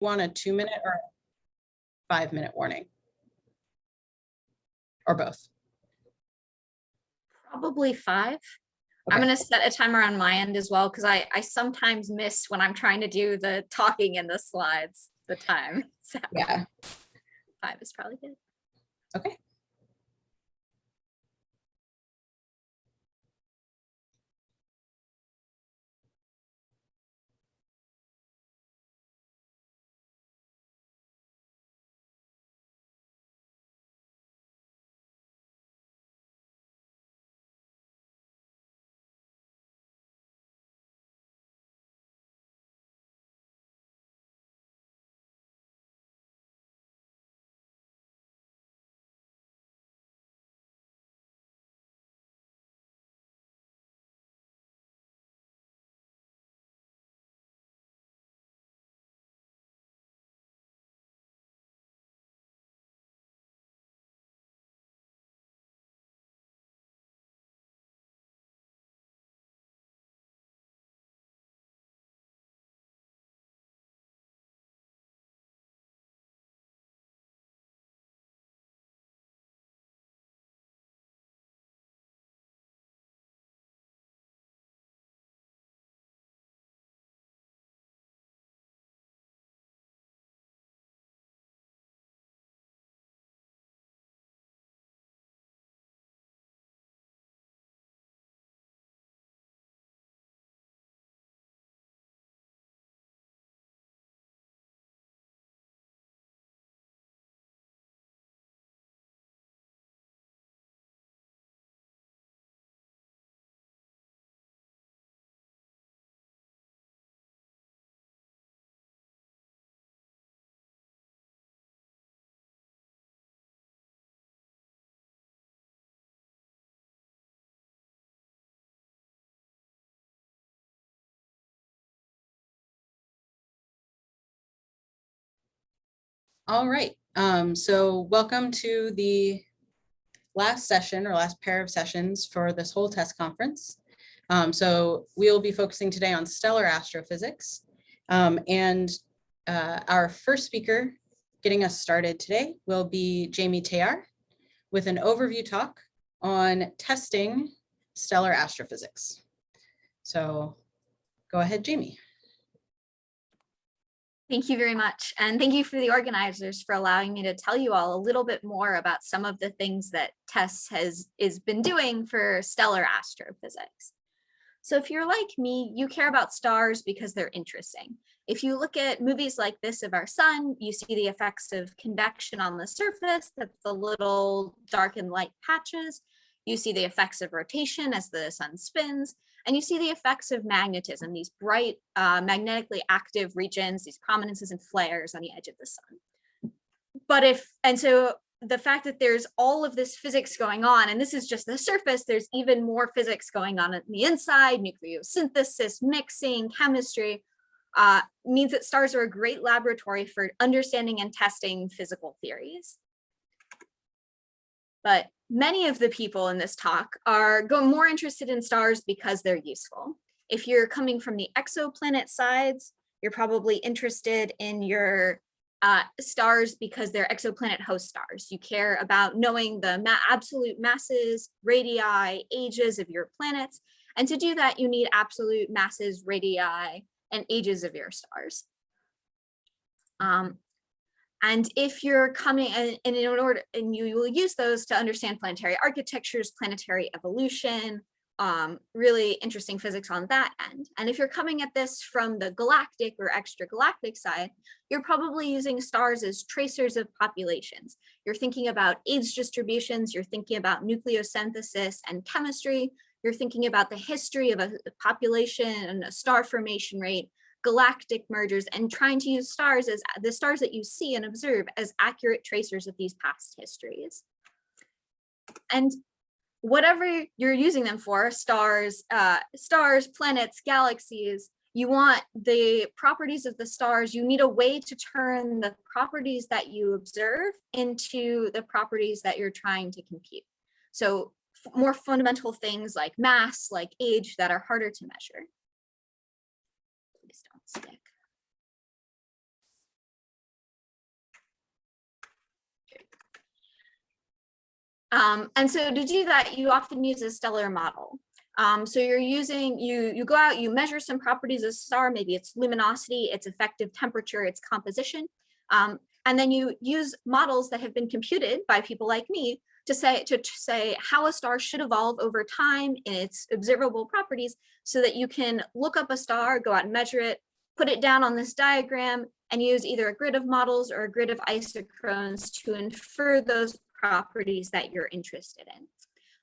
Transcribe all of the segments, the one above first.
want a 2-minute or 5-minute warning? Or both? Probably 5. Okay. I'm going to set a timer on my end as well, because I sometimes miss when I'm trying to do the talking in the slides, the time. So Yeah. 5 is probably good. Okay. All right, so welcome to the last session or last pair of sessions for this whole TESS conference. So we'll be focusing today on stellar astrophysics. And our first speaker getting us started today will be Jamie Tayar with an overview talk on testing stellar astrophysics. So go ahead, Jamie. Thank you very much. And thank you for the organizers for allowing me to tell you all a little bit more about some of the things that TESS has been doing for stellar astrophysics. So if you're like me, you care about stars because they're interesting. If you look at movies like this of our sun, you see the effects of convection on the surface, that's the little dark and light patches. You see the effects of rotation as the sun spins, and you see the effects of magnetism, these bright magnetically active regions, these prominences and flares on the edge of the sun. So the fact that there's all of this physics going on, and this is just the surface, there's even more physics going on the inside, nucleosynthesis, mixing, chemistry, means that stars are a great laboratory for understanding and testing physical theories. But many of the people in this talk are more interested in stars because they're useful. If you're coming from the exoplanet sides, you're probably interested in your stars because they're exoplanet host stars. You care about knowing the absolute masses, radii, ages of your planets. And to do that, you need absolute masses, radii, and ages of your stars. And if you're coming and you will use those to understand planetary architectures, planetary evolution, really interesting physics on that end. And if you're coming at this from the galactic or extragalactic side, you're probably using stars as tracers of populations. You're thinking about age distributions, you're thinking about nucleosynthesis and chemistry, you're thinking about the history of a population and a star formation rate, galactic mergers, and trying to use stars as the stars that you see and observe as accurate tracers of these past histories. And whatever you're using them for, stars, planets, galaxies, you want the properties of the stars, you need a way to turn the properties that you observe into the properties that you're trying to compute. So more fundamental things like mass, like age, that are harder to measure. Please don't stick. And so to do that, you often use a stellar model. So you're using, you go out, you measure some properties of a star, maybe its luminosity, its effective temperature, its composition. And then you use models that have been computed by people like me to say how a star should evolve over time in its observable properties, so that you can look up a star, go out and measure it, put it down on this diagram, and use either a grid of models or a grid of isochrones to infer those properties that you're interested in.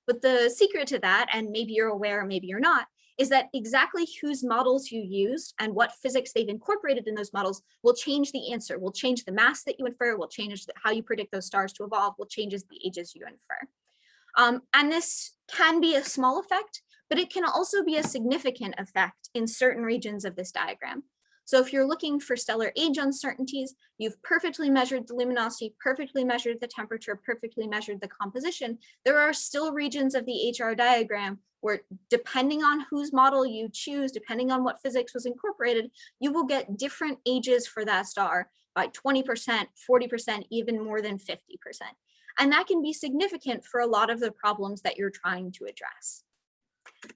But the secret to that, and maybe you're aware, maybe you're not, is that exactly whose models you used and what physics they've incorporated in those models will change the answer, will change the mass that you infer, will change how you predict those stars to evolve, will change the ages you infer. And this can be a small effect, but it can also be a significant effect in certain regions of this diagram. So if you're looking for stellar age uncertainties, you've perfectly measured the luminosity, perfectly measured the temperature, perfectly measured the composition, there are still regions of the HR diagram where, depending on whose model you choose, depending on what physics was incorporated, you will get different ages for that star by 20%, 40%, even more than 50%. And that can be significant for a lot of the problems that you're trying to address.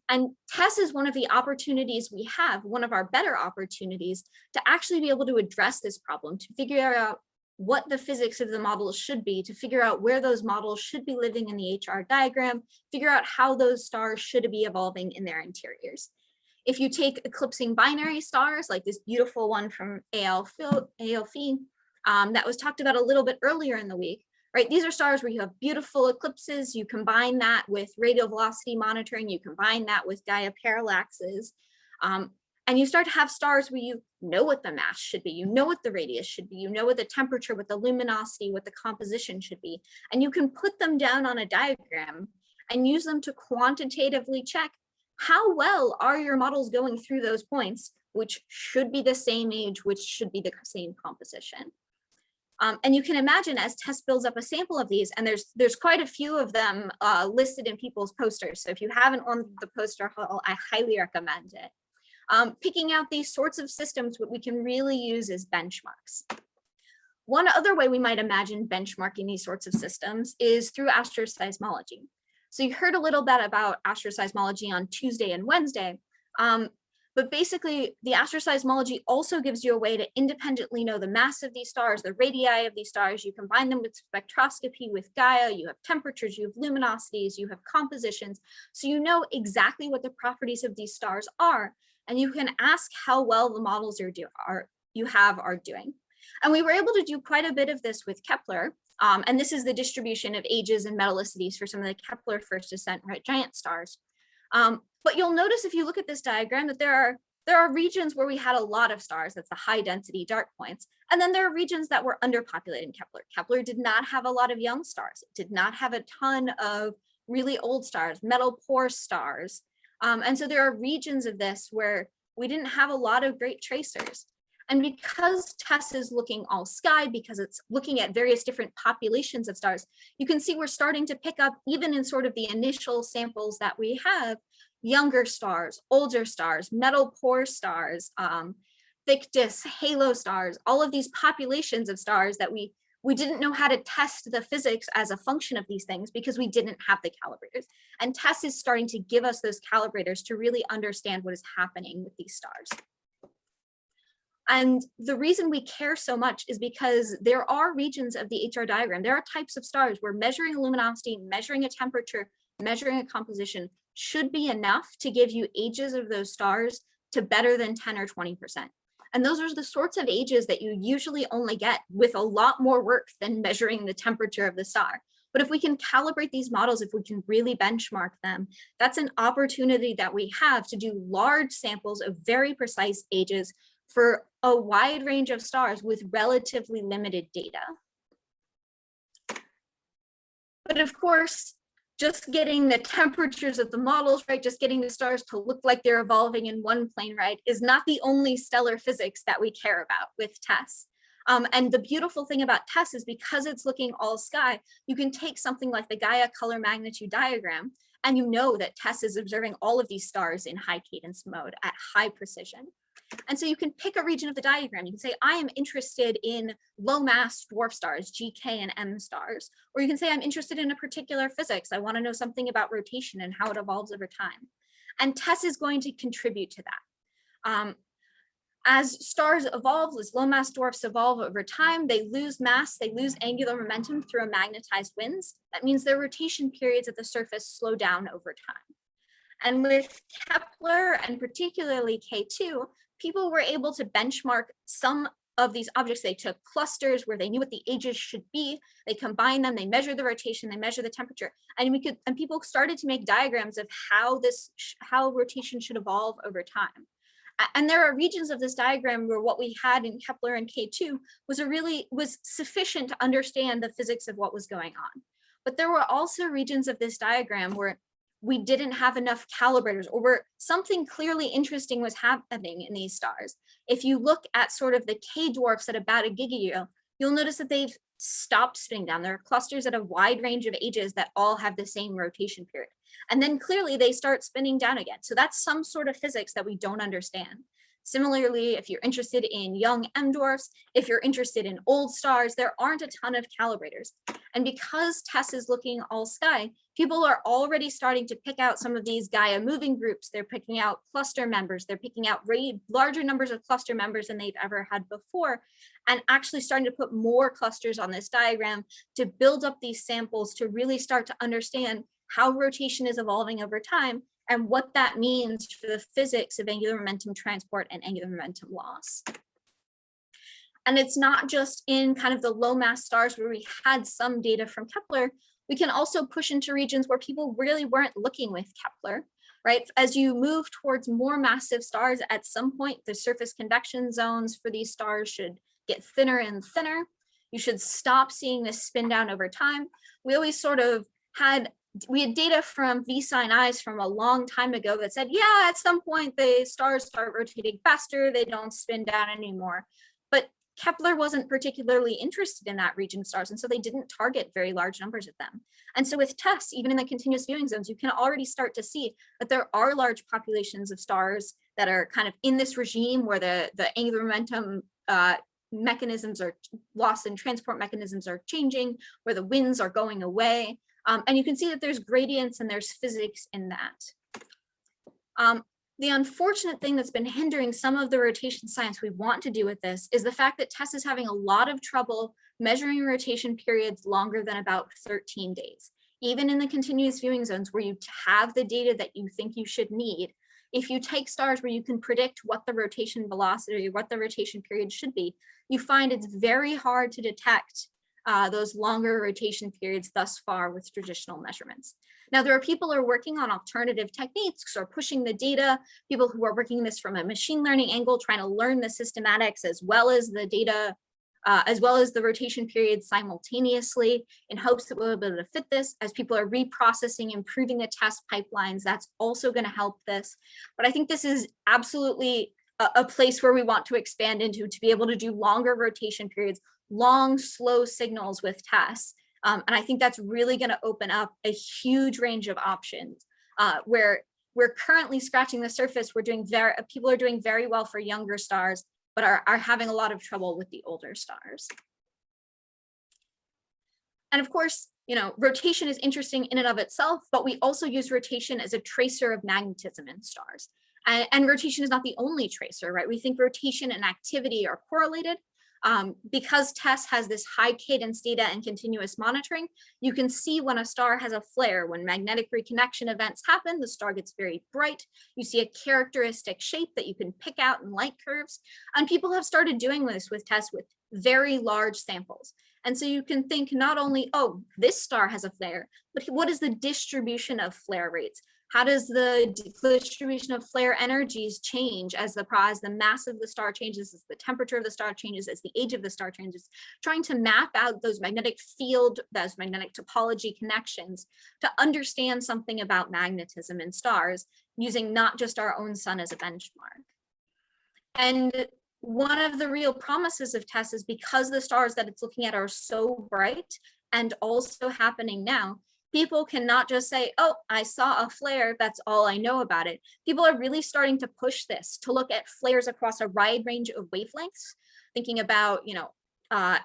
And TESS is one of the opportunities we have, one of our better opportunities, to actually be able to address this problem, to figure out what the physics of the models should be, to figure out where those models should be living in the HR diagram, figure out how those stars should be evolving in their interiors. If you take eclipsing binary stars, like this beautiful one from ALFI, that was talked about a little bit earlier in the week, right? These are stars where you have beautiful eclipses. You combine that with radial velocity monitoring. You combine that with Gaia parallaxes. And you start to have stars where you know what the mass should be. You know what the radius should be. You know what the temperature, what the luminosity, what the composition should be. And you can put them down on a diagram and use them to quantitatively check how well are your models going through those points, which should be the same age, which should be the same composition. And you can imagine as TESS builds up a sample of these, and there's quite a few of them listed in people's posters. So if you haven't on the poster hall, I highly recommend it. Picking out these sorts of systems, what we can really use is benchmarks. One other way we might imagine benchmarking these sorts of systems is through asteroseismology. So you heard a little bit about asteroseismology on Tuesday and Wednesday. But basically, the asteroseismology also gives you a way to independently know the mass of these stars, the radii of these stars. You combine them with spectroscopy, with Gaia, you have temperatures, you have luminosities, you have compositions. So you know exactly what the properties of these stars are, and you can ask how well the models are doing. And we were able to do quite a bit of this with Kepler. And this is the distribution of ages and metallicities for some of the Kepler first descent red giant stars. But you'll notice if you look at this diagram that there are regions where we had a lot of stars, that's the high density dark points. And then there are regions that were underpopulated in Kepler. Kepler did not have a lot of young stars. It did not have a ton of really old stars, metal poor stars. And so there are regions of this where we didn't have a lot of great tracers. And because TESS is looking all sky, because it's looking at various different populations of stars, you can see we're starting to pick up, even in sort of the initial samples that we have, younger stars, older stars, metal poor stars, thick disk, halo stars, all of these populations of stars that we didn't know how to test the physics as a function of these things because we didn't have the calibrators. And TESS is starting to give us those calibrators to really understand what is happening with these stars. And the reason we care so much is because there are regions of the HR diagram, there are types of stars where measuring a luminosity, measuring a temperature, measuring a composition should be enough to give you ages of those stars to better than 10 or 20%. And those are the sorts of ages that you usually only get with a lot more work than measuring the temperature of the star. But if we can calibrate these models, if we can really benchmark them, that's an opportunity that we have to do large samples of very precise ages for a wide range of stars with relatively limited data. But of course, just getting the temperatures of the models right, just getting the stars to look like they're evolving in one plane right, is not the only stellar physics that we care about with TESS. And the beautiful thing about TESS is because it's looking all sky, you can take something like the Gaia color magnitude diagram, and you know that TESS is observing all of these stars in high cadence mode at high precision. And so you can pick a region of the diagram. You can say, I am interested in low mass dwarf stars, G, K, and M stars. Or you can say, I'm interested in a particular physics. I want to know something about rotation and how it evolves over time. And TESS is going to contribute to that. As stars evolve, as low mass dwarfs evolve over time, they lose mass, they lose angular momentum through a magnetized winds. That means their rotation periods at the surface slow down over time. And with Kepler and particularly K2, people were able to benchmark some of these objects. They took clusters where they knew what the ages should be. They combined them, they measured the rotation, they measured the temperature, and people started to make diagrams of how rotation should evolve over time. And there are regions of this diagram where what we had in Kepler and K2 was sufficient to understand the physics of what was going on. But there were also regions of this diagram where we didn't have enough calibrators, or where something clearly interesting was happening in these stars. If you look at sort of the K dwarfs at about a gigayear, you'll notice that they've stopped spinning down. There are clusters at a wide range of ages that all have the same rotation period. And then clearly they start spinning down again. So that's some sort of physics that we don't understand. Similarly, if you're interested in young M dwarfs, if you're interested in old stars, there aren't a ton of calibrators. And because TESS is looking all sky, people are already starting to pick out some of these Gaia moving groups. They're picking out cluster members. They're picking out larger numbers of cluster members than they've ever had before, and actually starting to put more clusters on this diagram to build up these samples to really start to understand how rotation is evolving over time and what that means for the physics of angular momentum transport and angular momentum loss. And it's not just in kind of the low mass stars where we had some data from Kepler. We can also push into regions where people really weren't looking with Kepler, right? As you move towards more massive stars, at some point, the surface convection zones for these stars should get thinner and thinner. You should stop seeing this spin down over time. We always sort of had data from V sin I's from a long time ago that said, yeah, at some point the stars start rotating faster, they don't spin down anymore. But Kepler wasn't particularly interested in that region of stars, and so they didn't target very large numbers of them. And so with TESS, even in the continuous viewing zones, you can already start to see that there are large populations of stars that are kind of in this regime where the angular momentum mechanisms are loss and transport mechanisms are changing, where the winds are going away. And you can see that there's gradients and there's physics in that. The unfortunate thing that's been hindering some of the rotation science we want to do with this is the fact that TESS is having a lot of trouble measuring rotation periods longer than about 13 days. Even in the continuous viewing zones where you have the data that you think you should need, if you take stars where you can predict what the rotation velocity or what the rotation period should be, you find it's very hard to detect those longer rotation periods thus far with traditional measurements. Now, there are people who are working on alternative techniques or pushing the data, people who are working this from a machine learning angle, trying to learn the systematics as well as the data, as well as the rotation periods simultaneously, in hopes that we'll be able to fit this. As people are reprocessing, improving the test pipelines, that's also going to help this. But I think this is absolutely a place where we want to expand into, to be able to do longer rotation periods, long, slow signals with TESS. And I think that's really going to open up a huge range of options where we're currently scratching the surface. People are doing very well for younger stars, but are having a lot of trouble with the older stars. And of course, rotation is interesting in and of itself, but we also use rotation as a tracer of magnetism in stars. And rotation is not the only tracer, right? We think rotation and activity are correlated. Because TESS has this high cadence data and continuous monitoring, you can see when a star has a flare. When magnetic reconnection events happen, the star gets very bright. You see a characteristic shape that you can pick out in light curves. And people have started doing this with TESS with very large samples. And so you can think not only, oh, this star has a flare, but what is the distribution of flare rates? How does the distribution of flare energies change as the mass of the star changes, as the temperature of the star changes, as the age of the star changes? Trying to map out those magnetic field, those magnetic topology connections to understand something about magnetism in stars, using not just our own sun as a benchmark. And one of the real promises of TESS is because the stars that it's looking at are so bright and also happening now, People cannot just say, oh, I saw a flare, that's all I know about it. People are really starting to push this to look at flares across a wide range of wavelengths, thinking about,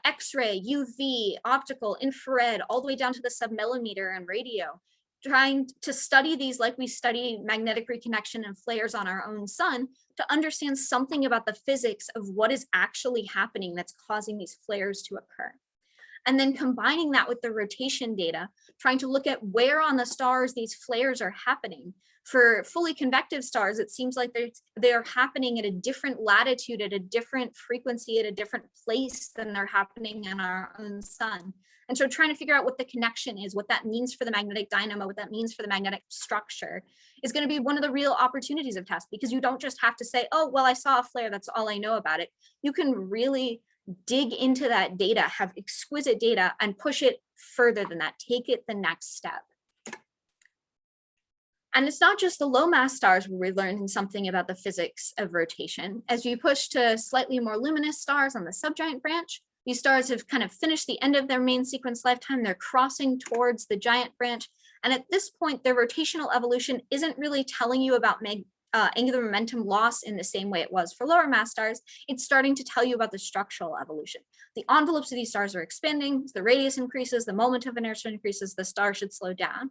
X-ray, UV, optical, infrared, all the way down to the submillimeter and radio, trying to study these like we study magnetic reconnection and flares on our own sun, to understand something about the physics of what is actually happening that's causing these flares to occur. And then combining that with the rotation data, trying to look at where on the stars these flares are happening. For fully convective stars, it seems like they're happening at a different latitude, at a different frequency, at a different place than they're happening in our own sun. And so trying to figure out what the connection is, what that means for the magnetic dynamo, what that means for the magnetic structure, is going to be one of the real opportunities of TESS, because you don't just have to say, oh, well, I saw a flare, that's all I know about it. You can really dig into that data, have exquisite data, and push it further than that, take it the next step. And it's not just the low mass stars where we're learning something about the physics of rotation. As you push to slightly more luminous stars on the subgiant branch, these stars have kind of finished the end of their main sequence lifetime. They're crossing towards the giant branch. And at this point, their rotational evolution isn't really telling you about angular momentum loss in the same way it was for lower mass stars. It's starting to tell you about the structural evolution. The envelopes of these stars are expanding, the radius increases, the moment of inertia increases, the star should slow down.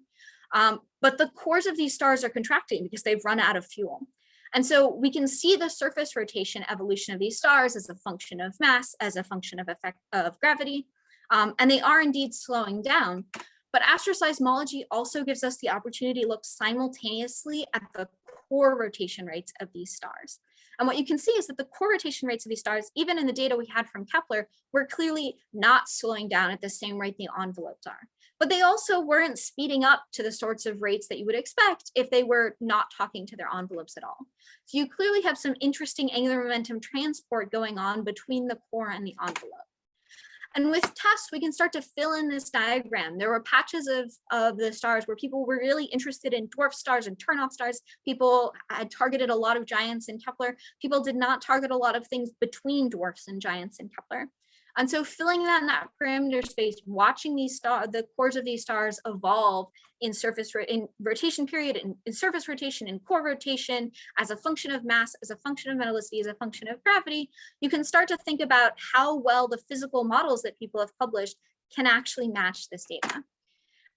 But the cores of these stars are contracting because they've run out of fuel. And so we can see the surface rotation evolution of these stars as a function of mass, as a function of effect of gravity, and they are indeed slowing down. But astroseismology also gives us the opportunity to look simultaneously at the core rotation rates of these stars. And what you can see is that the core rotation rates of these stars, even in the data we had from Kepler, were clearly not slowing down at the same rate the envelopes are. But they also weren't speeding up to the sorts of rates that you would expect if they were not talking to their envelopes at all. So you clearly have some interesting angular momentum transport going on between the core and the envelope. And with TESS, we can start to fill in this diagram. There were patches of the stars where people were really interested in dwarf stars and turn-off stars. People had targeted a lot of giants in Kepler. People did not target a lot of things between dwarfs and giants in Kepler. And so filling that in that parameter space, watching these the cores of these stars evolve in rotation period, in surface rotation, in core rotation, as a function of mass, as a function of metallicity, as a function of gravity, you can start to think about how well the physical models that people have published can actually match this data.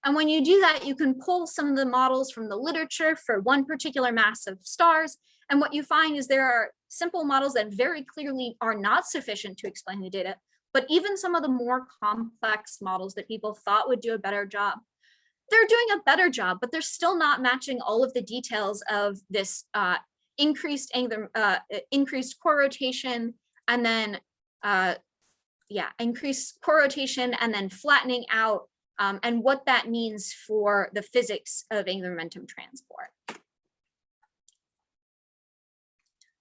And when you do that, you can pull some of the models from the literature for one particular mass of stars. And what you find is there are simple models that very clearly are not sufficient to explain the data. But even some of the more complex models that people thought would do a better job, they're doing a better job, but they're still not matching all of the details of this increased core rotation, and then increased core rotation and then flattening out, and what that means for the physics of angular momentum transport.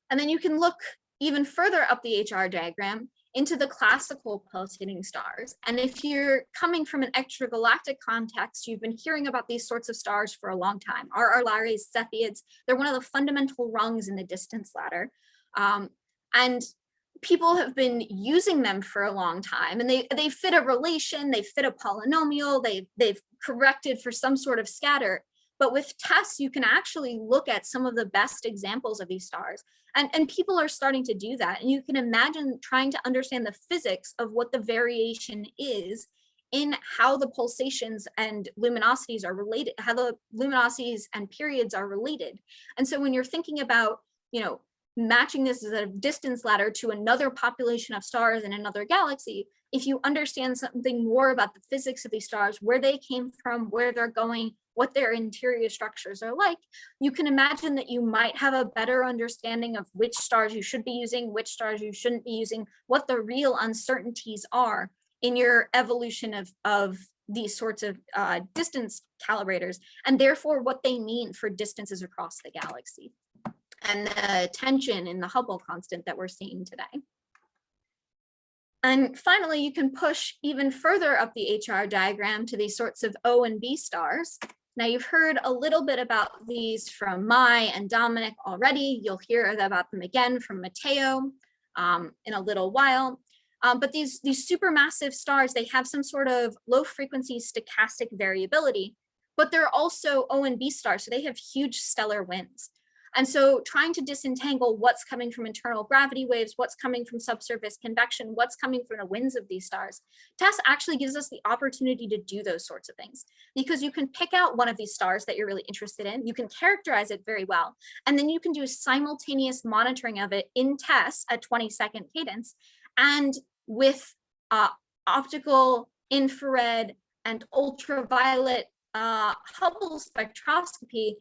And then you can look even further up the HR diagram into the classical pulsating stars. And if you're coming from an extragalactic context, you've been hearing about these sorts of stars for a long time. RR-Lyrae, Cepheids, they're one of the fundamental rungs in the distance ladder. And people have been using them for a long time, and they fit a relation, they fit a polynomial, they've corrected for some sort of scatter. But with TESS, you can actually look at some of the best examples of these stars. And people are starting to do that. And you can imagine trying to understand the physics of what the variation is in how the pulsations and luminosities are related, how the luminosities and periods are related. And so when you're thinking about, matching this as a distance ladder to another population of stars in another galaxy, if you understand something more about the physics of these stars, where they came from, where they're going, what their interior structures are like, you can imagine that you might have a better understanding of which stars you should be using, which stars you shouldn't be using, what the real uncertainties are in your evolution of these sorts of distance calibrators, and therefore what they mean for distances across the galaxy and the tension in the Hubble constant that we're seeing today. And finally, you can push even further up the HR diagram to these sorts of O and B stars. Now, you've heard a little bit about these from Mai and Dominic already. You'll hear about them again from Matteo in a little while. But these supermassive stars, they have some sort of low frequency stochastic variability. but they're also O and B stars, so they have huge stellar winds. And so trying to disentangle what's coming from internal gravity waves, what's coming from subsurface convection, what's coming from the winds of these stars, TESS actually gives us the opportunity to do those sorts of things, because you can pick out one of these stars that you're really interested in, you can characterize it very well, and then you can do simultaneous monitoring of it in TESS at 20-second cadence, and with optical, infrared, and ultraviolet Hubble spectroscopy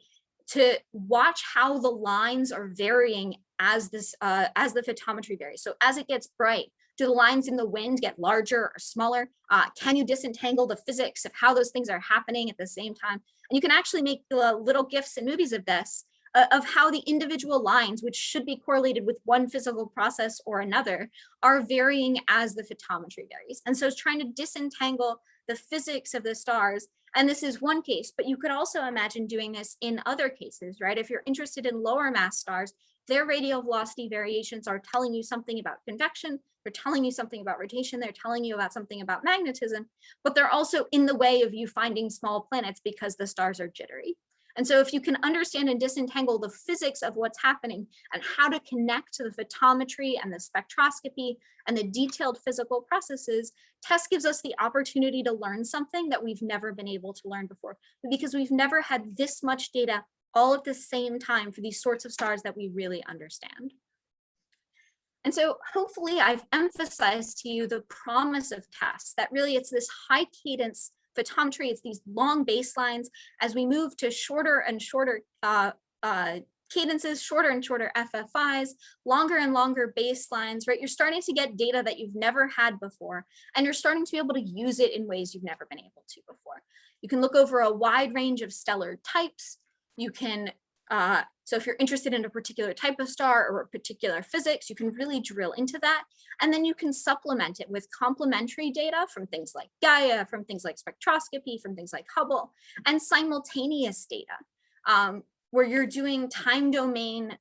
to watch how the lines are varying as the photometry varies. So as it gets bright, do the lines in the wind get larger or smaller? Can you disentangle the physics of how those things are happening at the same time? And you can actually make little GIFs and movies of this, of how the individual lines, which should be correlated with one physical process or another, are varying as the photometry varies. And so it's trying to disentangle the physics of the stars. And this is one case, but you could also imagine doing this in other cases, right? If you're interested in lower mass stars, their radial velocity variations are telling you something about convection, they're telling you something about rotation, they're telling you about something about magnetism, but they're also in the way of you finding small planets because the stars are jittery. And so if you can understand and disentangle the physics of what's happening and how to connect to the photometry and the spectroscopy and the detailed physical processes, TESS gives us the opportunity to learn something that we've never been able to learn before, because we've never had this much data all at the same time for these sorts of stars that we really understand. And so hopefully I've emphasized to you the promise of TESS, that really it's this high cadence photometry, it's these long baselines. As we move to shorter and shorter cadences, shorter and shorter FFIs, longer and longer baselines, right? You're starting to get data that you've never had before, and you're starting to be able to use it in ways you've never been able to before. You can look over a wide range of stellar types. You can, so if you're interested in a particular type of star or a particular physics, you can really drill into that. And then you can supplement it with complementary data from things like Gaia, from things like spectroscopy, from things like Hubble, and simultaneous data, where you're doing time domain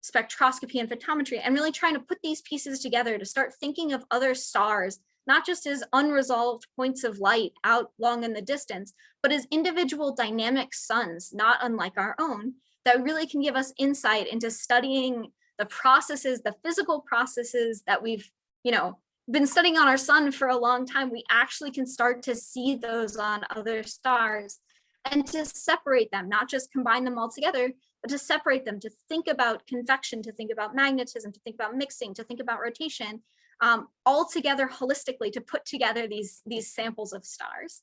spectroscopy and photometry and really trying to put these pieces together to start thinking of other stars, not just as unresolved points of light out long in the distance, but as individual dynamic suns, not unlike our own, that really can give us insight into studying the processes, the physical processes that we've, been studying on our sun for a long time. We actually can start to see those on other stars and to separate them, not just combine them all together, but to separate them, to think about convection, to think about magnetism, to think about mixing, to think about rotation, all together holistically, to put together these samples of stars.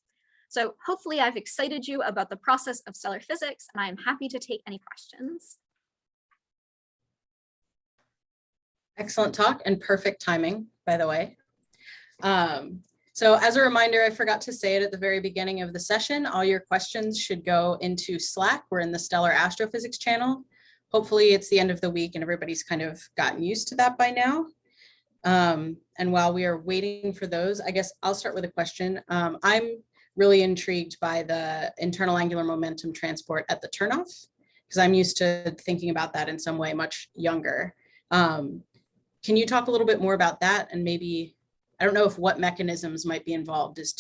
So hopefully I've excited you about the process of stellar physics, and I'm happy to take any questions. Excellent talk and perfect timing, by the way. So as a reminder, I forgot to say it at the very beginning of the session, all your questions should go into Slack. We're in the Stellar Astrophysics channel. Hopefully it's the end of the week and everybody's kind of gotten used to that by now. And while we are waiting for those, I guess I'll start with a question. I'm really intrigued by the internal angular momentum transport at the turnoff, because I'm used to thinking about that in some way much younger. Can you talk a little bit more about that? And maybe, I don't know if what mechanisms might be involved is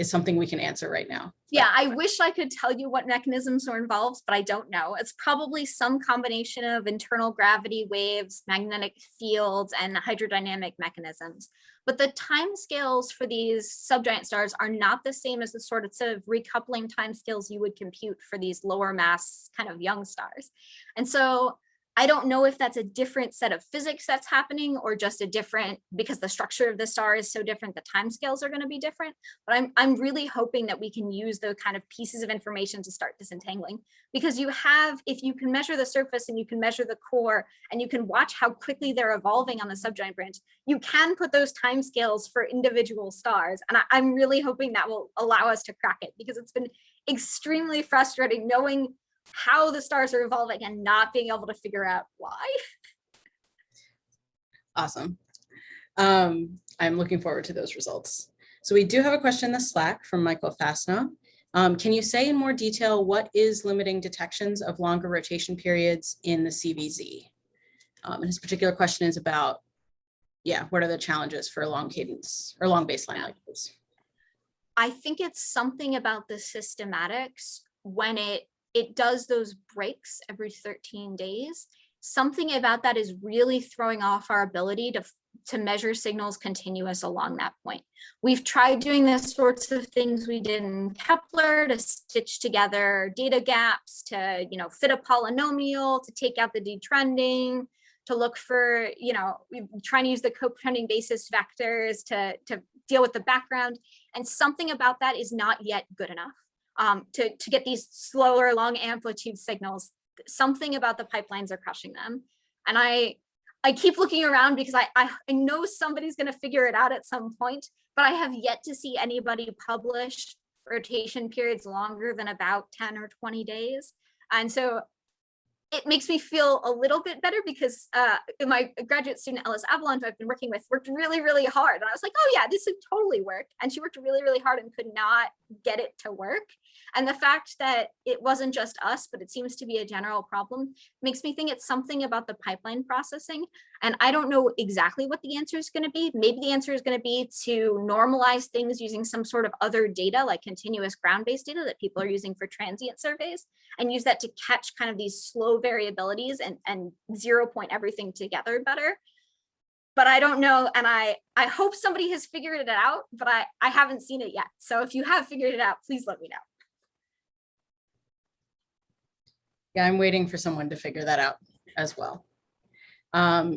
something we can answer right now. Yeah, I wish I could tell you what mechanisms are involved, but I don't know. It's probably some combination of internal gravity waves, magnetic fields, and hydrodynamic mechanisms. But the timescales for these subgiant stars are not the same as the sort of recoupling timescales you would compute for these lower mass kind of young stars. And so I don't know if that's a different set of physics that's happening or just a different, because the structure of the star is so different, the timescales are going to be different. But I'm really hoping that we can use those kind of pieces of information to start disentangling, because if you can measure the surface and you can measure the core and you can watch how quickly they're evolving on the subgiant branch, you can put those timescales for individual stars. And I'm really hoping that will allow us to crack it, because it's been extremely frustrating knowing how the stars are evolving and not being able to figure out why. Awesome. I'm looking forward to those results. So we do have a question in the Slack from Michael Fasno. Can you say in more detail what is limiting detections of longer rotation periods in the CVZ? And his particular question is about, what are the challenges for a long cadence or long baseline like this? I think it's something about the systematics when it does those breaks every 13 days. Something about that is really throwing off our ability to measure signals continuous along that point. We've tried doing the sorts of things we did in Kepler to stitch together data gaps, to fit a polynomial, to take out the detrending, to look for, we're trying to use the co-trending basis vectors to deal with the background. And something about that is not yet good enough to get these slower, long amplitude signals. Something about the pipelines are crushing them. And I keep looking around because I know somebody's going to figure it out at some point, but I have yet to see anybody publish rotation periods longer than about 10 or 20 days. And so it makes me feel a little bit better because my graduate student, Ellis Avalon, who I've been working with, worked really, really hard. And I was like, oh yeah, this would totally work. And she worked really, really hard and could not get it to work. And the fact that it wasn't just us, but it seems to be a general problem makes me think it's something about the pipeline processing. And I don't know exactly what the answer is going to be. Maybe the answer is going to be to normalize things using some sort of other data, like continuous ground-based data that people are using for transient surveys, and use that to catch kind of these slow variabilities and 0 point everything together better. But I don't know, and I hope somebody has figured it out, but I haven't seen it yet. So if you have figured it out, please let me know. Yeah, I'm waiting for someone to figure that out as well.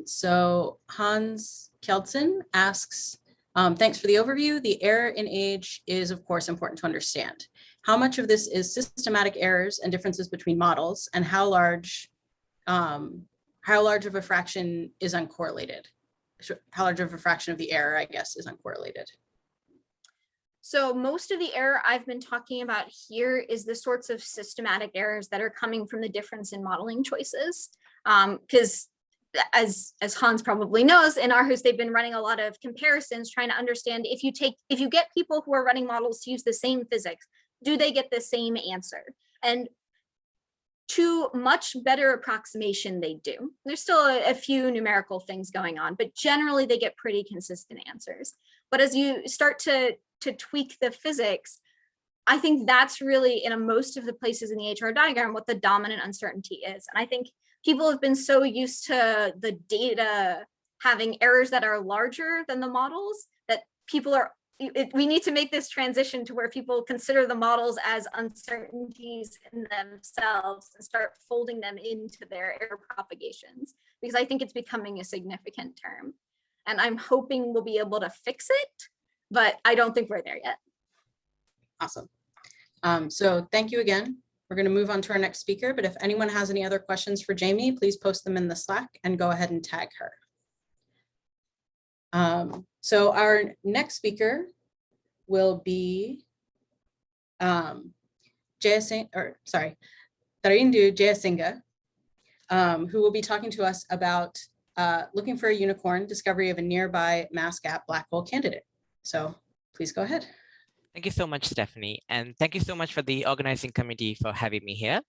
So Hans Kjeldsen asks, thanks for the overview. The error in age is, of course, important to understand. How much of this is systematic errors and differences between models, and how large of a fraction is uncorrelated? How large of a fraction of the error, I guess, is uncorrelated? So most of the error I've been talking about here is the sorts of systematic errors that are coming from the difference in modeling choices. Because as Hans probably knows, in Aarhus, they've been running a lot of comparisons trying to understand if you get people who are running models to use the same physics, do they get the same answer? And to much better approximation, they do. There's still a few numerical things going on, but generally they get pretty consistent answers. But as you start to tweak the physics, I think that's really, in most of the places in the HR diagram, what the dominant uncertainty is. And I think people have been so used to the data having errors that are larger than the models that we need to make this transition to where people consider the models as uncertainties in themselves and start folding them into their error propagations, because I think it's becoming a significant term. And I'm hoping we'll be able to fix it, but I don't think we're there yet. Awesome. So thank you again. We're going to move on to our next speaker, but if anyone has any other questions for Jamie, please post them in the Slack and go ahead and tag her. So our next speaker will be Tharindu Jayasinghe, who will be talking to us about looking for a unicorn, discovery of a nearby mass gap black hole candidate. So please go ahead. Thank you so much, Stephanie. And thank you so much for the organizing committee for having me here.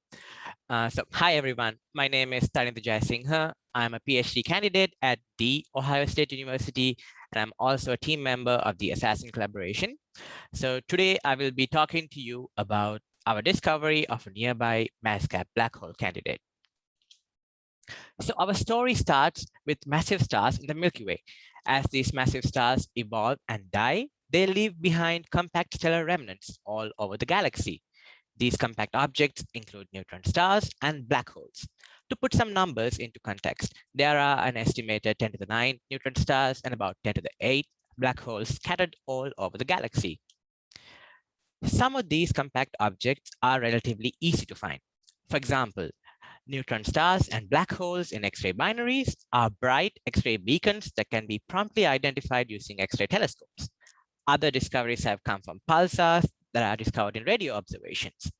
Hi, everyone. My name is Tharindu Jayasinghe. I'm a PhD candidate at the Ohio State University, and I'm also a team member of the Assassin Collaboration. So today I will be talking to you about our discovery of a nearby mass gap black hole candidate. So our story starts with massive stars in the Milky Way. As these massive stars evolve and die, they leave behind compact stellar remnants all over the galaxy. These compact objects include neutron stars and black holes. To put some numbers into context, there are an estimated 10 to the 9 neutron stars and about 10 to the 8 black holes scattered all over the galaxy. Some of these compact objects are relatively easy to find. For example, neutron stars and black holes in X-ray binaries are bright X-ray beacons that can be promptly identified using X-ray telescopes. Other discoveries have come from pulsars that are discovered in radio observations.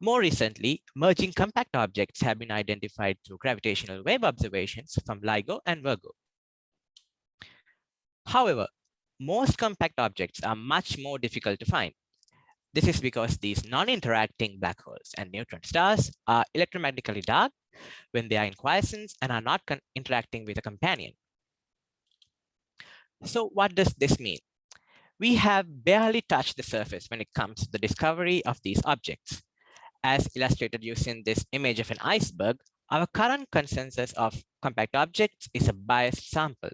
More recently, merging compact objects have been identified through gravitational wave observations from LIGO and Virgo. However, most compact objects are much more difficult to find. This is because these non-interacting black holes and neutron stars are electromagnetically dark when they are in quiescence and are not interacting with a companion. So what does this mean? we have barely touched the surface when it comes to the discovery of these objects. As illustrated using this image of an iceberg, our current consensus of compact objects is a biased sample.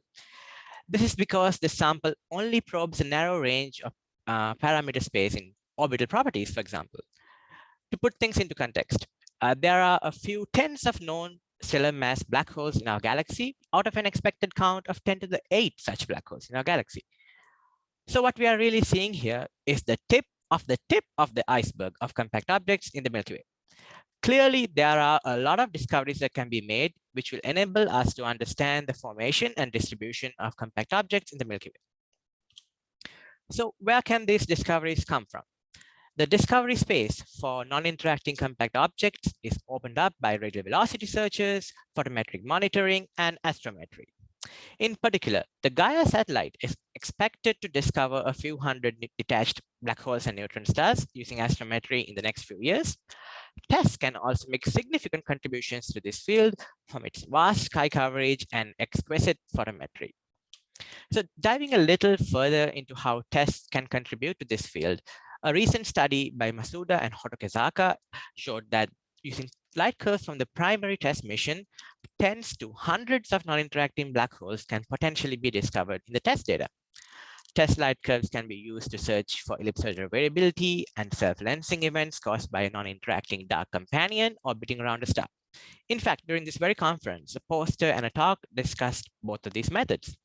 This is because the sample only probes a narrow range of parameter space in orbital properties, for example. To put things into context, there are a few tens of known stellar mass black holes in our galaxy out of an expected count of 10 to the 8 such black holes in our galaxy. So what we are really seeing here is the tip of the iceberg of compact objects in the Milky Way. Clearly, there are a lot of discoveries that can be made, which will enable us to understand the formation and distribution of compact objects in the Milky Way. So where can these discoveries come from? The discovery space for non-interacting compact objects is opened up by radial velocity searches, photometric monitoring, and astrometry. In particular, the Gaia satellite is expected to discover a few hundred detached black holes and neutron stars using astrometry in the next few years. TESS can also make significant contributions to this field from its vast sky coverage and exquisite photometry. So diving a little further into how TESS can contribute to this field, a recent study by Masuda and Hotokezaka showed that using light curves from the primary TESS mission, tens to hundreds of non-interacting black holes can potentially be discovered in the TESS data. TESS light curves can be used to search for ellipsoidal variability and self-lensing events caused by a non-interacting dark companion orbiting around a star. In fact, during this very conference, a poster and a talk discussed both of these methods.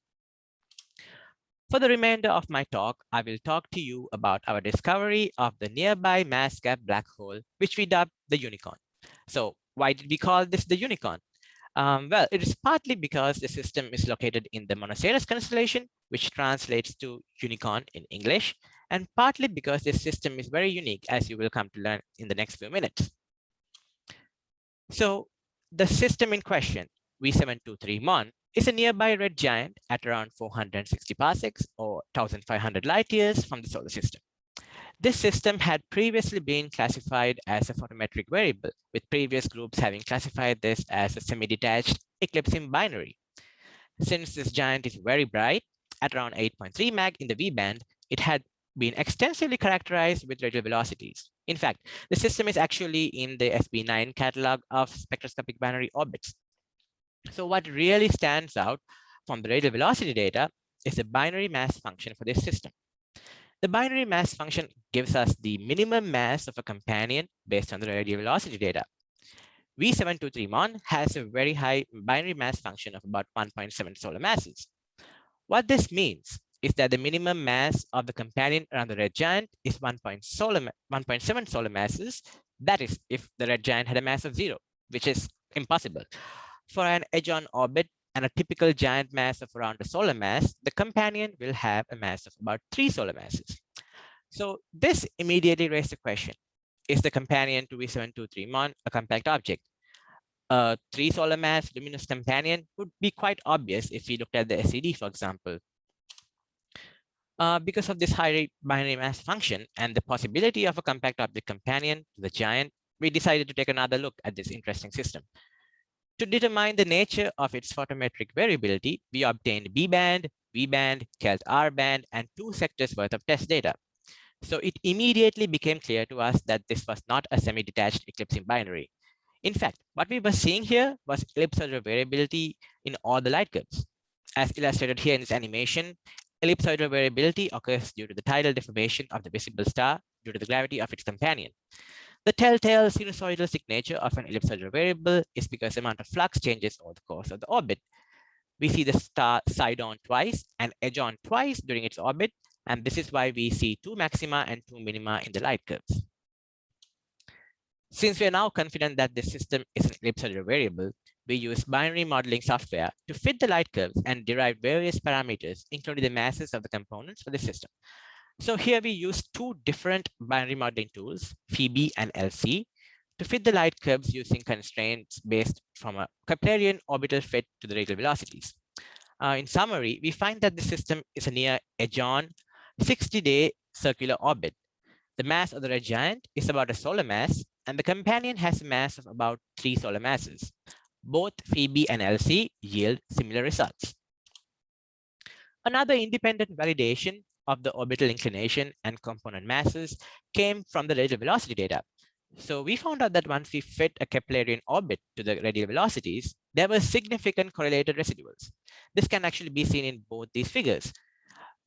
For the remainder of my talk, I will talk to you about our discovery of the nearby mass gap black hole, which we dubbed the unicorn. So why did we call this the unicorn? Well, it is partly because the system is located in the Monoceros constellation, which translates to unicorn in English, and partly because this system is very unique, as you will come to learn in the next few minutes. So the system in question, V723MON, is a nearby red giant at around 460 parsecs or 1,500 light years from the solar system. This system had previously been classified as a photometric variable, with previous groups having classified this as a semi-detached eclipsing binary. Since this giant is very bright, at around 8.3 mag in the V band, it had been extensively characterized with radial velocities. In fact, the system is actually in the SB9 catalog of spectroscopic binary orbits. So what really stands out from the radial velocity data is the binary mass function for this system. The binary mass function gives us the minimum mass of a companion based on the radial velocity data. V723MON has a very high binary mass function of about 1.7 solar masses. What this means is that the minimum mass of the companion around the red giant is 1.7 solar masses. That is, if the red giant had a mass of 0, which is impossible. For an edge-on orbit and a typical giant mass of around a solar mass, the companion will have a mass of about 3 solar masses. So this immediately raised the question, is the companion to V723MON a compact object? A 3 solar mass luminous companion would be quite obvious if we looked at the SED, for example. Because of this high binary mass function and the possibility of a compact object companion to the giant, we decided to take another look at this interesting system. To determine the nature of its photometric variability, we obtained B band, V band, Kelt R band, and 2 sectors worth of test data. So it immediately became clear to us that this was not a semi-detached eclipsing binary. In fact, what we were seeing here was ellipsoidal variability in all the light curves. As illustrated here in this animation, ellipsoidal variability occurs due to the tidal deformation of the visible star due to the gravity of its companion. The telltale sinusoidal signature of an ellipsoidal variable is because the amount of flux changes over the course of the orbit. We see the star side on twice and edge on twice during its orbit, and this is why we see 2 maxima and 2 minima in the light curves. Since we are now confident that this system is an ellipsoidal variable, we use binary modeling software to fit the light curves and derive various parameters, including the masses of the components for the system. So here we use 2 different binary modeling tools, Phoebe and LC, to fit the light curves using constraints based from a Keplerian orbital fit to the radial velocities. In summary, we find that the system is a near edge-on 60-day circular orbit. The mass of the red giant is about a solar mass, and the companion has a mass of about 3 solar masses. Both Phoebe and LC yield similar results. Another independent validation of the orbital inclination and component masses came from the radial velocity data. So we found out that once we fit a Keplerian orbit to the radial velocities, there were significant correlated residuals. This can actually be seen in both these figures.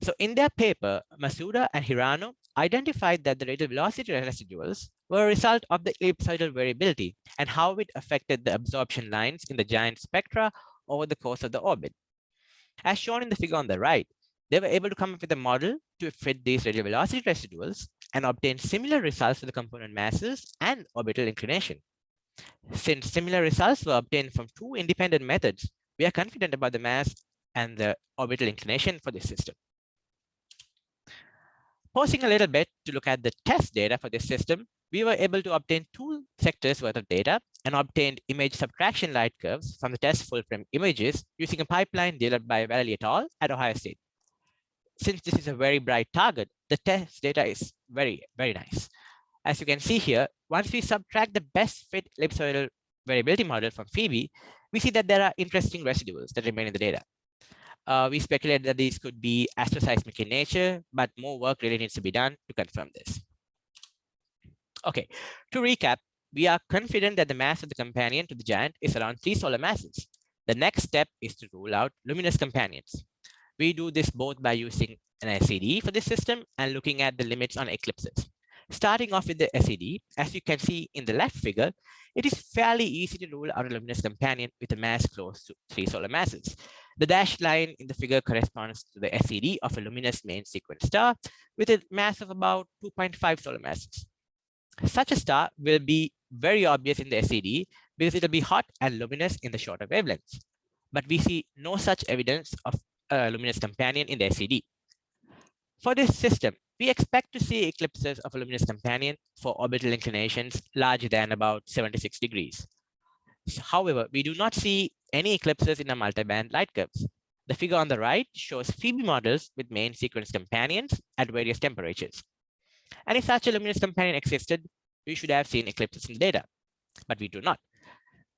So in their paper, Masuda and Hirano identified that the radial velocity residuals were a result of the ellipsoidal variability and how it affected the absorption lines in the giant spectra over the course of the orbit. As shown in the figure on the right, they were able to come up with a model to fit these radial velocity residuals and obtain similar results for the component masses and orbital inclination. Since similar results were obtained from two independent methods, we are confident about the mass and the orbital inclination for this system. Pausing a little bit to look at the TESS data for this system, we were able to obtain 2 sectors worth of data and obtained image subtraction light curves from the TESS full-frame images using a pipeline developed by Valley et al. At Ohio State. Since this is a very bright target, the TESS data is very, very nice. As you can see here, once we subtract the best fit ellipsoidal variability model from Phoebe, we see that there are interesting residuals that remain in the data. We speculate that these could be astroseismic in nature, but more work really needs to be done to confirm this. Okay, to recap, we are confident that the mass of the companion to the giant is around 3 solar masses. The next step is to rule out luminous companions. We do this both by using an SED for this system and looking at the limits on eclipses. Starting off with the SED, as you can see in the left figure, it is fairly easy to rule out a luminous companion with a mass close to 3 solar masses. The dashed line in the figure corresponds to the SED of a luminous main sequence star with a mass of about 2.5 solar masses. Such a star will be very obvious in the SED because it will be hot and luminous in the shorter wavelengths. But we see no such evidence of a luminous companion in the SED. For this system, we expect to see eclipses of a luminous companion for orbital inclinations larger than about 76 degrees. However, we do not see any eclipses in our multiband light curves. The figure on the right shows Phoebe models with main sequence companions at various temperatures. And if such a luminous companion existed, we should have seen eclipses in the data, but we do not.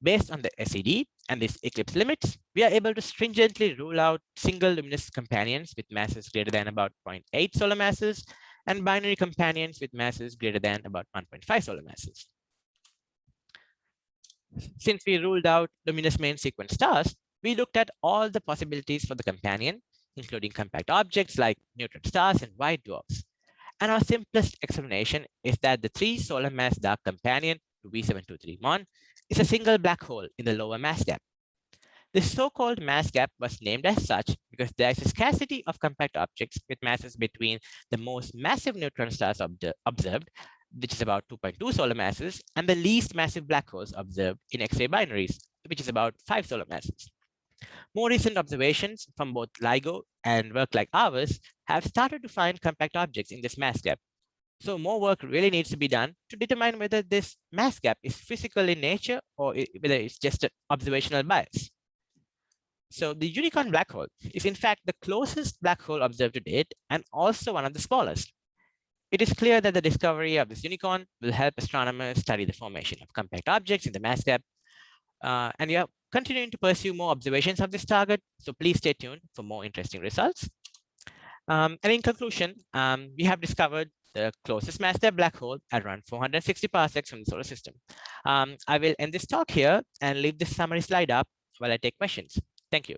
Based on the SED and these eclipse limits, we are able to stringently rule out single luminous companions with masses greater than about 0.8 solar masses and binary companions with masses greater than about 1.5 solar masses. Since we ruled out luminous main sequence stars, we looked at all the possibilities for the companion, including compact objects like neutron stars and white dwarfs. And our simplest explanation is that the 3 solar mass dark companion to V723 is a single black hole in the lower mass gap. This so-called mass gap was named as such because there is a scarcity of compact objects with masses between the most massive neutron stars observed, which is about 2.2 solar masses, and the least massive black holes observed in X-ray binaries, which is about 5 solar masses. More recent observations from both LIGO and work like ours have started to find compact objects in this mass gap. So more work really needs to be done to determine whether this mass gap is physical in nature or whether it's just an observational bias. So the unicorn black hole is in fact the closest black hole observed to date and also one of the smallest. It is clear that the discovery of this unicorn will help astronomers study the formation of compact objects in the mass gap. And we are continuing to pursue more observations of this target, so please stay tuned for more interesting results. And in conclusion, we have discovered the closest mass depth black hole at around 460 parsecs from the solar system. I will end this talk here and leave this summary slide up while I take questions. Thank you.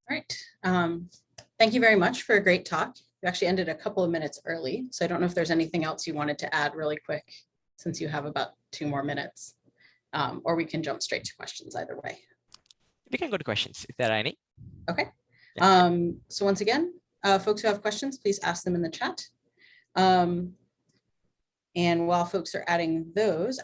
All right. Thank you very much for a great talk. You actually ended a couple of minutes early, so I don't know if there's anything else you wanted to add really quick since you have about 2 more minutes, or we can jump straight to questions either way. We can go to questions if there are any. Okay. So once again, folks who have questions, please ask them in the chat. And while folks are adding those,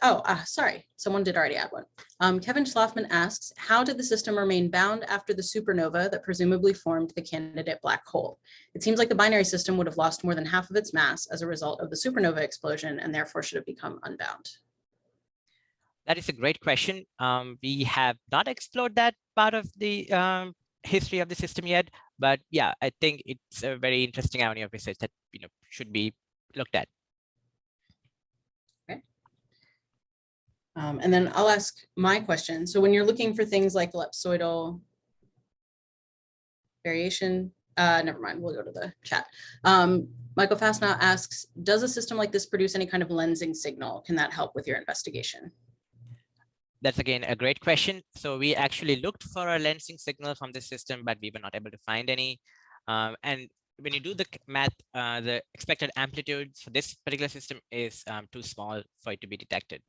sorry, someone did already add one. Kevin Schlafman asks, how did the system remain bound after the supernova that presumably formed the candidate black hole? It seems like the binary system would have lost more than half of its mass as a result of the supernova explosion and therefore should have become unbound. That is a great question. We have not explored that part of the history of the system yet, but yeah, I think it's a very interesting avenue of research that should be looked at. Okay. And then I'll ask my question. So when you're looking for things like ellipsoidal variation. Never mind, we'll go to the chat. Michael Fastnaw asks, does a system like this produce any kind of lensing signal? Can that help with your investigation? That's again a great question. So we actually looked for a lensing signal from this system, but we were not able to find any. And when you do the math, the expected amplitude for this particular system is too small for it to be detected.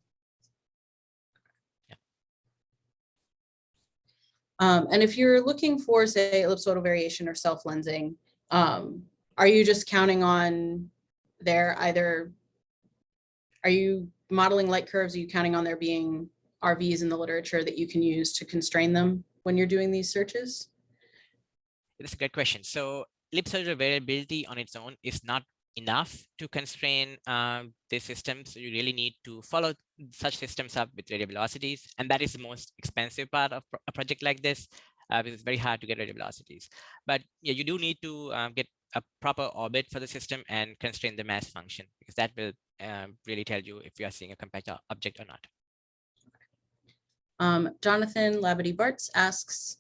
And if you're looking for, say, ellipsoidal variation or self-lensing, are you just counting on there either, are you modeling light curves? Are you counting on there being RVs in the literature that you can use to constrain them when you're doing these searches? That's a great question. So ellipsoidal variability on its own is not enough to constrain this system. So you really need to follow such systems up with radial velocities. And that is the most expensive part of a project like this, because it's very hard to get radial velocities. But yeah, you do need to get a proper orbit for the system and constrain the mass function, because that will really tell you if you are seeing a compact object or not. Jonathan Labadie-Bartz asks,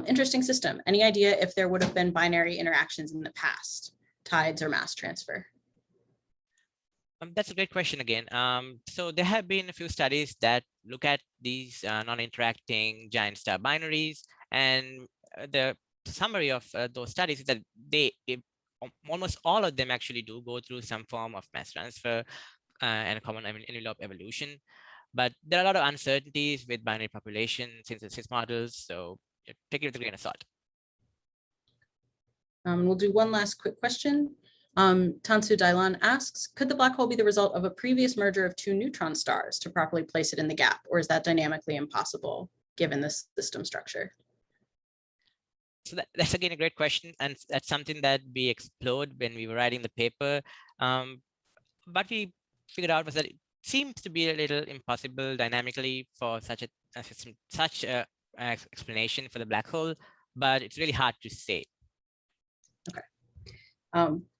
interesting system. Any idea if there would have been binary interactions in the past, tides or mass transfer? That's a great question again. So there have been a few studies that look at these non-interacting giant star binaries, and the summary of those studies is that almost all of them actually do go through some form of mass transfer and a common envelope evolution. But there are a lot of uncertainties with binary population synthesis models, so take it with a grain of salt. We'll do one last quick question. Tansu Dailan asks, could the black hole be the result of a previous merger of two neutron stars to properly place it in the gap, or is that dynamically impossible given this system structure? So that's again a great question, and that's something that we explored when we were writing the paper. But we figured out was that it seems to be a little impossible dynamically for such a system, such a explanation for the black hole, but it's really hard to say. Okay.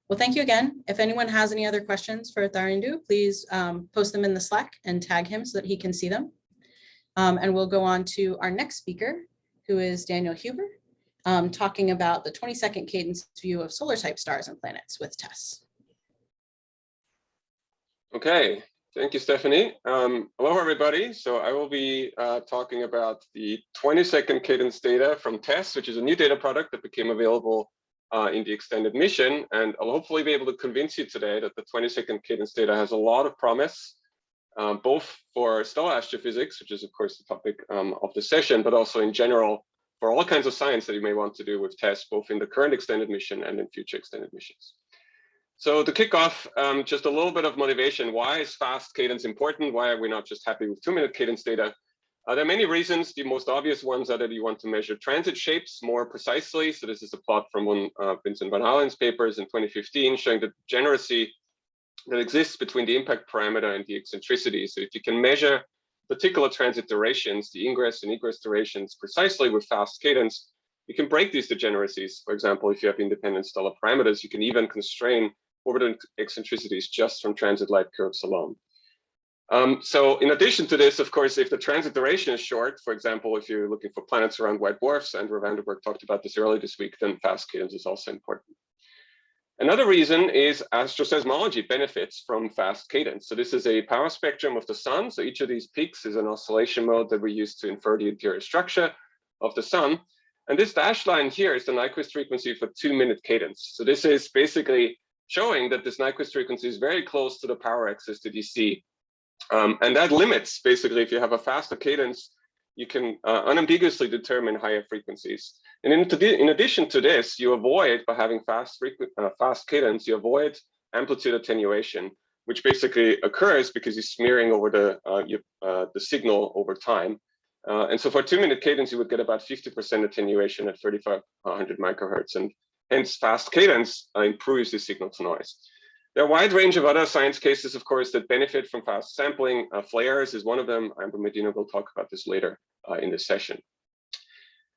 Well, thank you again. If anyone has any other questions for Tharindu, please post them in the Slack and tag him so that he can see them. And we'll go on to our next speaker, who is Daniel Huber, talking about the 22nd cadence view of solar type stars and planets with TESS. Okay, thank you, Stephanie. Hello, everybody. So I will be talking about the 22nd cadence data from TESS, which is a new data product that became available in the extended mission. And I'll hopefully be able to convince you today that the 22nd cadence data has a lot of promise, both for stellar astrophysics, which is of course the topic of the session, but also in general for all kinds of science that you may want to do with TESS, both in the current extended mission and in future extended missions. So to kick off, just a little bit of motivation. Why is fast cadence important? Why are we not just happy with 2-minute cadence data? There are many reasons. The most obvious ones are that you want to measure transit shapes more precisely. So this is a plot from one Vincent van Halen's papers in 2015 showing the degeneracy that exists between the impact parameter and the eccentricity. So if you can measure particular transit durations, the ingress and egress durations precisely with fast cadence, you can break these degeneracies. For example, if you have independent stellar parameters, you can even constrain orbital eccentricities just from transit light curves alone. So in addition to this, of course, if the transit duration is short, for example, if you're looking for planets around white dwarfs, Andrew Vanderberg talked about this earlier this week, then fast cadence is also important. Another reason is asteroseismology benefits from fast cadence. So this is a power spectrum of the sun. So each of these peaks is an oscillation mode that we use to infer the interior structure of the sun. And this dashed line here is the Nyquist frequency for 2-minute cadence. So this is basically showing that this Nyquist frequency is very close to the power axis that you see. And that limits, basically, if you have a faster cadence, you can unambiguously determine higher frequencies. And in addition to this, you avoid, by having fast cadence, you avoid amplitude attenuation, which basically occurs because you're smearing over the signal over time. And so for 2-minute cadence, you would get about 50% attenuation at 3,500 microhertz. And hence, fast cadence improves the signal to noise. There are a wide range of other science cases, of course, that benefit from fast sampling. Flares is one of them. Medina will talk about this later in this session.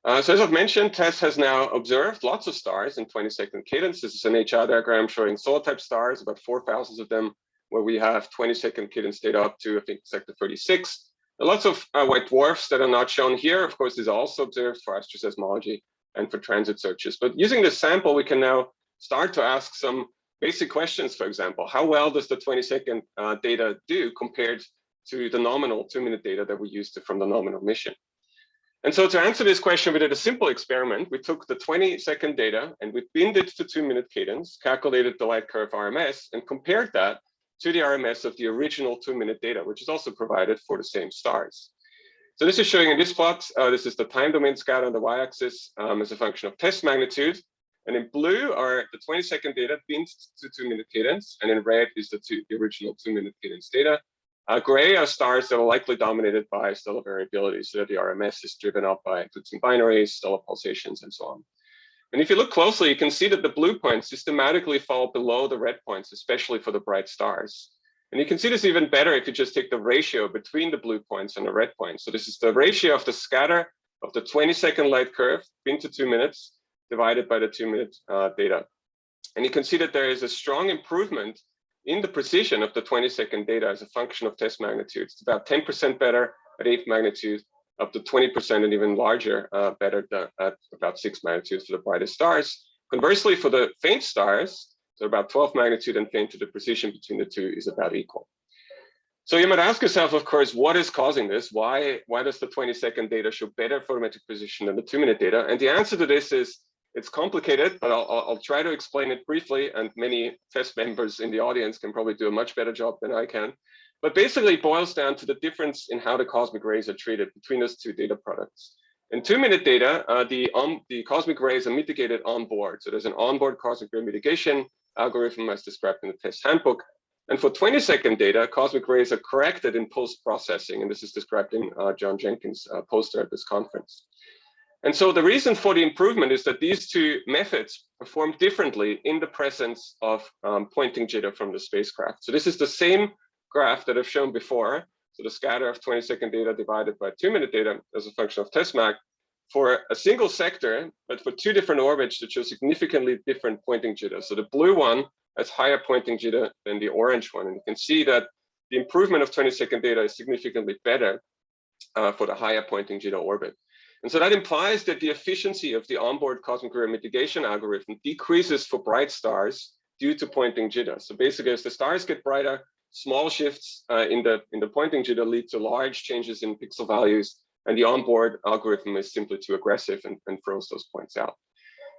So as I've mentioned, TESS has now observed lots of stars in 22nd cadence. This is an HR diagram showing solar type stars, about 4,000 of them, where we have 22nd cadence data up to, I think, sector 36. There are lots of white dwarfs that are not shown here. Of course, these are also observed for asteroseismology. and for transit searches. But using this sample, we can now start to ask some basic questions. For example, how well does the 20-second data do compared to the nominal 2-minute data that we used from the nominal mission? And so to answer this question, we did a simple experiment. We took the 20-second data and we binned it to 2-minute cadence, calculated the light curve RMS, and compared that to the RMS of the original 2-minute data, which is also provided for the same stars. So this is showing in this plot, this is the time domain scatter on the y-axis as a function of test magnitude. And in blue are the 20-second data binned to 2-minute cadence, and in red is the original 2-minute cadence data. Gray are stars that are likely dominated by stellar variability, so that the RMS is driven up by eclipsing binaries, stellar pulsations, and so on. And if you look closely, you can see that the blue points systematically fall below the red points, especially for the bright stars. And you can see this even better if you just take the ratio between the blue points and the red points. So this is the ratio of the scatter of the 20-second light curve into 2 minutes divided by the 2-minute data. And you can see that there is a strong improvement in the precision of the 20-second data as a function of test magnitude. It's about 10% better at 8th magnitude, up to 20% and even larger, better at about 6 magnitudes for the brightest stars. Conversely, for the faint stars, so about 12 magnitude and fainter, the precision between the two is about equal. So you might ask yourself, of course, what is causing this? Why does the 20-second data show better photometric precision than the 2-minute data? And the answer to this is, it's complicated, but I'll try to explain it briefly, and many TESS members in the audience can probably do a much better job than I can. But basically it boils down to the difference in how the cosmic rays are treated between those two data products. In 2-minute data, the cosmic rays are mitigated on board. So there's an onboard cosmic ray mitigation algorithm as described in the TESS handbook. And for 20-second data, cosmic rays are corrected in post-processing. And this is described in John Jenkins' poster at this conference. And so the reason for the improvement is that these two methods perform differently in the presence of pointing jitter from the spacecraft. So this is the same graph that I've shown before. So the scatter of 20-second data divided by 2-minute data as a function of test mag for a single sector, but for two different orbits that show significantly different pointing jitter. So the blue one has higher pointing jitter than the orange one. And you can see that the improvement of 20-second data is significantly better for the higher pointing jitter orbit. And so that implies that the efficiency of the onboard cosmic ray mitigation algorithm decreases for bright stars due to pointing jitter. So basically, as the stars get brighter, small shifts in the pointing jitter lead to large changes in pixel values, and the onboard algorithm is simply too aggressive and throws those points out.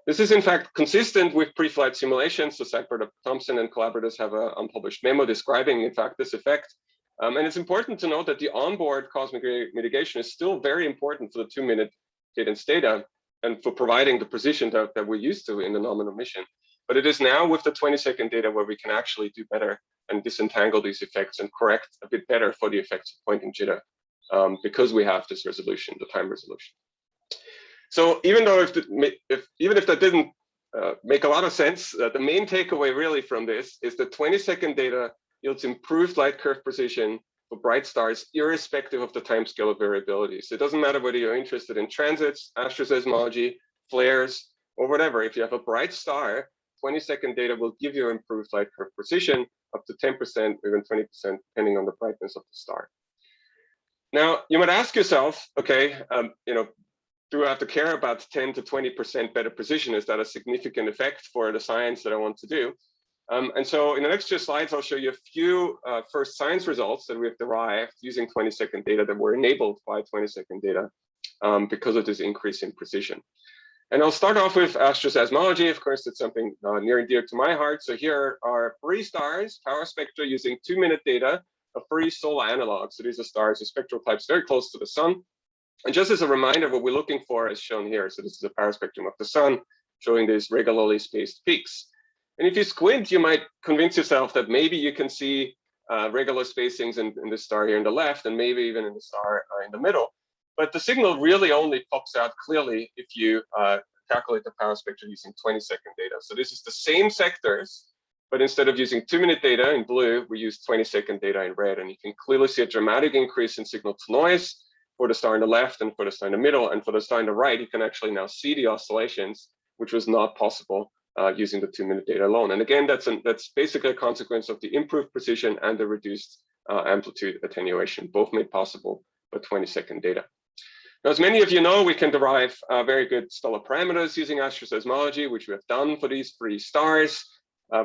This is in fact consistent with pre-flight simulations. So Sackbert Thompson and collaborators have an unpublished memo describing, in fact, this effect. And it's important to note that the onboard cosmic ray mitigation is still very important for the 2-minute cadence data and for providing the precision that we're used to in the nominal mission. But it is now with the 20-second data where we can actually do better and disentangle these effects and correct a bit better for the effects of pointing jitter because we have this resolution, the time resolution. So even though even if that didn't make a lot of sense, the main takeaway really from this is the 20-second data yields improved light curve precision for bright stars, irrespective of the timescale of variability. So it doesn't matter whether you're interested in transits, asteroseismology, flares, or whatever. If you have a bright star, 20-second data will give you improved light curve precision up to 10%, or even 20%, depending on the brightness of the star. Now, you might ask yourself, okay, do I have to care about 10 to 20% better precision? Is that a significant effect for the science that I want to do? And so in the next few slides, I'll show you a few first science results that we've derived using 20-second data that were enabled by 20-second data because of this increase in precision. And I'll start off with asteroseismology. Of course, it's something near and dear to my heart. So here are 3 stars, power spectra using 2-minute data of 3 solar analogs. So these are stars with spectral types very close to the sun. And just as a reminder, what we're looking for is shown here. So this is a power spectrum of the sun, showing these regularly spaced peaks. And if you squint, you might convince yourself that maybe you can see regular spacings in the star here in the left, and maybe even in the star in the middle. But the signal really only pops out clearly if you calculate the power spectrum using 20-second data. So this is the same sectors, but instead of using 2-minute data in blue, we use 20-second data in red. And you can clearly see a dramatic increase in signal to noise for the star in the left and for the star in the middle. And for the star in the right, you can actually now see the oscillations, which was not possible using the 2-minute data alone. And again, that's basically a consequence of the improved precision and the reduced amplitude attenuation, both made possible by 20-second data. Now, as many of you know, we can derive very good stellar parameters using asteroseismology, which we have done for these 3 stars.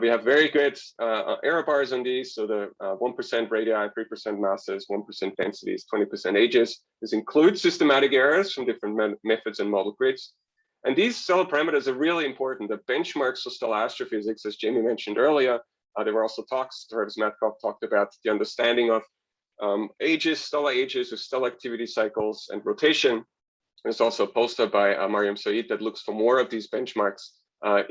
We have very good error bars on these. So the 1% radii, 3% masses, 1% densities, 20% ages. This includes systematic errors from different methods and model grids. And these stellar parameters are really important. The benchmarks for stellar astrophysics, as Jamie mentioned earlier, there were also talks, Travis Matkoff talked about the understanding of ages, stellar ages with stellar activity cycles and rotation. There's also a poster by Mariam Said that looks for more of these benchmarks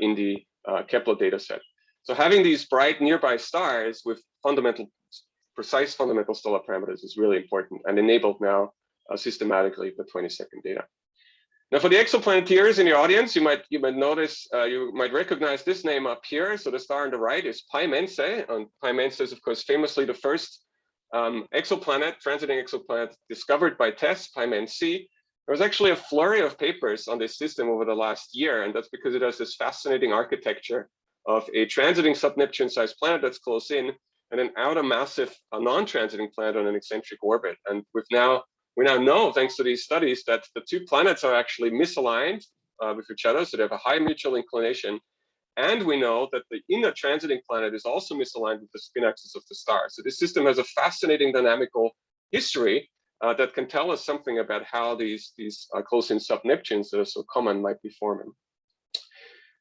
in the Kepler data set. So having these bright nearby stars with precise fundamental stellar parameters is really important and enabled now systematically with 20-second data. Now, for the exoplaneteers in the audience, you might notice, you might recognize this name up here. So the star on the right is Pi Mensae, and Pi Mensae is, of course, famously the first exoplanet, transiting exoplanet discovered by TESS, Pi Men C. There was actually a flurry of papers on this system over the last year, and that's because it has this fascinating architecture of a transiting sub-Neptune-sized planet that's close in, and an outer massive non-transiting planet on an eccentric orbit. And we now know, thanks to these studies, that the 2 planets are actually misaligned with each other, so they have a high mutual inclination. And we know that the inner transiting planet is also misaligned with the spin axis of the star. So this system has a fascinating dynamical history that can tell us something about how these close-in sub-Neptunes that are so common might be forming.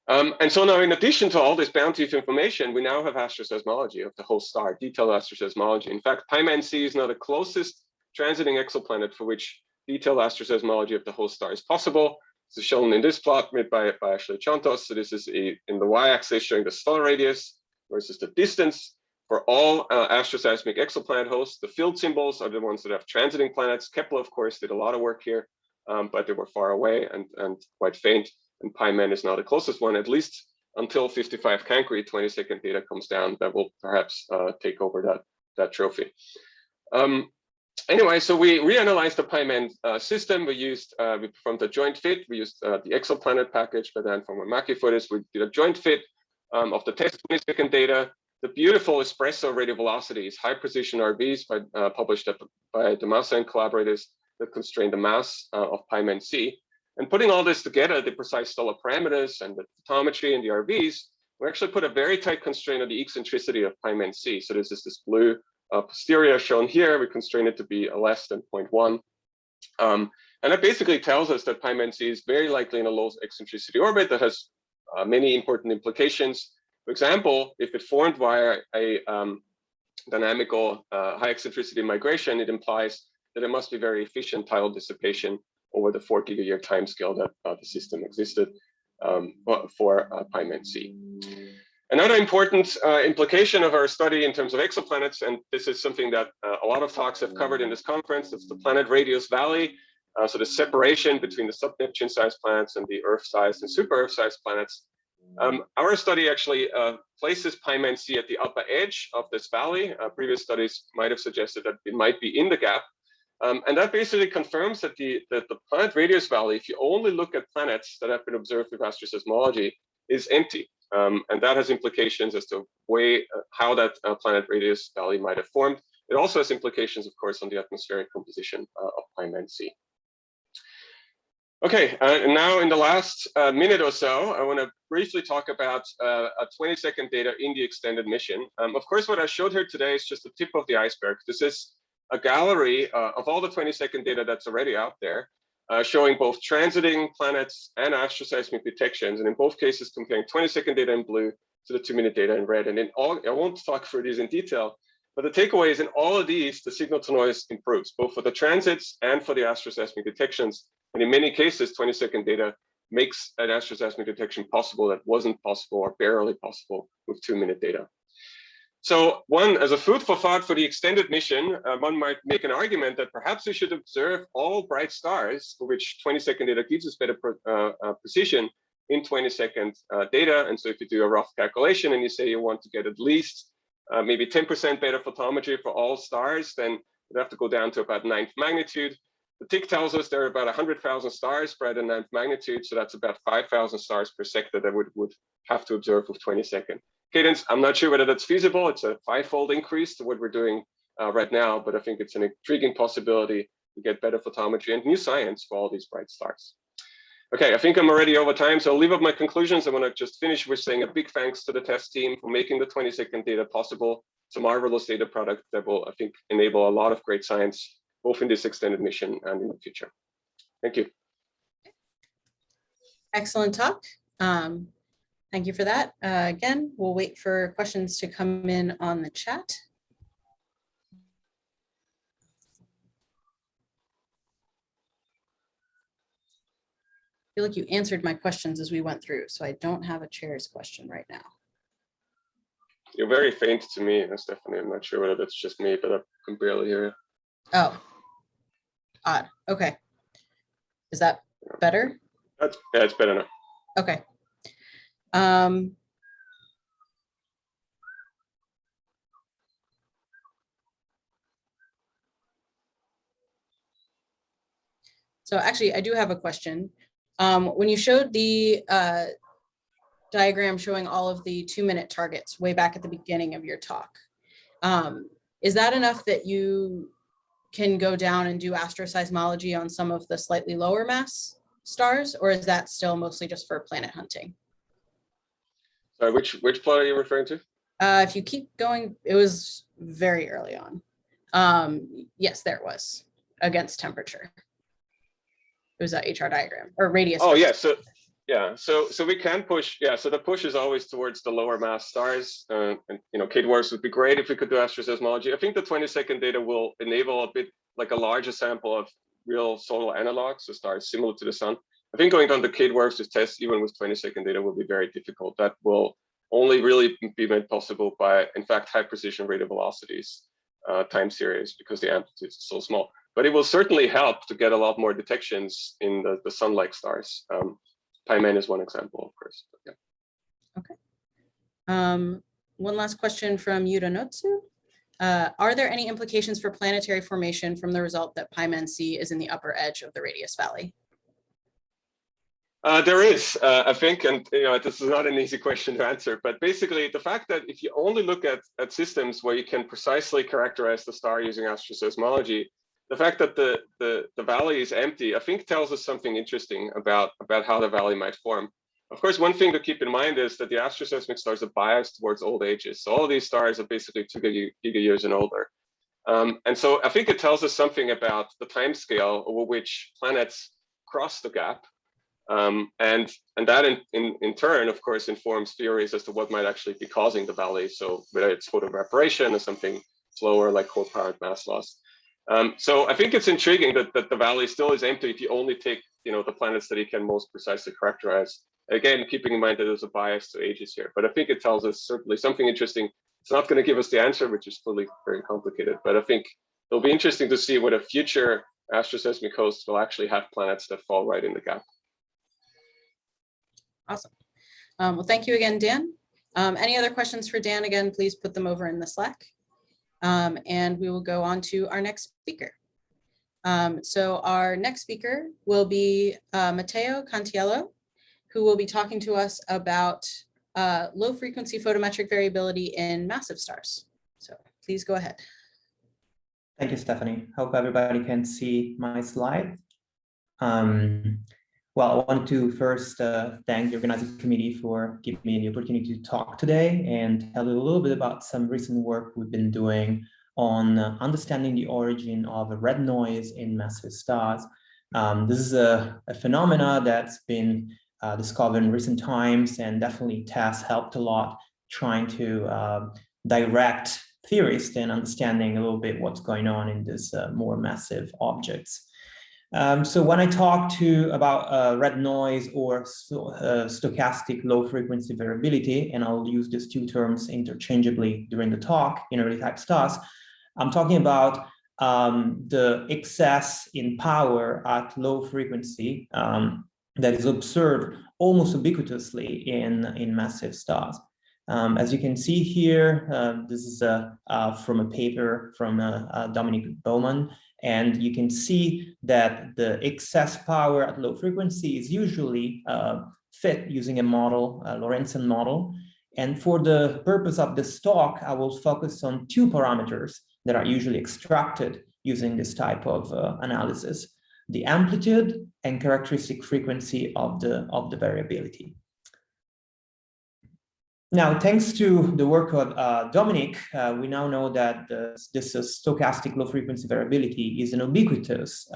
And so now, in addition to all this bounty of information, we now have asteroseismology of the whole star, detailed asteroseismology. In fact, Pi Men C is now the closest transiting exoplanet for which detailed asteroseismology of the whole star is possible. This is shown in this plot made by Ashley Chontos. So this is in the y-axis showing the stellar radius versus the distance for all astroseismic exoplanet hosts. The field symbols are the ones that have transiting planets. Kepler, of course, did a lot of work here, but they were far away and quite faint. And Pi Men is now the closest one, at least until 55 Cancri, 20-second data comes down that will perhaps take over that trophy. Anyway, so we reanalyzed the Pi Men system. We performed a joint fit. We used the exoplanet package, but then from a Mackie footage, we did a joint fit of the TESS 20-second data. The beautiful espresso radial velocities, high precision RVs published by Damasa and collaborators that constrain the mass of Pi Men C. And putting all this together, the precise stellar parameters and the photometry and the RVs, we actually put a very tight constraint on the eccentricity of Pi Men C. So this is this blue posterior shown here. We constrain it to be less than 0.1. And that basically tells us that Pi Men C is very likely in a low eccentricity orbit that has many important implications. For example, if it formed via a dynamical high eccentricity migration, it implies that it must be very efficient tidal dissipation over the 4 gigayear timescale that the system existed for Pi Men C. Another important implication of our study in terms of exoplanets, and this is something that a lot of talks have covered in this conference, it's the planet radius valley. So the separation between the sub-Neptune-sized planets and the Earth-sized and super-Earth-sized planets. Our study actually places Pi Men C at the upper edge of this valley. Previous studies might have suggested that it might be in the gap. And that basically confirms that the planet radius valley, if you only look at planets that have been observed with asteroseismology, is empty. And that has implications as to how that planet radius valley might have formed. It also has implications, of course, on the atmospheric composition of Pi Men C. Okay, and now in the last minute or so, I want to briefly talk about a 20-second data in the extended mission. Of course, what I showed here today is just the tip of the iceberg. This is a gallery of all the 20-second data that's already out there, showing both transiting planets and astroseismic detections, and in both cases comparing 20-second data in blue to the 2-minute data in red. And in all, I won't talk through these in detail, but the takeaway is in all of these, the signal to noise improves, both for the transits and for the astroseismic detections. And in many cases, 20-second data makes an astroseismic detection possible that wasn't possible or barely possible with 2-minute data. So as a food for thought for the extended mission, one might make an argument that perhaps we should observe all bright stars for which 20-second data gives us better precision in 20-second data. And so if you do a rough calculation and you say you want to get at least maybe 10% better photometry for all stars, then you'd have to go down to about 9th magnitude. The TIC tells us there are about 100,000 stars spread in 9th magnitude. So that's about 5,000 stars per sector that would have to observe with 20-second. Cadence, I'm not sure whether that's feasible. It's a 5-fold increase to what we're doing right now, but I think it's an intriguing possibility we get better photometry and new science for all these bright stars. Okay, I think I'm already over time, so I'll leave up my conclusions. I want to just finish with saying a big thanks to the TESS team for making the 20-second data possible. It's a marvelous data product that will, I think, enable a lot of great science, both in this extended mission and in the future. Thank you. Excellent talk. Thank you for that. Again, we'll wait for questions to come in on the chat. I feel like you answered my questions as we went through, so I don't have a chair's question right now. You're very faint to me, Stephanie. I'm not sure whether that's just me, but I can barely hear you. Oh, odd. Okay. Is that better? Yeah, it's better now. Okay. So actually, I do have a question. When you showed the diagram showing all of the 2-minute targets way back at the beginning of your talk, is that enough that you can go down and do astroseismology on some of the slightly lower mass stars, or is that still mostly just for planet hunting? Sorry, which plot are you referring to? If you keep going, it was very early on. Yes, there it was, against temperature. It was a HR diagram or radius. Oh yeah, so we can push. Yeah, so the push is always towards the lower mass stars. And K-dwarfs would be great if we could do astroseismology. I think the 20-second data will enable a bit like a larger sample of real solar analogs, so stars similar to the sun. I think going down to K-dwarfs to test even with 20-second data will be very difficult. That will only really be made possible by, in fact, high precision radial velocities time series, because the amplitude is so small. But it will certainly help to get a lot more detections in the sun-like stars. Pi-men is one example, of course. But yeah. Okay. One last question from Yudanotsu. Are there any implications for planetary formation from the result that Pi-men C is in the upper edge of the radius valley? There is, I think, and this is not an easy question to answer, but basically the fact that if you only look at systems where you can precisely characterize the star using astroseismology, the fact that the valley is empty, I think tells us something interesting about how the valley might form. Of course, one thing to keep in mind is that the astroseismic stars are biased towards old ages. So all of these stars are basically 2 gigayears and older. And so I think it tells us something about the time scale over which planets cross the gap. And that in turn, of course, informs theories as to what might actually be causing the valley. So whether it's photoevaporation or something slower like core-powered mass loss. So I think it's intriguing that the valley still is empty if you only take the planets that you can most precisely characterize. Again, keeping in mind that there's a bias to ages here, but I think it tells us certainly something interesting. It's not going to give us the answer, which is clearly very complicated, but I think it'll be interesting to see whether future astroseismic hosts will actually have planets that fall right in the gap. Awesome. Well, thank you again, Dan. Any other questions for Dan? Again, please put them over in the Slack. And we will go on to our next speaker. So our next speaker will be Matteo Cantiello, who will be talking to us about low frequency photometric variability in massive stars. So please go ahead. Thank you, Stephanie. Hope everybody can see my slide. Well, I want to first thank the organizing committee for giving me the opportunity to talk today and tell you a little bit about some recent work we've been doing on understanding the origin of red noise in massive stars. This is a phenomena that's been discovered in recent times, and definitely TESS helped a lot trying to direct theorists in understanding a little bit what's going on in these more massive objects. So when I talk about red noise or stochastic low frequency variability, and I'll use these two terms interchangeably during the talk in early type stars, I'm talking about the excess in power at low frequency that is observed almost ubiquitously in massive stars. As you can see here, this is from a paper from Dominic Bowman, and you can see that the excess power at low frequency is usually fit using a model, a Lorentzian model. And for the purpose of this talk, I will focus on two parameters that are usually extracted using this type of analysis, the amplitude and characteristic frequency of the variability. Now, thanks to the work of Dominic, we now know that this stochastic low-frequency variability is an ubiquitous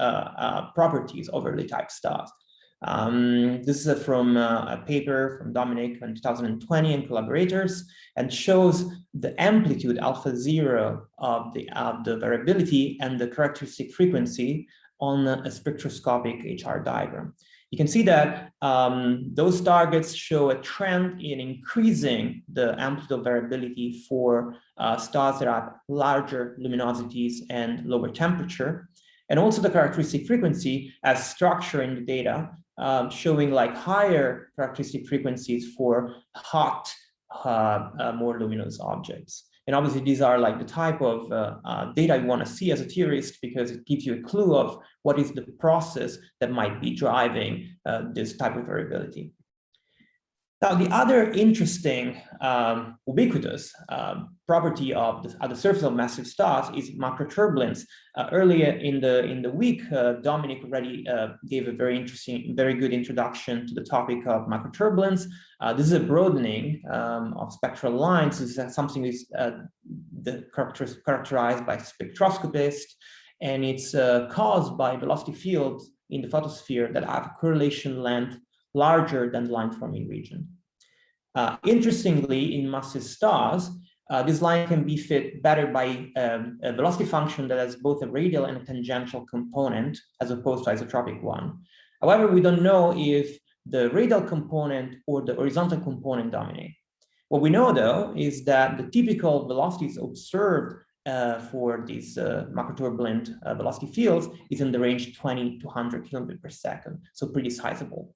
properties of early type stars. This is from a paper from Dominic in 2020 and collaborators, and shows the amplitude alpha 0 of the variability and the characteristic frequency on a spectroscopic HR diagram. You can see that those targets show a trend in increasing the amplitude of variability for stars that have larger luminosities and lower temperature, and also the characteristic frequency as structure in the data, showing like higher characteristic frequencies for hot, more luminous objects. And obviously these are like the type of data you want to see as a theorist, because it gives you a clue of what is the process that might be driving this type of variability. Now, the other interesting ubiquitous property of the surface of massive stars is macroturbulence. Earlier in the week, Dominic already gave a very good introduction to the topic of macroturbulence. This is a broadening of spectral lines. This is something characterized by spectroscopists, and it's caused by velocity fields in the photosphere that have correlation length larger than the line-forming region. Interestingly, in massive stars, this line can be fit better by a velocity function that has both a radial and a tangential component, as opposed to isotropic one. However, we don't know if the radial component or the horizontal component dominate. What we know, though, is that the typical velocities observed for these macroturbulent velocity fields is in the range 20 to 100 kilometers per second, so pretty sizable.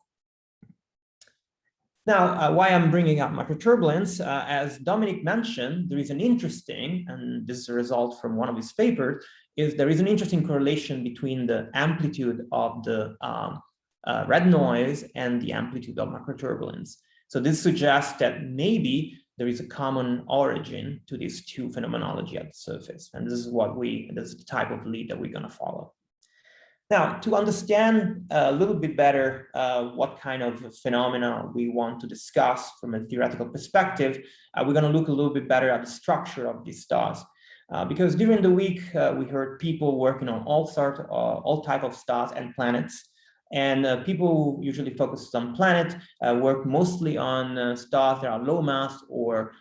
Now, why I'm bringing up macroturbulence, as Dominic mentioned, there is an interesting, and this is a result from one of his papers, is there is an interesting correlation between the amplitude of the red noise and the amplitude of macroturbulence. So this suggests that maybe there is a common origin to these two phenomenology at the surface. And this is the type of lead that we're going to follow. Now, to understand a little bit better what kind of phenomena we want to discuss from a theoretical perspective, we're going to look a little bit better at the structure of these stars. Because during the week, we heard people working on all type of stars and planets. And people who usually focus on planet work mostly on stars that are low mass or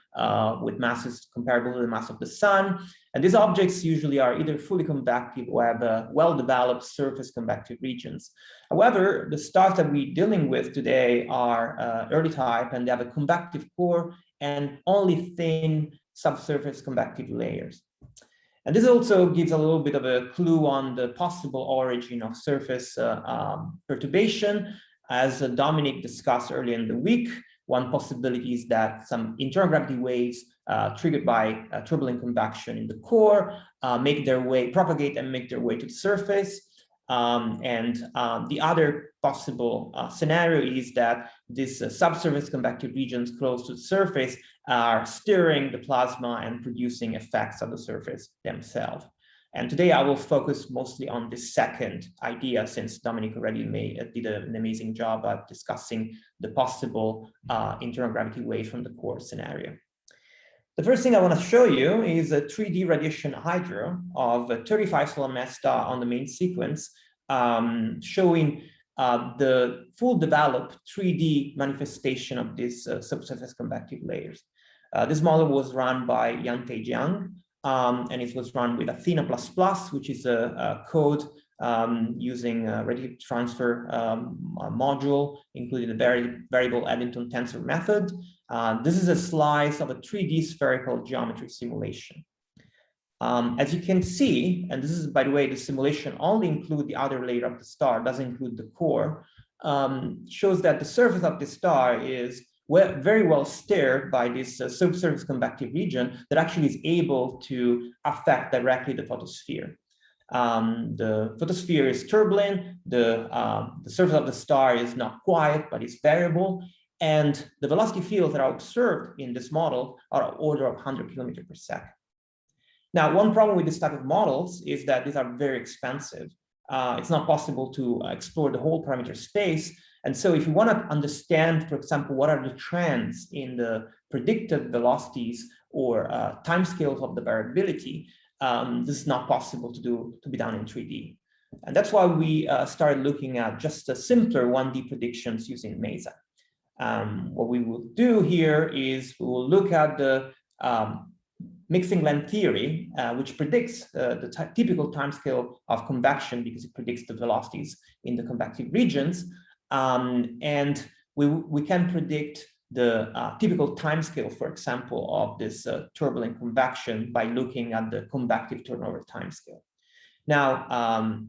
with masses comparable to the mass of the sun. And these objects usually are either fully convective or have well-developed surface convective regions. However, the stars that we're dealing with today are early type, and they have a convective core and only thin subsurface convective layers. And this also gives a little bit of a clue on the possible origin of surface perturbation. As Dominic discussed earlier in the week, one possibility is that some internal gravity waves triggered by turbulent convection in the core propagate and make their way to the surface. The other possible scenario is that these subsurface convective regions close to the surface are stirring the plasma and producing effects on the surface themselves. And today I will focus mostly on this second idea, since Dominic already did an amazing job at discussing the possible internal gravity wave from the core scenario. The first thing I want to show you is a 3D radiation hydro of a 35 solar mass star on the main sequence, showing the full developed 3D manifestation of these subsurface convective layers. This model was run by Yante Jiang, and it was run with Athena++, which is a code using a radiative transfer module, including the variable Eddington tensor method. This is a slice of a 3D spherical geometry simulation. As you can see, and this is, by the way, the simulation only includes the outer layer of the star, doesn't include the core, shows that the surface of the star is very well stirred by this subsurface convective region that actually is able to affect directly the photosphere. The photosphere is turbulent, the surface of the star is not quiet, but it's variable, and the velocity fields that are observed in this model are order of 100 kilometers per second. Now, one problem with this type of models is that these are very expensive. It's not possible to explore the whole parameter space. And so if you want to understand, for example, what are the trends in the predicted velocities or timescales of the variability, this is not possible to be done in 3D. And that's why we started looking at just a simpler 1D predictions using MESA. What we will do here is we will look at the mixing length theory, which predicts the typical timescale of convection because it predicts the velocities in the convective regions. And we can predict the typical timescale, for example, of this turbulent convection by looking at the convective turnover timescale. Now,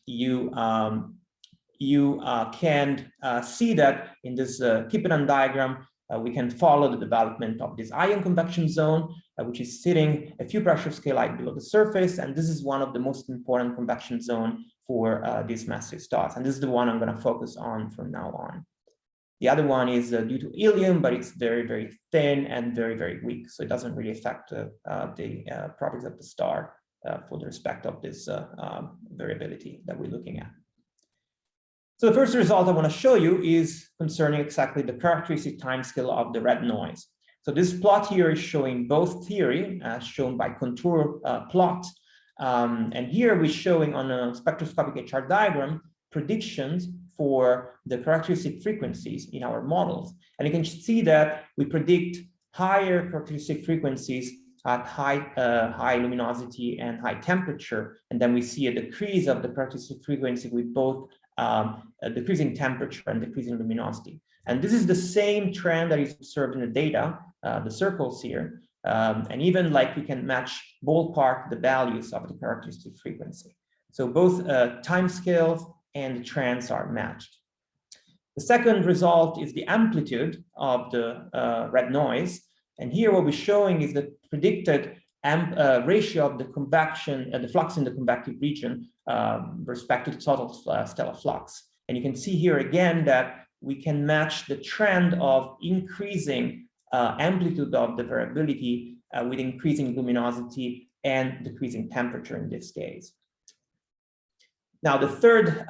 you can see that in this Kippenan diagram, we can follow the development of this ion convection zone, which is sitting a few pressure scale height below the surface. And this is one of the most important convection zone for these massive stars. And this is the one I'm going to focus on from now on. The other one is due to helium, but it's very, very thin and very, very weak. So it doesn't really affect the properties of the star for the respect of this variability that we're looking at. So the first result I want to show you is concerning exactly the characteristic timescale of the red noise. So this plot here is showing both theory, as shown by contour plot. And here we're showing on a spectroscopic HR diagram predictions for the characteristic frequencies in our models. And you can see that we predict higher characteristic frequencies at high luminosity and high temperature. And then we see a decrease of the characteristic frequency with both a decreasing temperature and decreasing luminosity. And this is the same trend that is observed in the data, the circles here. And even like we can match ballpark the values of the characteristic frequency. So both time scales and the trends are matched. The second result is the amplitude of the red noise. And here what we're showing is the predicted ratio of the convection, the flux in the convective region respect to the total stellar flux. And you can see here again that we can match the trend of increasing amplitude of the variability with increasing luminosity and decreasing temperature in this case. Now, the third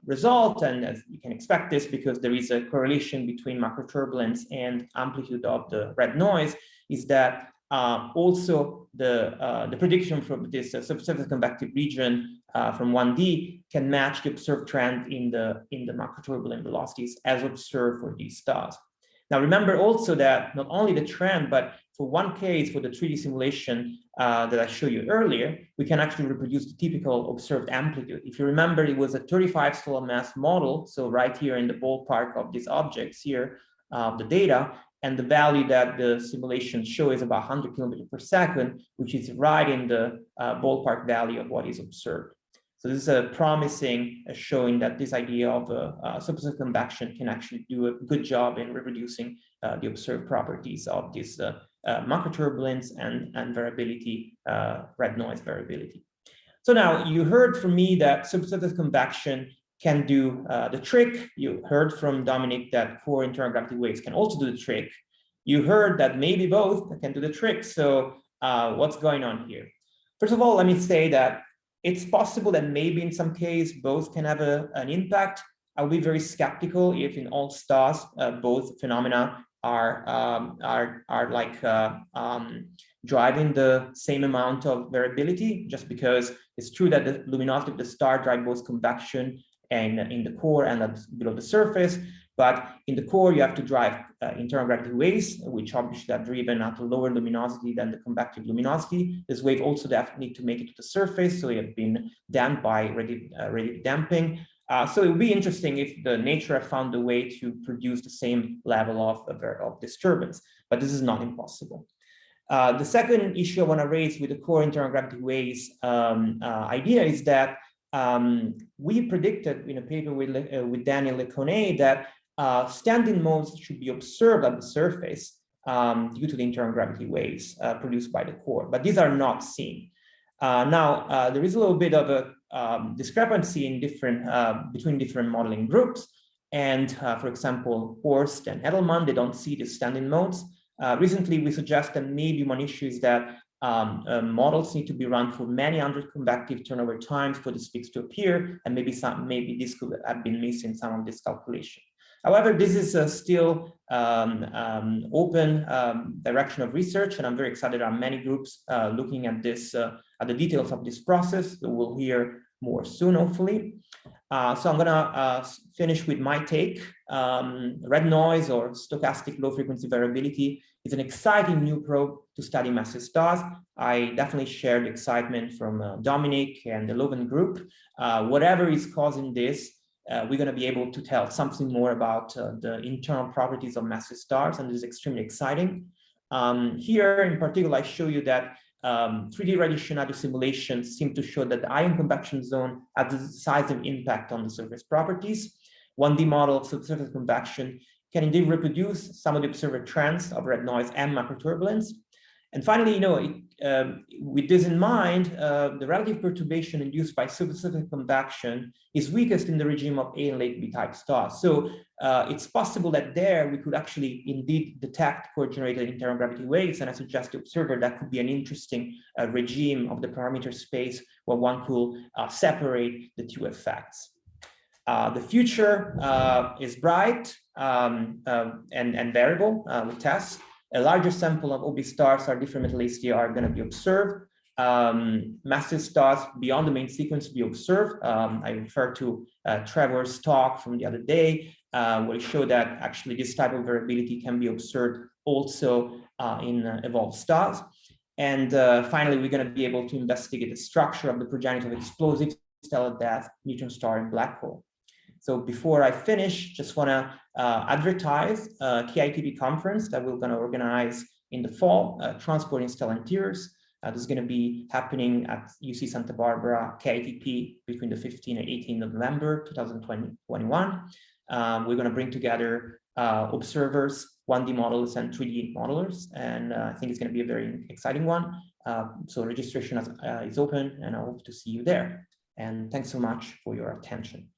result, and as you can expect this because there is a correlation between macroturbulence and amplitude of the red noise, is that also the prediction from this subsurface convective region from 1D can match the observed trend in the macroturbulent velocities as observed for these stars. Now, remember also that not only the trend, but for one case, for the 3D simulation that I showed you earlier, we can actually reproduce the typical observed amplitude. If you remember, it was a 35 solar mass model. So right here in the ballpark of these objects here, the data, and the value that the simulation shows is about 100 kilometers per second, which is right in the ballpark value of what is observed. So this is a promising showing that this idea of subsurface convection can actually do a good job in reproducing the observed properties of this macroturbulence and variability, red noise variability. So now you heard from me that subsurface convection can do the trick. You heard from Dominic that core internal gravity waves can also do the trick. You heard that maybe both can do the trick. So what's going on here? First of all, let me say that it's possible that maybe in some case both can have an impact. I'll be very skeptical if in all stars both phenomena are like driving the same amount of variability, just because it's true that the luminosity of the star drives both convection and in the core and below the surface. But in the core, you have to drive internal gravity waves, which obviously are driven at a lower luminosity than the convective luminosity. This wave also need to make it to the surface, so they have been damped by radiative damping. So it would be interesting if the nature had found a way to produce the same level of disturbance, but this is not impossible. The second issue I want to raise with the core internal gravity waves idea is that we predicted in a paper with Daniel Lecone that standing modes should be observed at the surface due to the internal gravity waves produced by the core, but these are not seen. Now, there is a little bit of a discrepancy in between different modeling groups. And for example, Horst and Edelman, they don't see the standing modes. Recently, we suggest that maybe one issue is that Models need to be run for many hundred convective turnover times for these peaks to appear, and maybe this could have been missing some of this calculation. However, this is still open direction of research, and I'm very excited. There are many groups looking at this, at the details of this process. So we'll hear more soon, hopefully. So I'm gonna finish with my take. Red noise, or stochastic low frequency variability, is an exciting new probe to study massive stars. I definitely share the excitement from Dominic and the Loven group. Whatever is causing this, we're going to be able to tell something more about the internal properties of massive stars, and this is extremely exciting. Here in particular, I show you that 3D radiation radio simulations seem to show that the ion convection zone has a decisive impact on the surface properties. 1D model of subsurface convection can indeed reproduce some of the observed trends of red noise and macroturbulence. And finally, with this in mind, the relative perturbation induced by subsurface convection is weakest in the regime of A and late B type stars. So it's possible that there we could actually indeed detect core-generated internal gravity waves, and I suggest to the observer that could be an interesting regime of the parameter space where one could separate the two effects. The future is bright and variable with TESS. A larger sample of OB stars are different metallicity are going to be observed. Massive stars beyond the main sequence to be observed. I refer to Trevor's talk from the other day, where he showed that actually this type of variability can be observed also in evolved stars. And finally, we're going to be able to investigate the structure of the progenitor of explosive stellar death, neutron star, and black hole. So before I finish, just want to advertise a KITB conference that we're going to organize in the fall, Transporting Stellar Interiors. This is going to be happening at UC Santa Barbara, KITP, between the 15th and 18th of November, 2021. We're going to bring together observers, 1D modelers, and 3D modelers, and I think it's going to be a very exciting one. So registration is open, and I hope to see you there. And thanks so much for your attention.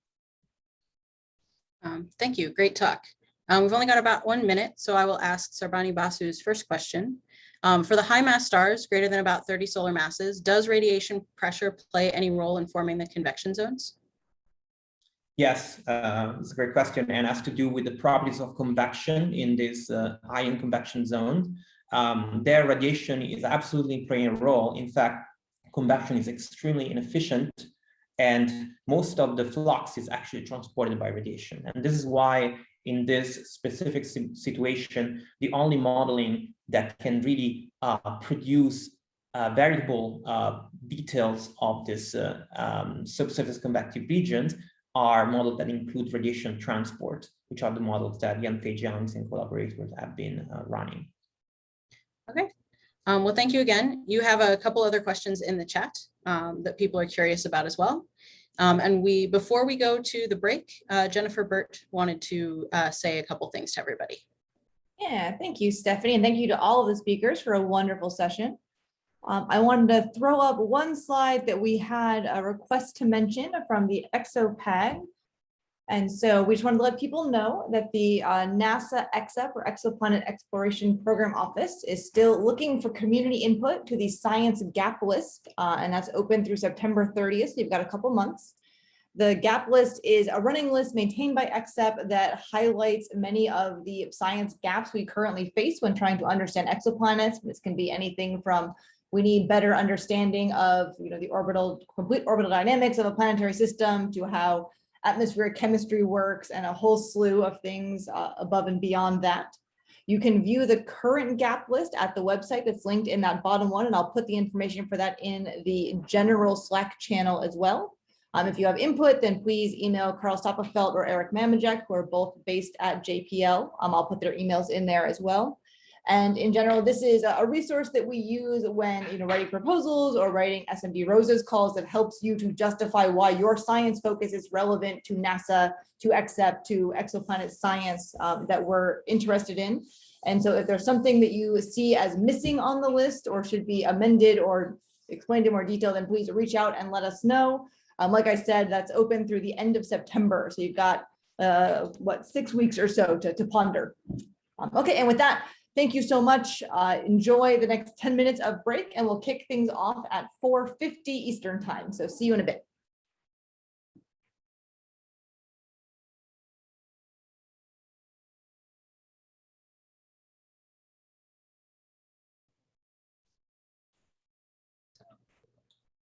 Thank you. Great talk. We've only got about 1 minute, so I will ask Sarbani Basu's first question. For the high mass stars greater than about 30 solar masses, does radiation pressure play any role in forming the convection zones? Yes, it's a great question, and has to do with the properties of convection in this ion convection zone. Their radiation is absolutely playing a role. In fact, convection is extremely inefficient, and most of the flux is actually transported by radiation. And this is why in this specific situation, the only modeling that can really produce variable details of this subsurface convective regions are models that include radiation transport, which are the models that Jan Feijans and collaborators have been running. Okay. Well, thank you again. You have a couple other questions in the chat that people are curious about as well. And before we go to the break, Jennifer Burt wanted to say a couple things to everybody. Yeah, thank you, Stephanie, and thank you to all of the speakers for a wonderful session. I wanted to throw up one slide that we had a request to mention from the ExoPAG. And so we just wanted to let people know that the NASA EXOP, or Exoplanet Exploration Program Office, is still looking for community input to the science gap list, and that's open through September 30th, so you've got a couple months. The gap list is a running list maintained by EXOP that highlights many of the science gaps we currently face when trying to understand exoplanets. This can be anything from we need better understanding of the complete orbital dynamics of a planetary system, to how atmospheric chemistry works, and a whole slew of things above and beyond that. You can view the current gap list at the website that's linked in that bottom one, and I'll put the information for that in the general Slack channel as well. If you have input, then please email Carl Stoppelfeld or Eric Mamajek, who are both based at JPL. I'll put their emails in there as well. And in general, this is a resource that we use when writing proposals or writing SMD Rosa's calls that helps you to justify why your science focus is relevant to NASA, to EXOP, to exoplanet science that we're interested in. And so if there's something that you see as missing on the list or should be amended or explained in more detail, then please reach out and let us know. Like I said, that's open through the end of September. So you've got 6 weeks or so to ponder. Okay, and with that, Thank you so much. Enjoy the next 10 minutes of break, and we'll kick things off at 4:50 Eastern time. So see you in a bit.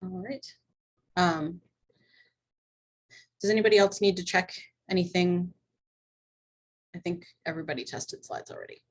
All right. Does anybody else need to check anything? I think everybody tested slides already.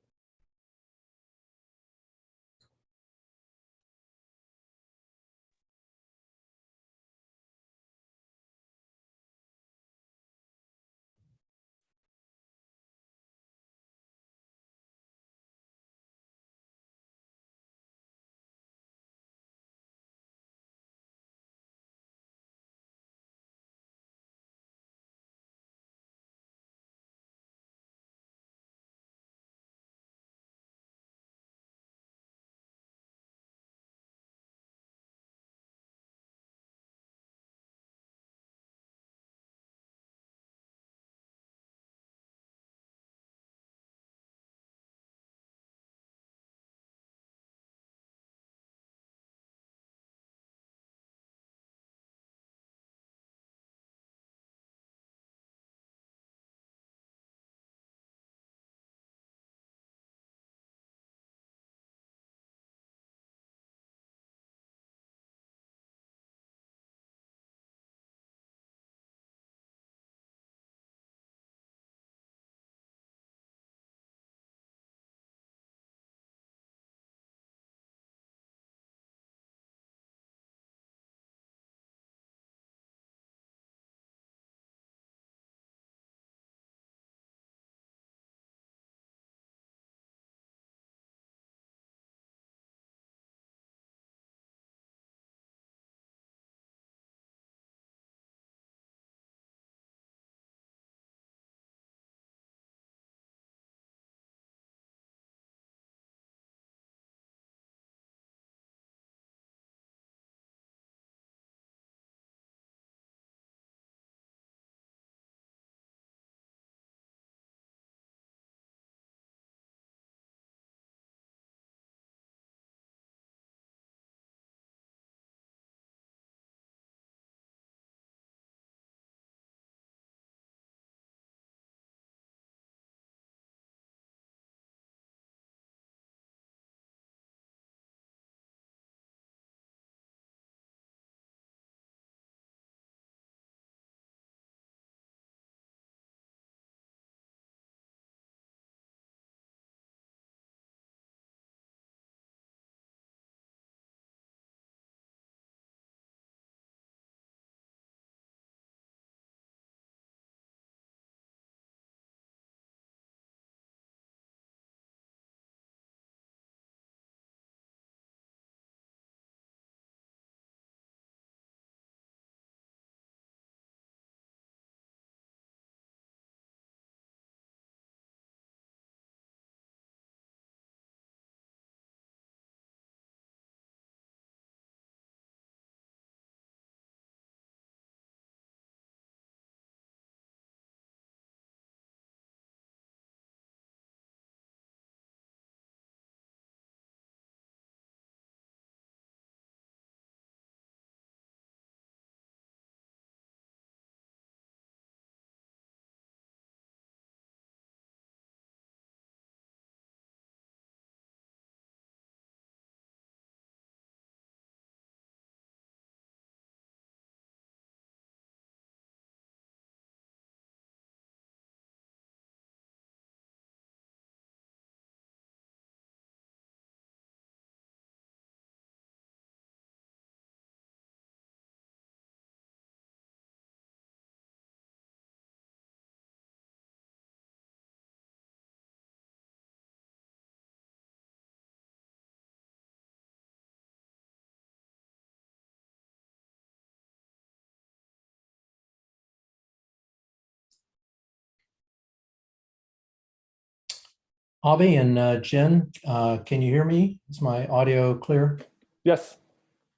Avi and Jen, can you hear me? Is my audio clear? Yes,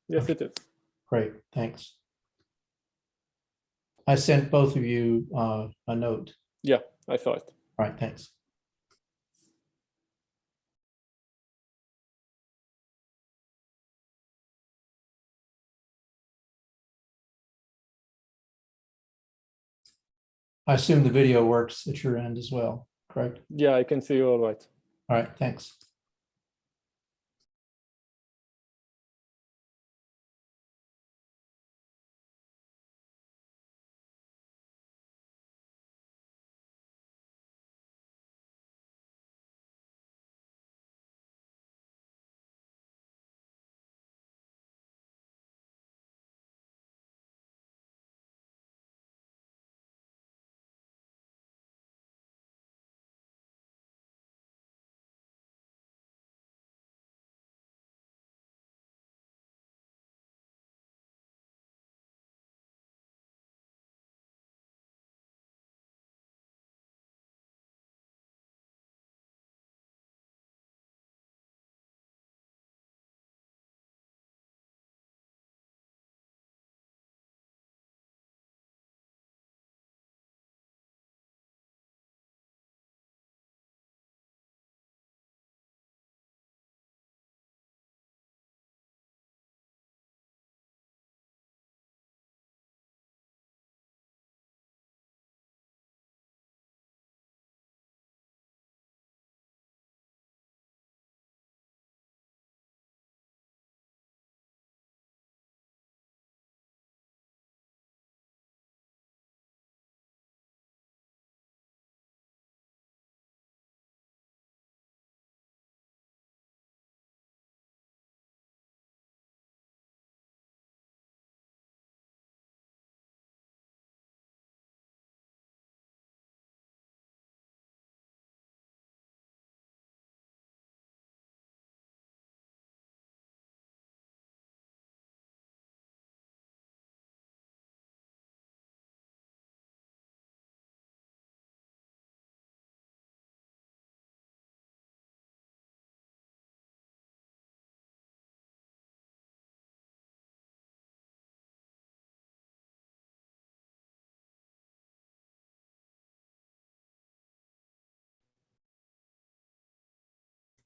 yes, Okay. it is. Great, thanks. I sent both of you a note. Yeah, I saw it. All right, thanks. I assume the video works at your end as well, correct? Yeah, I can see you all right. All right, thanks.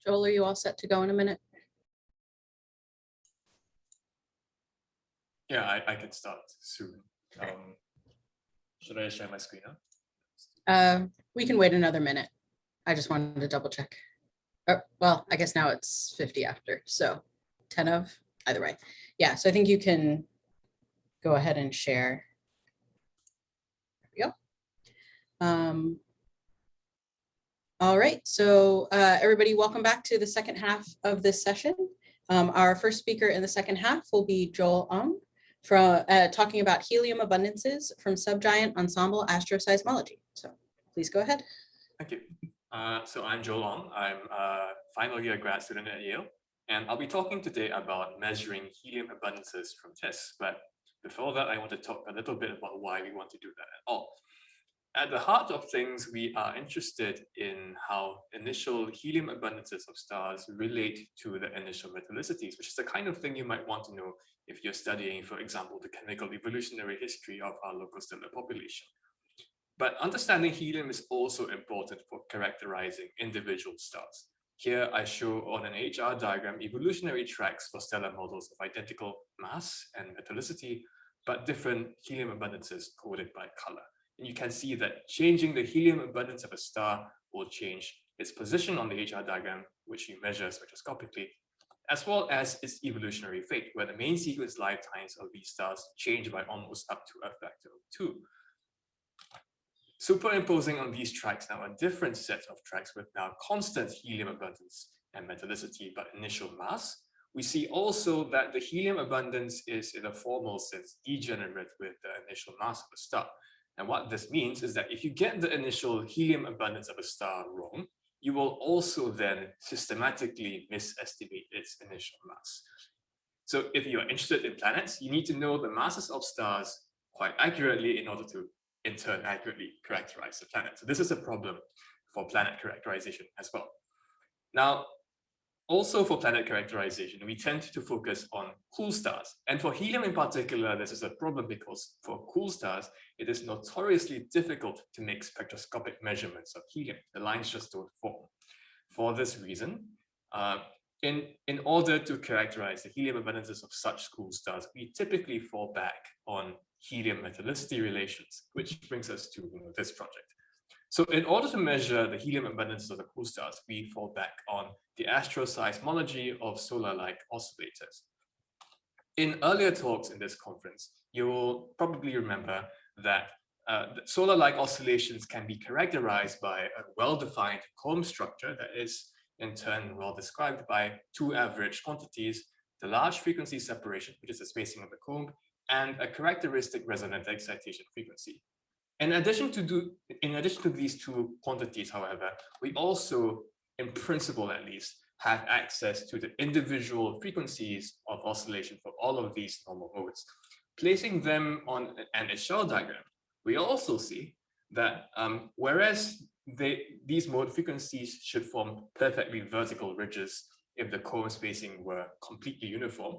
Joel, are you all set to go in a minute? Yeah, I can start soon. Should I share my screen now? We can wait another minute. I just wanted to double check. Oh, well, I guess now it's 50 after, so 10 of, either way. Yeah, so I think you can go ahead and share. There we go. All right, so everybody, welcome back to the second half of this session. Our first speaker in the second half will be Joel Ong, from talking about helium abundances from Subgiant Ensemble Asteroseismology. So please go ahead. Thank you. So I'm Joel Ong. I'm a final year grad student at Yale, and I'll be talking today about measuring helium abundances from TESS. But before that, I want to talk a little bit about why we want to do that at all. At the heart of things, we are interested in how initial helium abundances of stars relate to the initial metallicities, which is the kind of thing you might want to know if you're studying, for example, the chemical evolutionary history of our local stellar population. But understanding helium is also important for characterizing individual stars. Here I show on an HR diagram evolutionary tracks for stellar models of identical mass and metallicity, but different helium abundances coded by color. And you can see that changing the helium abundance of a star will change its position on the HR diagram, which you measure spectroscopically, as well as its evolutionary fate, where the main sequence lifetimes of these stars change by almost up to a factor of 2. Superimposing on these tracks now a different set of tracks with now constant helium abundance and metallicity, but initial mass, we see also that the helium abundance is, in a formal sense, degenerate with the initial mass of a star. And what this means is that if you get the initial helium abundance of a star wrong, you will also then systematically misestimate its initial mass. So if you are interested in planets, you need to know the masses of stars quite accurately in order to, in turn, accurately characterize the planet. So this is a problem for planet characterization as well. Now, also for planet characterization, we tend to focus on cool stars. And for helium in particular, this is a problem because for cool stars, it is notoriously difficult to make spectroscopic measurements of helium. The lines just don't form. For this reason, in order to characterize the helium abundances of such cool stars, we typically fall back on helium metallicity relations, which brings us to this project. So in order to measure the helium abundances of the cool stars, we fall back on the Asteroseismology of solar-like oscillators. In earlier talks in this conference, you will probably remember that solar-like oscillations can be characterized by a well-defined comb structure that is in turn well described by two average quantities, the large frequency separation, which is the spacing of the comb, and a characteristic resonant excitation frequency. In addition to these two quantities, however, we also, in principle at least, have access to the individual frequencies of oscillation for all of these normal modes. Placing them on an Eshel diagram, we also see that whereas these mode frequencies should form perfectly vertical ridges if the comb spacing were completely uniform,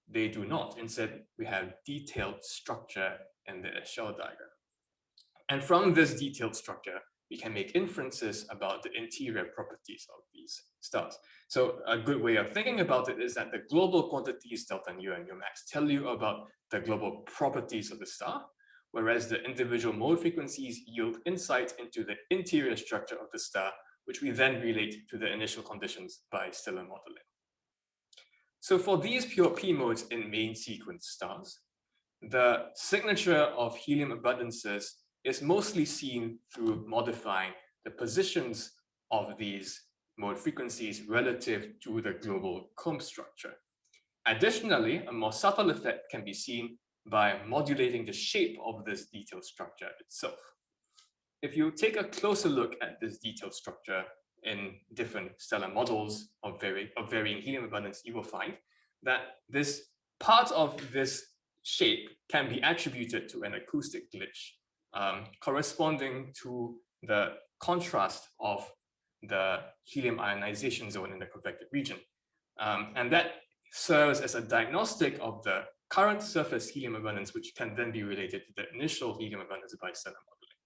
they do not. Instead, we have detailed structure in the Eshel diagram. And from this detailed structure, we can make inferences about the interior properties of these stars. So a good way of thinking about it is that the global quantities delta nu and nu max tell you about the global properties of the star, whereas the individual mode frequencies yield insight into the interior structure of the star, which we then relate to the initial conditions by stellar modeling. So for these pure P modes in main sequence stars, the signature of helium abundances is mostly seen through modifying the positions of these mode frequencies relative to the global comb structure. Additionally, a more subtle effect can be seen by modulating the shape of this detailed structure itself. If you take a closer look at this detailed structure in different stellar models of varying helium abundance, you will find that this part of this shape can be attributed to an acoustic glitch corresponding to the contrast of the helium ionization zone in the convective region. And that serves as a diagnostic of the current surface helium abundance, which can then be related to the initial helium abundance by stellar modeling.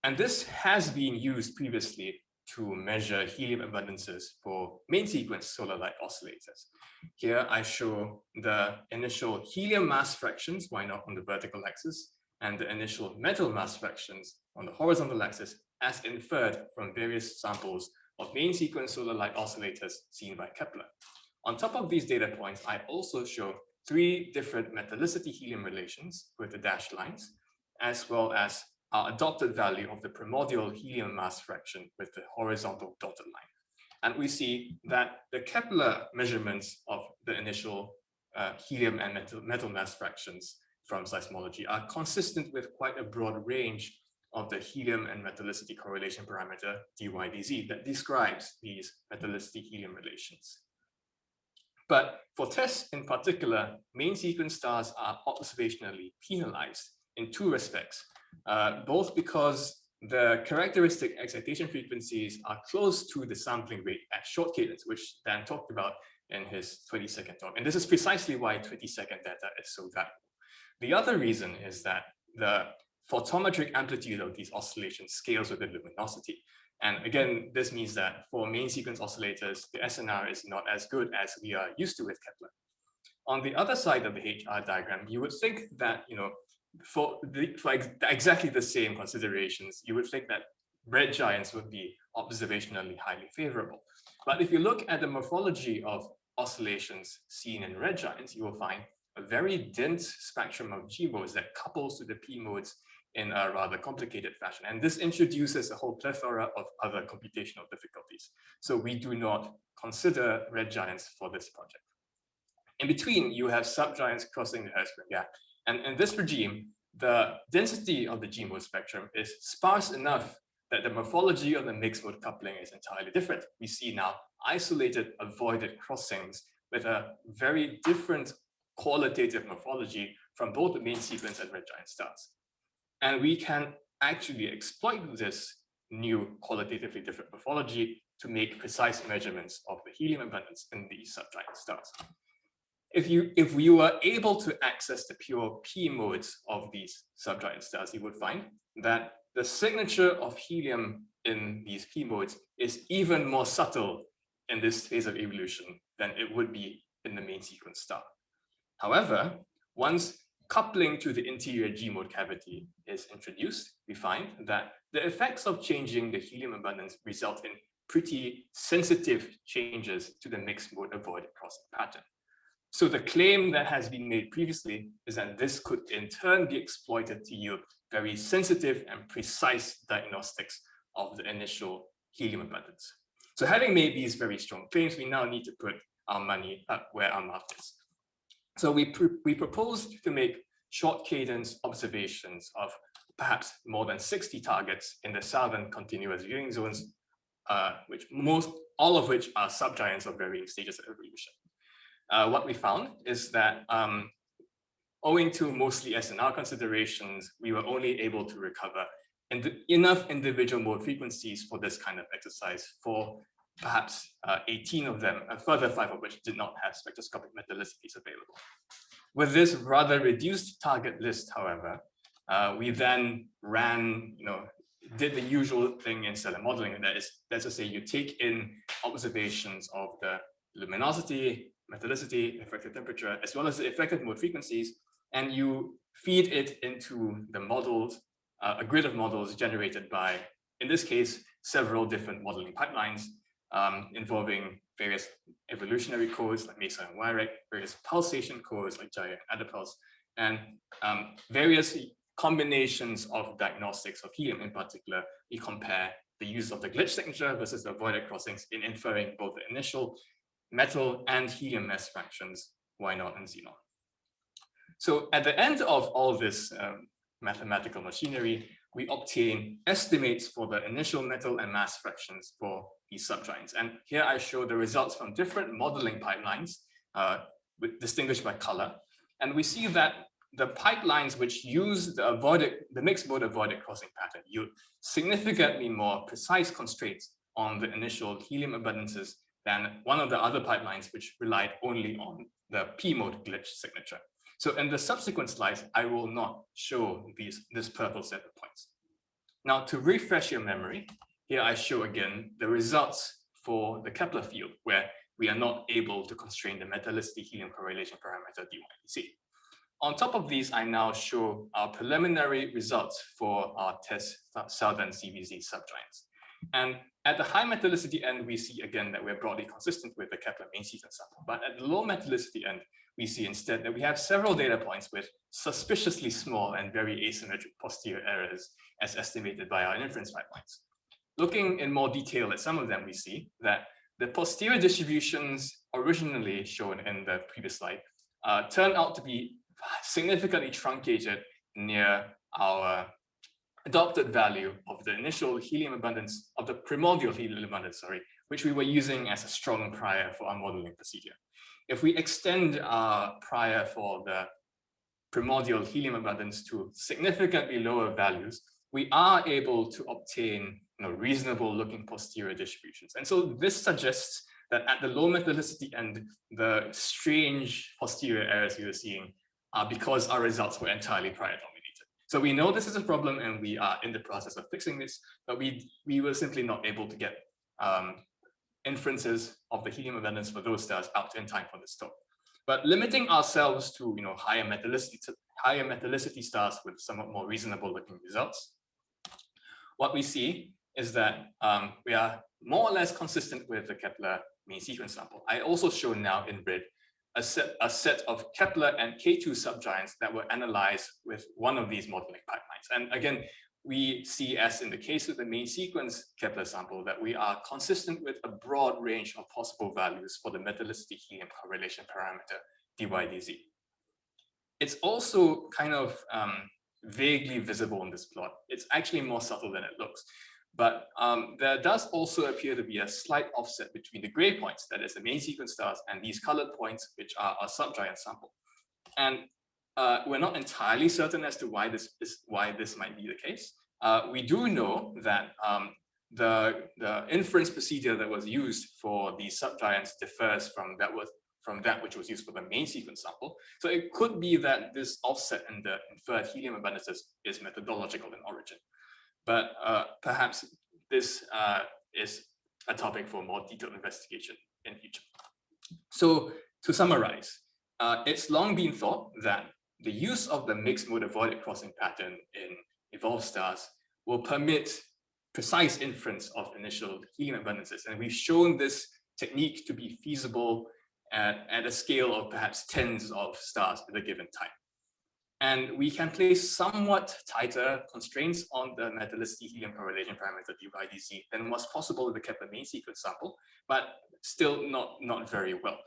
And this has been used previously to measure helium abundances for main sequence solar-like oscillators. Here I show the initial helium mass fractions, why not on the vertical axis, and the initial metal mass fractions on the horizontal axis as inferred from various samples of main sequence solar-like oscillators seen by Kepler. On top of these data points, I also show three different metallicity helium relations with the dashed lines, as well as our adopted value of the primordial helium mass fraction with the horizontal dotted line. And we see that the Kepler measurements of the initial helium and metal mass fractions from seismology are consistent with quite a broad range of the helium and metallicity correlation parameter dydz that describes these metallicity helium relations. But for TESS in particular, main sequence stars are observationally penalized in two respects, both because the characteristic excitation frequencies are close to the sampling rate at short cadence, which Dan talked about in his 20-second talk. And this is precisely why 20-second data is so valuable. The other reason is that the photometric amplitude of these oscillations scales with the luminosity. And again, this means that for main sequence oscillators, the SNR is not as good as we are used to with Kepler. On the other side of the HR diagram, you would think that, for exactly the same considerations, you would think that red giants would be observationally highly favorable. But if you look at the morphology of oscillations seen in red giants, you will find a very dense spectrum of G modes that couples to the P modes in a rather complicated fashion. And this introduces a whole plethora of other computational difficulties. So we do not consider red giants for this project. In between, you have subgiants crossing the Hertzsprung gap. And in this regime, the density of the G mode spectrum is sparse enough that the morphology of the mixed mode coupling is entirely different. We see now isolated avoided crossings with a very different qualitative morphology from both the main sequence and red giant stars. And we can actually exploit this new qualitatively different morphology to make precise measurements of the helium abundance in these subgiant stars. If we were able to access the pure P modes of these subgiant stars, you would find that the signature of helium in these P modes is even more subtle in this phase of evolution than it would be in the main sequence star. However, once coupling to the interior G-mode cavity is introduced, we find that the effects of changing the helium abundance result in pretty sensitive changes to the mixed mode avoided crossing pattern. So the claim that has been made previously is that this could in turn be exploited to yield very sensitive and precise diagnostics of the initial helium abundance. So having made these very strong claims, we now need to put our money up where our mouth is. So we proposed to make short cadence observations of perhaps more than 60 targets in the southern continuous viewing zones, all of which are subgiants of varying stages of evolution. What we found is that owing to mostly SNR considerations, we were only able to recover enough individual mode frequencies for this kind of exercise for perhaps 18 of them, a further 5 of which did not have spectroscopic metallicities available. With this rather reduced target list, however, we then did the usual thing in stellar modeling, and that is, let's just say you take in observations of the luminosity, metallicity, effective temperature, as well as the effective mode frequencies, and you feed it into the models, a grid of models generated by, in this case, several different modeling pipelines involving various evolutionary codes like MESA and WIREC, various pulsation codes like Jaya and Adipulse, and various combinations of diagnostics of helium. In particular, we compare the use of the glitch signature versus the avoided crossings in inferring both the initial metal and helium mass fractions, Y0 and Z0. So at the end of all this mathematical machinery, we obtain estimates for the initial metal and mass fractions for these subgiants. And here I show the results from different modeling pipelines distinguished by color. And we see that the pipelines which use the mixed mode avoided crossing pattern yield significantly more precise constraints on the initial helium abundances than one of the other pipelines which relied only on the P mode glitch signature. So in the subsequent slides, I will not show this purple set of points. Now, to refresh your memory, here I show again the results for the Kepler field, where we are not able to constrain the metallicity helium correlation parameter dydc. On top of these, I now show our preliminary results for our TESS southern CVZ subgiants. And at the high metallicity end, we see again that we're broadly consistent with the Kepler main sequence sample. But at the low metallicity end, we see instead that we have several data points with suspiciously small and very asymmetric posterior errors as estimated by our inference pipelines. Looking in more detail at some of them, we see that the posterior distributions originally shown in the previous slide turn out to be significantly truncated near our adopted value of the initial helium abundance, of the primordial helium abundance, which we were using as a strong prior for our modeling procedure. If we extend our prior for the primordial helium abundance to significantly lower values, we are able to obtain reasonable looking posterior distributions. And so this suggests that at the low metallicity end, the strange posterior errors we were seeing are because our results were entirely prior dominated. So we know this is a problem and we are in the process of fixing this, but we were simply not able to get inferences of the helium abundance for those stars out in time for this talk. But limiting ourselves to higher metallicity stars with somewhat more reasonable looking results, what we see is that we are more or less consistent with the Kepler main sequence sample. I also show now in red a set of Kepler and K2 subgiants that were analyzed with one of these modeling pipelines. And again, we see, as in the case of the main sequence Kepler sample, that we are consistent with a broad range of possible values for the metallicity helium correlation parameter dydz. It's also kind of vaguely visible in this plot. It's actually more subtle than it looks. But there does also appear to be a slight offset between the gray points, that is the main sequence stars, and these colored points, which are a subgiant sample. And we're not entirely certain as to why this might be the case. We do know that the inference procedure that was used for these subgiants differs from that which was used for the main sequence sample. So it could be that this offset in the inferred helium abundances is methodological in origin. But perhaps this is a topic for more detailed investigation in future. So to summarize, it's long been thought that the use of the mixed mode avoided crossing pattern in evolved stars will permit precise inference of initial helium abundances. And we've shown this technique to be feasible at a scale of perhaps tens of stars at a given time. And we can place somewhat tighter constraints on the metallicity helium correlation parameter dydz than was possible with the Kepler main sequence sample, but still not very well.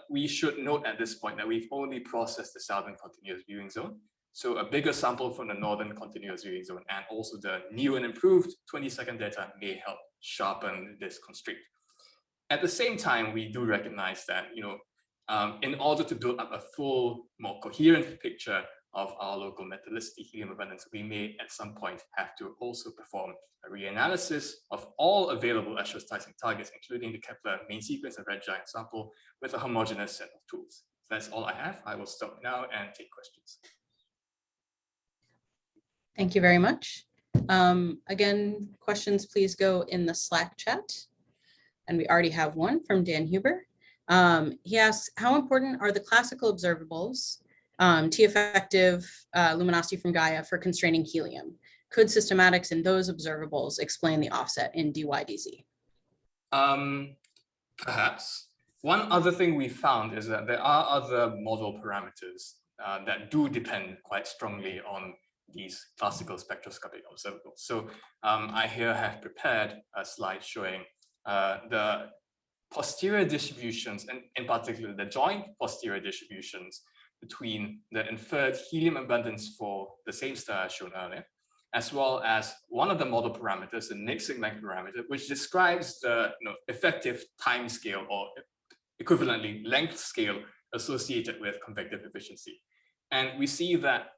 We should note at this point that we've only processed the southern continuous viewing zone. So a bigger sample from the northern continuous viewing zone and also the new and improved 20-second data may help sharpen this constraint. At the same time, we do recognize that, in order to build up a full, more coherent picture of our local metallicity helium abundance, we may at some point have to also perform a reanalysis of all available asteroseismic targets, including the Kepler main sequence and red giant sample, with a homogeneous set of tools. So that's all I have. I will stop now and take questions. Thank you very much. Again, questions please go in the Slack chat. And we already have one from Dan Huber. He asks, how important are the classical observables, T-effective luminosity from Gaia for constraining helium? Could systematics in those observables explain the offset in dydz? Perhaps. One other thing we found is that there are other model parameters that do depend quite strongly on these classical spectroscopic observables. So I here have prepared a slide showing the posterior distributions, and in particular the joint posterior distributions between the inferred helium abundance for the same star as shown earlier, as well as one of the model parameters, the mixing length parameter, which describes the effective time scale or equivalently length scale associated with convective efficiency. And we see that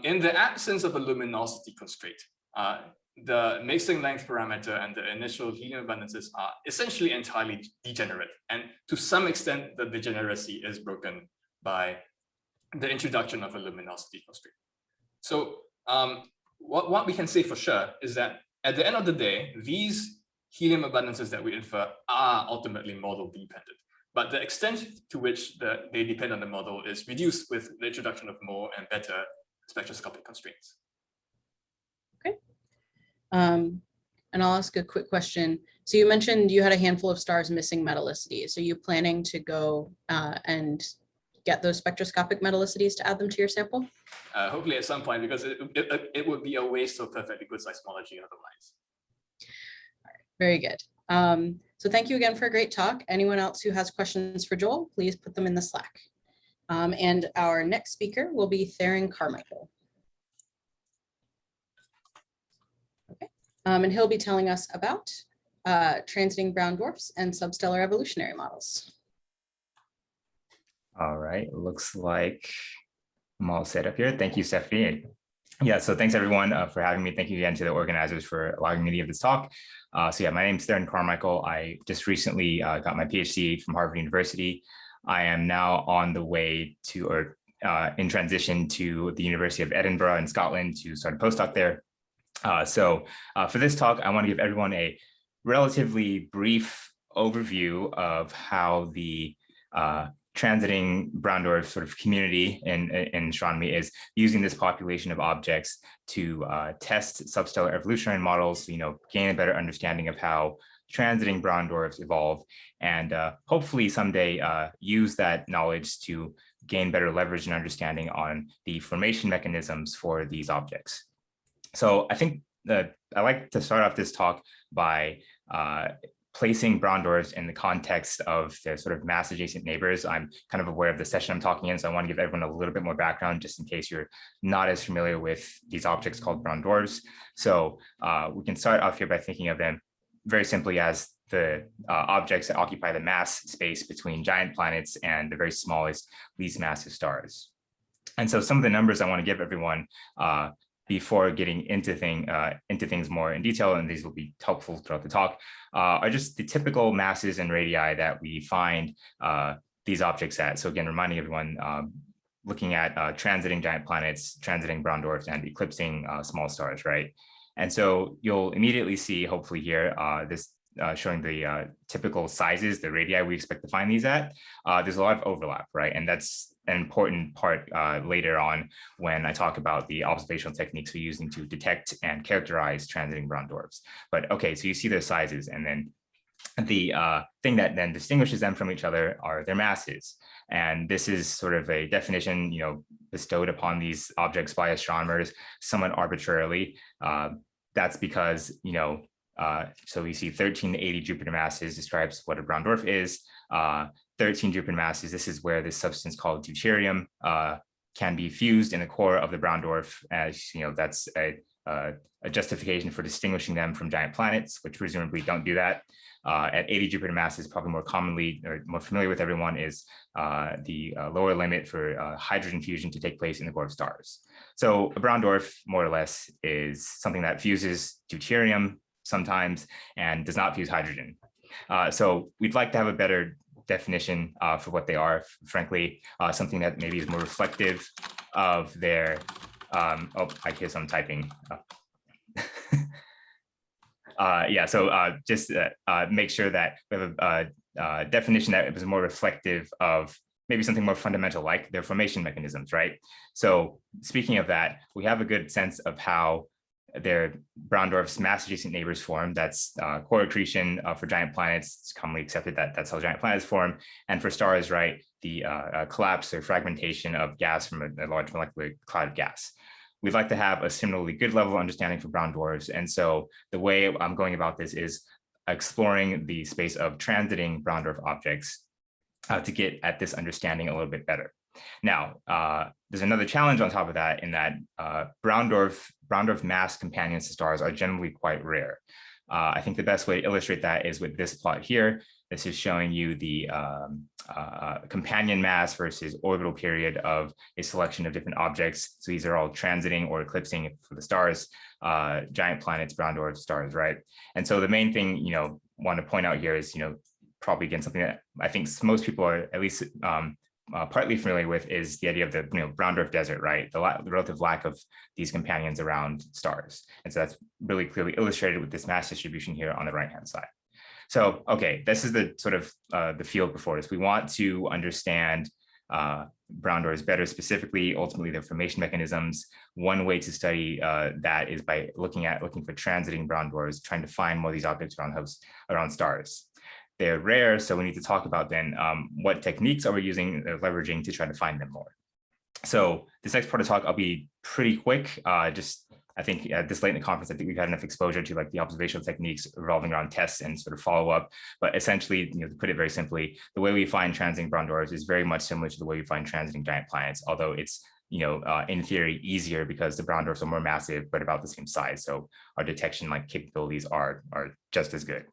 in the absence of a luminosity constraint, the mixing length parameter and the initial helium abundances are essentially entirely degenerate. And to some extent, the degeneracy is broken by the introduction of a luminosity constraint. So what we can say for sure is that at the end of the day, these helium abundances that we infer are ultimately model dependent. But the extent to which they depend on the model is reduced with the introduction of more and better spectroscopic constraints. Okay. And I'll ask a quick question. So you mentioned you had a handful of stars missing metallicities. So are you planning to go and get those spectroscopic metallicities to add them to your sample? Hopefully at some point, because it would be a waste of perfectly good seismology otherwise. All right, very good. So thank you again for a great talk. Anyone else who has questions for Joel, please put them in the Slack. And our next speaker will be Theron Carmichael. Okay, and he'll be telling us about transiting brown dwarfs and substellar evolutionary models. All right, looks like I'm all set up here. Thank you, Stephanie. Yeah, so thanks everyone for having me. Thank you again to the organizers for allowing me to give this talk. So yeah, my name is Theron Carmichael. I just recently got my PhD from Harvard University. I am now on the way to, or in transition to the University of Edinburgh in Scotland to start a postdoc there. So for this talk, I want to give everyone a relatively brief overview of how the transiting brown dwarf sort of community in astronomy is using this population of objects to test substellar evolutionary models, gain a better understanding of how transiting brown dwarfs evolve, and hopefully someday use that knowledge to gain better leverage and understanding on the formation mechanisms for these objects. So I think that I like to start off this talk by placing brown dwarfs in the context of their sort of mass adjacent neighbors. I'm kind of aware of the session I'm talking in, so I want to give everyone a little bit more background just in case you're not as familiar with these objects called brown dwarfs. So we can start off here by thinking of them very simply as the objects that occupy the mass space between giant planets and the very smallest, least massive stars. And so some of the numbers I want to give everyone before getting into things more in detail, and these will be helpful throughout the talk, are just the typical masses and radii that we find these objects at. So again, reminding everyone, looking at transiting giant planets, transiting brown dwarfs, and eclipsing small stars, right? And so you'll immediately see, hopefully here, this showing the typical sizes, the radii we expect to find these at, there's a lot of overlap, right? And that's an important part later on when I talk about the observational techniques we're using to detect and characterize transiting brown dwarfs. But okay, so you see their sizes, and then the thing that then distinguishes them from each other are their masses. And this is sort of a definition, bestowed upon these objects by astronomers somewhat arbitrarily. That's because, so we see 13 to 80 Jupiter masses describes what a brown dwarf is. 13 Jupiter masses, this is where this substance called deuterium can be fused in the core of the brown dwarf. As that's a justification for distinguishing them from giant planets, which presumably don't do that. At 80 Jupiter masses, probably more commonly or more familiar with everyone is the lower limit for hydrogen fusion to take place in the core of stars. So a brown dwarf, more or less, is something that fuses deuterium sometimes and does not fuse hydrogen. So we'd like to have a better definition for what they are, frankly, something that maybe is more reflective of their, oh, I guess I'm typing. Just make sure that we have a definition that is more reflective of maybe something more fundamental like their formation mechanisms, right? So speaking of that, we have a good sense of how their brown dwarfs mass adjacent neighbors form. That's core accretion for giant planets. It's commonly accepted that that's how giant planets form. And for stars, right, the collapse or fragmentation of gas from a large molecular cloud of gas. We'd like to have a similarly good level of understanding for brown dwarfs. And so the way I'm going about this is exploring the space of transiting brown dwarf objects to get at this understanding a little bit better. Now, there's another challenge on top of that in that brown dwarf mass companions to stars are generally quite rare. I think the best way to illustrate that is with this plot here. This is showing you the companion mass versus orbital period of a selection of different objects. So these are all transiting or eclipsing for the stars, giant planets, brown dwarfs, stars, right? And so the main thing, want to point out here is, probably again, something that I think most people are at least partly familiar with is the idea of the brown dwarf desert, right? The relative lack of these companions around stars. And so that's really clearly illustrated with this mass distribution here on the right-hand side. So, okay, this is the sort of the field before us. We want to understand brown dwarfs better, specifically, ultimately, their formation mechanisms. One way to study that is by looking for transiting brown dwarfs, trying to find more of these objects around stars. They're rare, so we need to talk about then what techniques are we using, leveraging to try to find them more. So this next part of the talk, I'll be pretty quick. I think at this late in the conference, I think we've had enough exposure to like the observational techniques revolving around tests and sort of follow up. But essentially, to put it very simply, the way we find transiting brown dwarfs is very much similar to the way we find transiting giant planets, although it's in theory easier because the brown dwarfs are more massive, but about the same size. So our detection capabilities are just as good.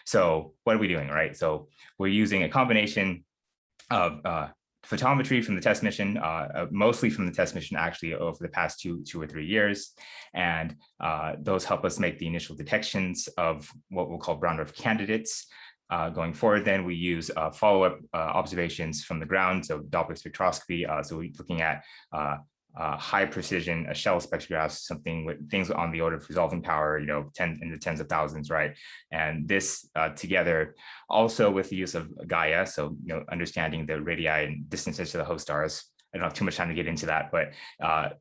So what are we doing, right? So we're using a combination of photometry from the TESS mission, mostly from the TESS mission actually over the past two or 3 years. And those help us make the initial detections of what we'll call brown dwarf candidates. Going forward, then we use follow-up observations from the ground, so Doppler spectroscopy. So we're looking at high precision shell spectrographs, something with things on the order of resolving power, in the tens of thousands, right? And this together also with the use of Gaia, so understanding the radii and distances to the host stars. I don't have too much time to get into that, but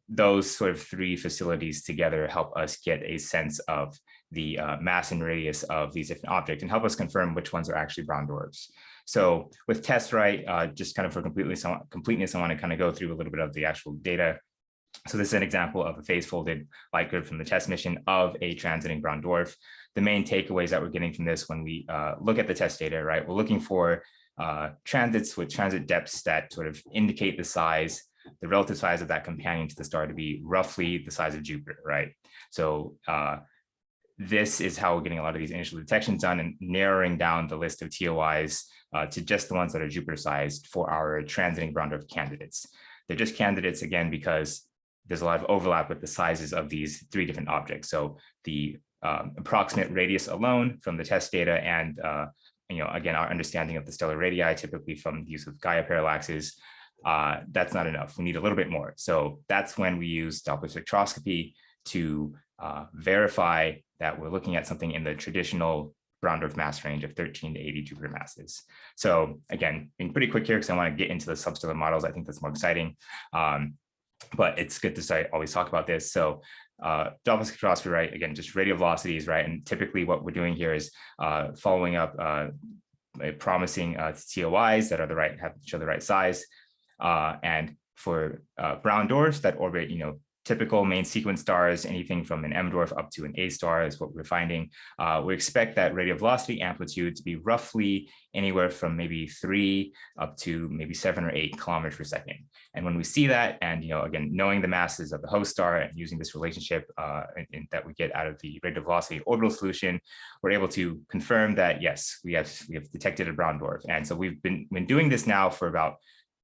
those sort of three facilities together help us get a sense of the mass and radius of these different objects and help us confirm which ones are actually brown dwarfs. So with TESS, right, just kind of for completeness, I want to kind of go through a little bit of the actual data. So this is an example of a phase-folded light grid from the TESS mission of a transiting brown dwarf. The main takeaways that we're getting from this when we look at the TESS data, right, we're looking for transits with transit depths that sort of indicate the relative size of that companion to the star to be roughly the size of Jupiter, right? So this is how we're getting a lot of these initial detections done and narrowing down the list of TOIs to just the ones that are Jupiter-sized for our transiting brown dwarf candidates. They're just candidates, again, because there's a lot of overlap with the sizes of these three different objects. So the approximate radius alone from the TESS data and, again, our understanding of the stellar radii, typically from the use of Gaia parallaxes, that's not enough. We need a little bit more. So that's when we use Doppler spectroscopy to verify that we're looking at something in the traditional brown dwarf mass range of 13 to 80 Jupiter masses. So again, being pretty quick here because I want to get into the substellar models. I think that's more exciting. But it's good to always talk about this. So Doppler spectroscopy, right? Again, just radial velocities, right? And typically what we're doing here is following up promising TOIs that are show the right size. And for brown dwarfs that orbit, typical main sequence stars, anything from an M dwarf up to an A star is what we're finding. We expect that radial velocity amplitude to be roughly anywhere from maybe 3 up to maybe 7 or 8 kilometers per second. And when we see that, and again, knowing the masses of the host star and using this relationship that we get out of the radial velocity orbital solution, we're able to confirm that yes, we have detected a brown dwarf. And so we've been doing this now for about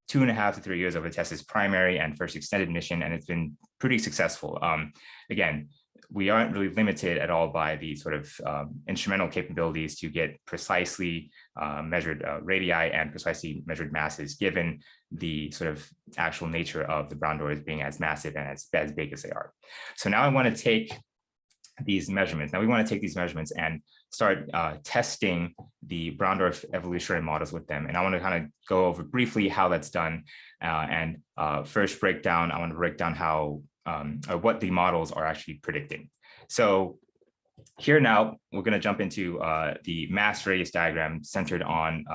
2.5 to 3 years over TESS's primary and first extended mission, and it's been pretty successful. Again, we aren't really limited at all by the sort of instrumental capabilities to get precisely measured radii and precisely measured masses, given the sort of actual nature of the brown dwarfs being as massive and as big as they are. So now I want to take these measurements. Now we want to take these measurements and start testing the brown dwarf evolutionary models with them. And I want to kind of go over briefly how that's done. And first I want to break down how or what the models are actually predicting. So here now, we're going to jump into the mass radius diagram centered on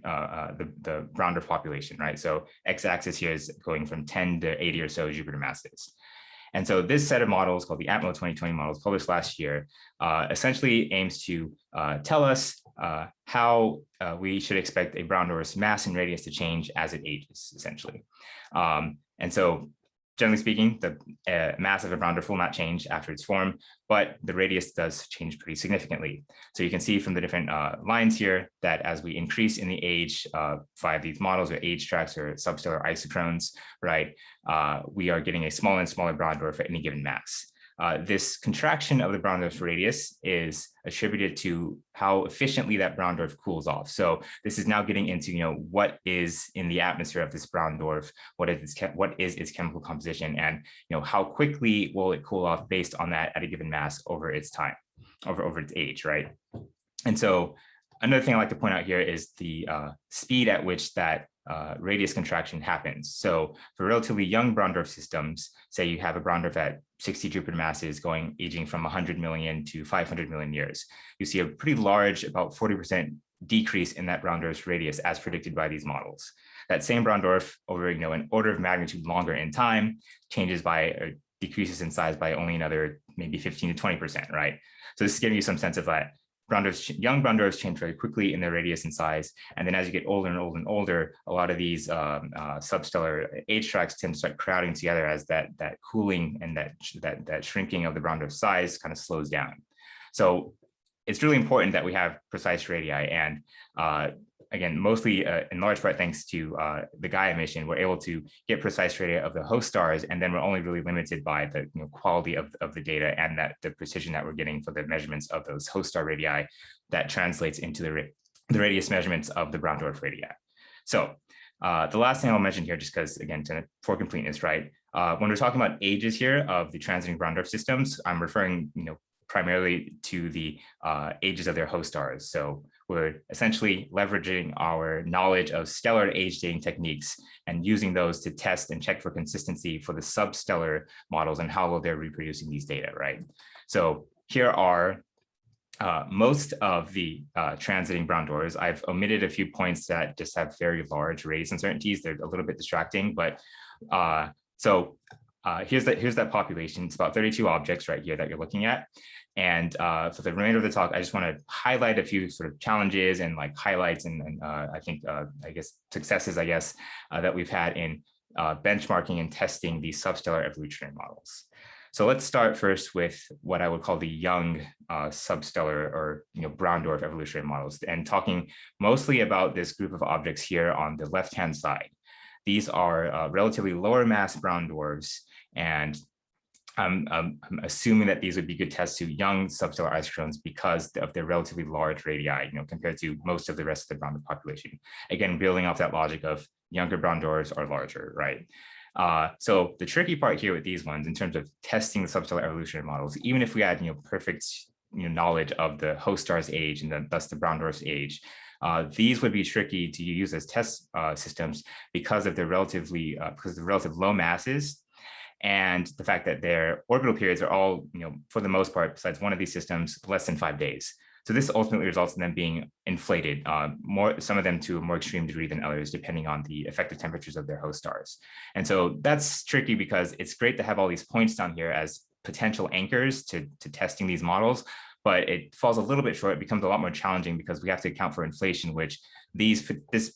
the brown dwarf population, right? So x-axis here is going from 10 to 80 or so Jupiter masses. And so this set of models called the ATMO 2020 models published last year essentially aims to tell us how we should expect a brown dwarf's mass and radius to change as it ages, essentially. And so generally speaking, the mass of a brown dwarf will not change after its form, but the radius does change pretty significantly. So you can see from the different lines here that as we increase in the age via these models or age tracks or substellar isochrones, right, we are getting a smaller and smaller brown dwarf at any given mass. This contraction of the brown dwarf's radius is attributed to how efficiently that brown dwarf cools off. So this is now getting into what is in the atmosphere of this brown dwarf, what is its chemical composition, and how quickly will it cool off based on that at a given mass over its time, over its age, right? And so another thing I like to point out here is the speed at which that radius contraction happens. So for relatively young brown dwarf systems, say you have a brown dwarf at 60 Jupiter masses aging from 100 million to 500 million years, you see a pretty large, about 40% decrease in that brown dwarf's radius as predicted by these models. That same brown dwarf over an order of magnitude longer in time changes by decreases in size by only another maybe 15 to 20%, right? So this is giving you some sense of that. Young brown dwarfs change very quickly in their radius and size. And then as you get older and older and older, a lot of these substellar age tracks tend to start crowding together as that cooling and that shrinking of the brown dwarf size kind of slows down. So it's really important that we have precise radii. And again, mostly in large part thanks to the Gaia mission, we're able to get precise radii of the host stars, and then we're only really limited by the quality of the data and the precision that we're getting for the measurements of those host star radii that translates into the radius measurements of the brown dwarf radii. So the last thing I'll mention here, just because again, for completeness, right? When we're talking about ages here of the transiting brown dwarf systems, I'm referring primarily to the ages of their host stars. So we're essentially leveraging our knowledge of stellar age dating techniques and using those to test and check for consistency for the substellar models and how well they're reproducing these data, right? So here are most of the transiting brown dwarfs. I've omitted a few points that just have very large radius uncertainties. They're a little bit distracting, but here's that population. It's about 32 objects right here that you're looking at. And for the remainder of the talk, I just want to highlight a few sort of challenges and highlights and I think, successes, that we've had in benchmarking and testing these substellar evolutionary models. So let's start first with what I would call the young substellar or brown dwarf evolutionary models, and talking mostly about this group of objects here on the left-hand side. These are relatively lower mass brown dwarfs, and I'm assuming that these would be good tests to young substellar isochrones because of their relatively large radii, compared to most of the rest of the brown dwarf population. Again, building off that logic of younger brown dwarfs are larger, right? So the tricky part here with these ones, in terms of testing the substellar evolutionary models, even if we had perfect knowledge of the host star's age and thus the brown dwarf's age. These would be tricky to use as test systems because of their relative low masses and the fact that their orbital periods are all, for the most part, besides one of these systems, less than 5 days. So this ultimately results in them being inflated, some of them to a more extreme degree than others, depending on the effective temperatures of their host stars. And so that's tricky because it's great to have all these points down here as potential anchors to testing these models, but it falls a little bit short. It becomes a lot more challenging because we have to account for inflation, which this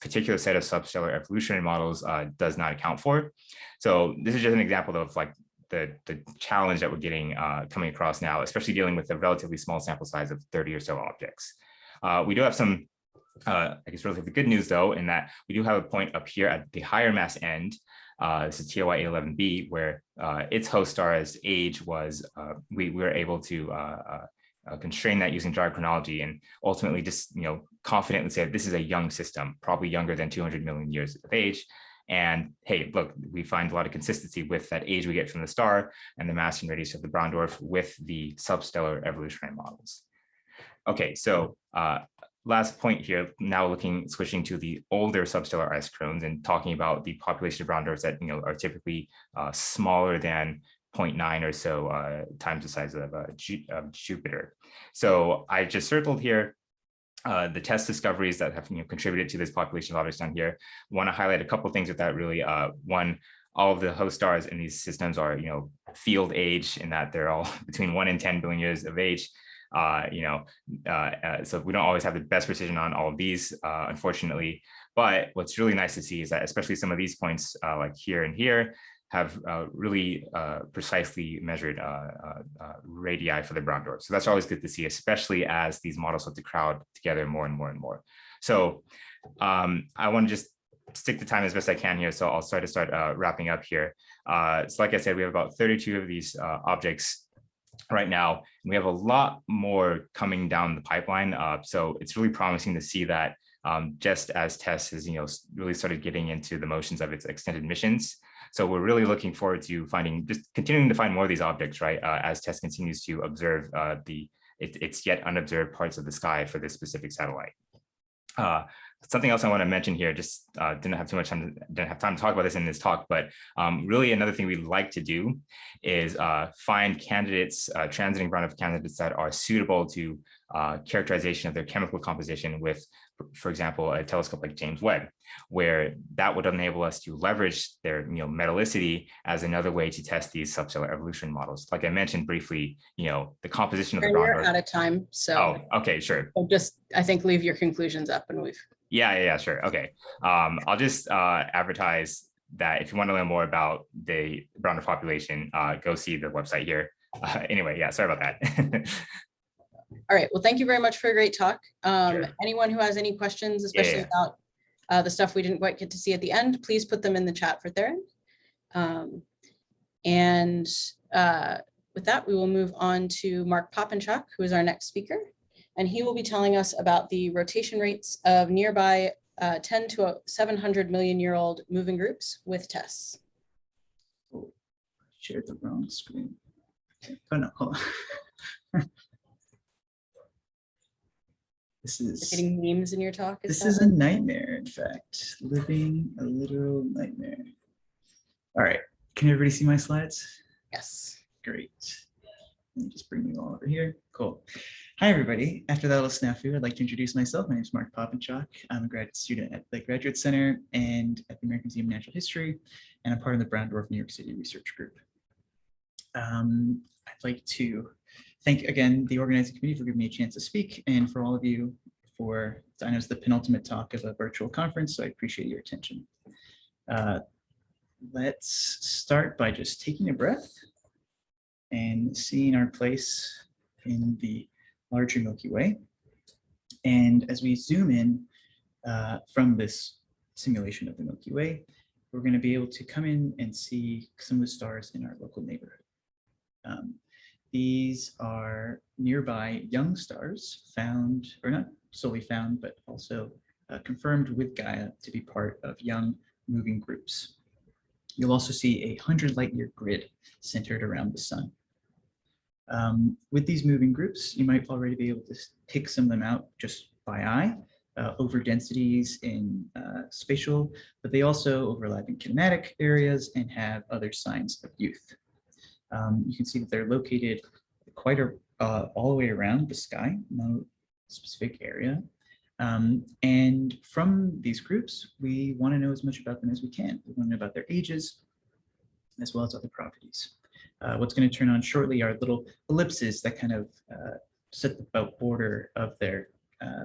particular set of substellar evolutionary models does not account for. So this is just an example of like the challenge that we're getting coming across now, especially dealing with a relatively small sample size of 30 or so objects. We do have some, I guess, relatively good news though, in that we do have a point up here at the higher mass end. This is TOY 811b, where its host star's age was, we were able to constrain that using dry chronology and ultimately just confidently say this is a young system, probably younger than 200 million years of age. And hey, look, we find a lot of consistency with that age we get from the star and the mass and radius of the brown dwarf with the substellar evolutionary models. Okay, so last point here, now switching to the older substellar ice chrones and talking about the population of brown dwarfs that are typically smaller than 0.9 or so times the size of Jupiter. So I just circled here the TESS discoveries that have contributed to this population of objects down here. Want to highlight a couple of things with that really. One, all of the host stars in these systems are field age in that they're all between 1 and 10 billion years of age. So we don't always have the best precision on all of these, unfortunately. But what's really nice to see is that especially some of these points like here and here have really precisely measured radii for the brown dwarf. So that's always good to see, especially as these models start to crowd together more and more and more. So I want to just stick to time as best I can here. So I'll start wrapping up here. So like I said, we have about 32 of these objects right now. And we have a lot more coming down the pipeline. So it's really promising to see that just as TESS has really started getting into the motions of its extended missions. So we're really looking forward to continuing to find more of these objects, right? As TESS continues to observe its yet unobserved parts of the sky for this specific satellite. Something else I want to mention here, just didn't have time to talk about this in this talk, but really another thing we'd like to do is find candidates, transiting brown dwarf candidates that are suitable to characterization of their chemical composition with, for example, a telescope like James Webb, where that would enable us to leverage their metallicity as another way to test these substellar evolution models. Like I mentioned briefly, the composition of the brown dwarf. We're out of time, so. Oh, okay, sure. We'll just, I think, leave your conclusions up and we've. Yeah, sure. Okay. I'll just advertise that if you want to learn more about the brown dwarf population, go see the website here. Anyway, yeah, sorry about that. All right. Well, thank you very much for a great talk. Sure. Anyone who has any questions, especially about the stuff we didn't quite get to see at the end, please put them in the chat for Theron. With that, we will move on to Mark Popinchalk, who is our next speaker. And he will be telling us about the rotation rates of nearby 10 to 700 million year old moving groups with TESS. Oh, shared the wrong screen. Oh no, hold on. This is getting memes in your talk. This is a nightmare, in fact. Living a literal nightmare. All right, can everybody see my slides? Yes. Great. Let me just bring you all over here. Cool. Hi, everybody. After that little snafu, I'd like to introduce myself. My name is Mark Popinchalk. I'm a graduate student at the Graduate Center and at the American Museum of Natural History, and I'm part of the Brown Dwarf New York City Research Group. I'd like to thank, again, the organizing committee for giving me a chance to speak, and for all of you I know it's the penultimate talk of a virtual conference, so I appreciate your attention. Let's start by just taking a breath and seeing our place in the larger Milky Way. And as we zoom in from this simulation of the Milky Way, we're going to be able to come in and see some of the stars in our local neighborhood. These are nearby young stars found, or not solely found, but also confirmed with Gaia to be part of young moving groups. You'll also see a 100 light year grid centered around the sun. With these moving groups, you might already be able to pick some of them out just by eye, over densities in spatial, but they also overlap in kinematic areas and have other signs of youth. You can see that they're located quite all the way around the sky, no specific area. And from these groups, we want to know as much about them as we can. We want to know about their ages, as well as other properties. What's going to turn on shortly are little ellipses that kind of set the border of their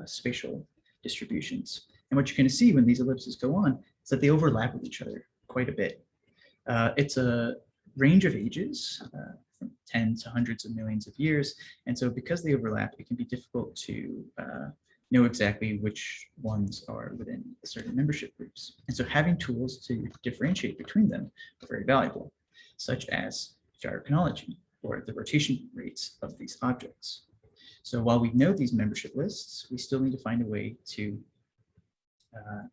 spatial distributions. And what you're going to see when these ellipses go on is that they overlap with each other quite a bit. It's a range of ages, from tens to hundreds of millions of years. And so because they overlap, it can be difficult to know exactly which ones are within certain membership groups. And so having tools to differentiate between them are very valuable, such as gyrochronology, or the rotation rates of these objects. So while we know these membership lists, we still need to find a way to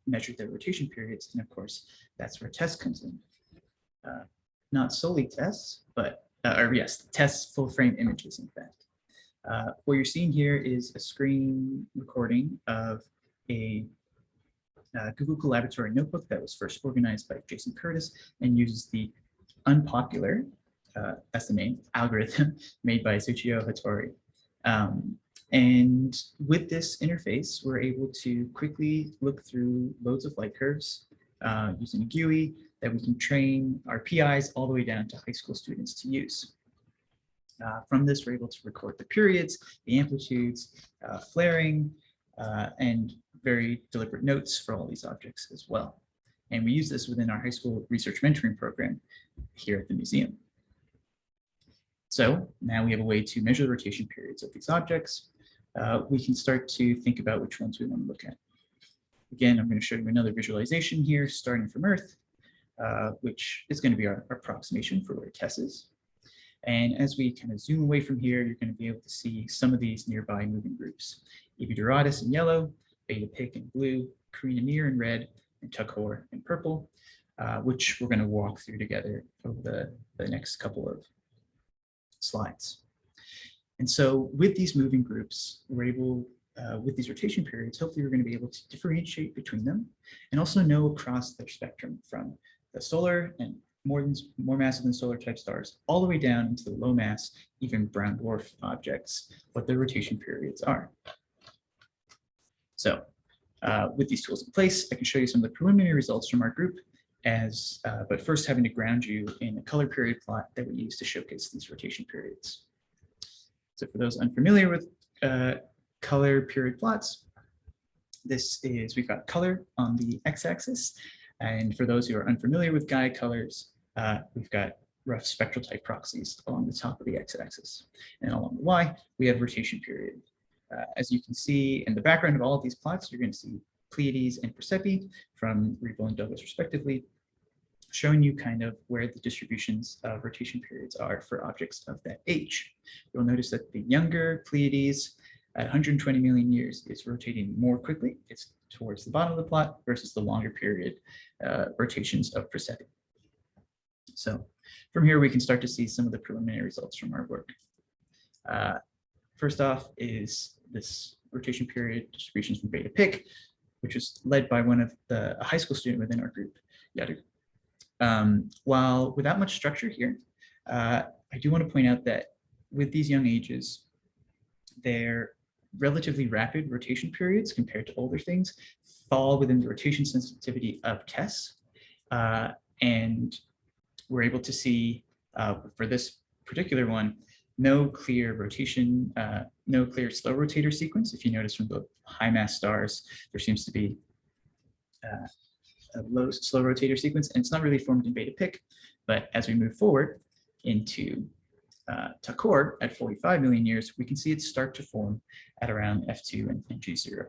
measure their rotation periods. And of course, that's where TESS comes in. Not solely TESS, but, or yes, TESS full frame images, in fact. What you're seeing here is a screen recording of a Google Collaboratory notebook that was first organized by Jason Curtis and uses the unpopular, that's the name, algorithm made by Tsuchiyo Hattori. And with this interface, we're able to quickly look through loads of light curves using a GUI that we can train our PIs all the way down to high school students to use. From this, we're able to record the periods, the amplitudes, flaring, and very deliberate notes for all these objects as well. And we use this within our high school research mentoring program here at the museum. So now we have a way to measure the rotation periods of these objects. We can start to think about which ones we want to look at. Again, I'm going to show you another visualization here, starting from Earth, which is going to be our approximation for where TESS is. And as we kind of zoom away from here, you're going to be able to see some of these nearby moving groups. Epidoratus in yellow, Beta Pic in blue, Carina in red, and Tucor in purple, which we're going to walk through together over the next couple of slides. And so with these moving groups, we're able, with these rotation periods, hopefully we're going to be able to differentiate between them and also know across their spectrum from the solar and more massive than solar type stars, all the way down into the low mass, even brown dwarf objects, what their rotation periods are. So with these tools in place, I can show you some of the preliminary results from our group, but first having to ground you in a color period plot that we use to showcase these rotation periods. So for those unfamiliar with color period plots, we've got color on the x-axis. And for those who are unfamiliar with Gaia colors, we've got rough spectral type proxies along the top of the x-axis. And along the y, we have rotation period. As you can see in the background of all of these plots, you're going to see Pleiades and Persepi from Rebo and Douglas respectively, showing you kind of where the distributions of rotation periods are for objects of that age. You'll notice that the younger Pleiades at 120 million years is rotating more quickly. It's towards the bottom of the plot versus the longer period rotations of Persepi. So from here, we can start to see some of the preliminary results from our work. First off is this rotation period distributions from Beta Pic, which was led by a high school student within our group, Yadu. While without much structure here, I do want to point out that with these young ages, their relatively rapid rotation periods compared to older things fall within the rotation sensitivity of TESS. And we're able to see for this particular one, no clear rotation, no clear slow rotator sequence. If you notice from the high mass stars, there seems to be a low slow rotator sequence, and it's not really formed in Beta Pic, but as we move forward into Tucor at 45 million years, we can see it start to form at around F2 and G0.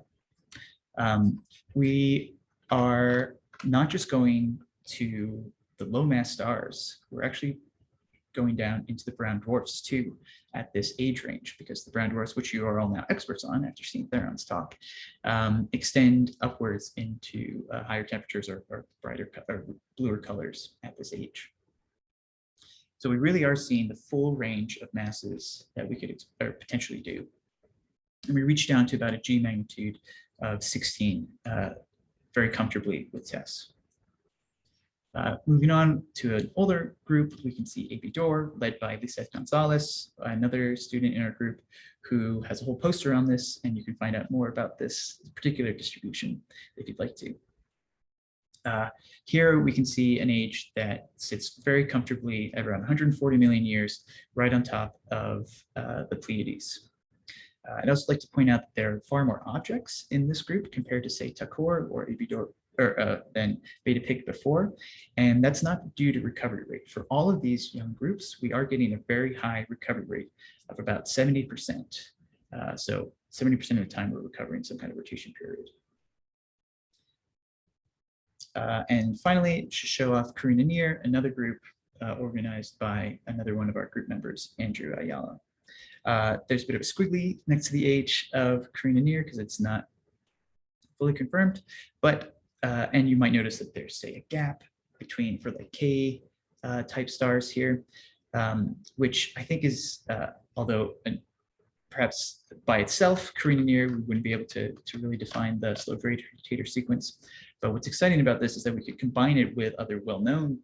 We are not just going to the low mass stars, we're actually going down into the brown dwarfs too at this age range, because the brown dwarfs, which you are all now experts on after seeing Theron's talk, extend upwards into higher temperatures or brighter or bluer colors at this age. So we really are seeing the full range of masses that we could potentially do. And we reach down to about a G magnitude of 16 very comfortably with TESS. Moving on to an older group, we can see ABDOR, led by Lisette Gonzalez, another student in our group who has a whole poster on this, and you can find out more about this particular distribution if you'd like to. Here we can see an age that sits very comfortably at around 140 million years, right on top of the Pleiades. I'd also like to point out that there are far more objects in this group compared to, say, Takor or ABDOR, than Beta Pig before, and that's not due to recovery rate. For all of these young groups, we are getting a very high recovery rate of about 70%. So 70% of the time we're recovering some kind of rotation period. And finally, to show off Carina Near, another group organized by another one of our group members, Andrew Ayala. There's a bit of a squiggly next to the age of Carina Near because it's not fully confirmed, but and you might notice that there's, say, a gap between for like K type stars here, which I think is, although perhaps by itself, Carina Near, we wouldn't be able to really define the slow rotator sequence. But what's exciting about this is that we could combine it with other well-known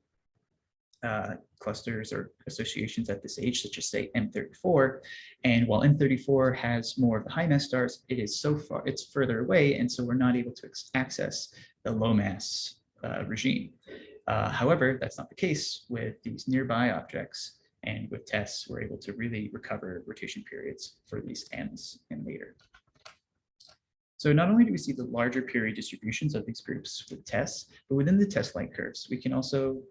clusters or associations at this age, such as, say, M34. And while M34 has more of the high mass stars, it is so far, it's further away, and so we're not able to access the low mass regime. However, that's not the case with these nearby objects, and with TESS, we're able to really recover rotation periods for these Ms and later. So not only do we see the larger period distributions of these groups with TESS, but within the TESS light curves, we can also,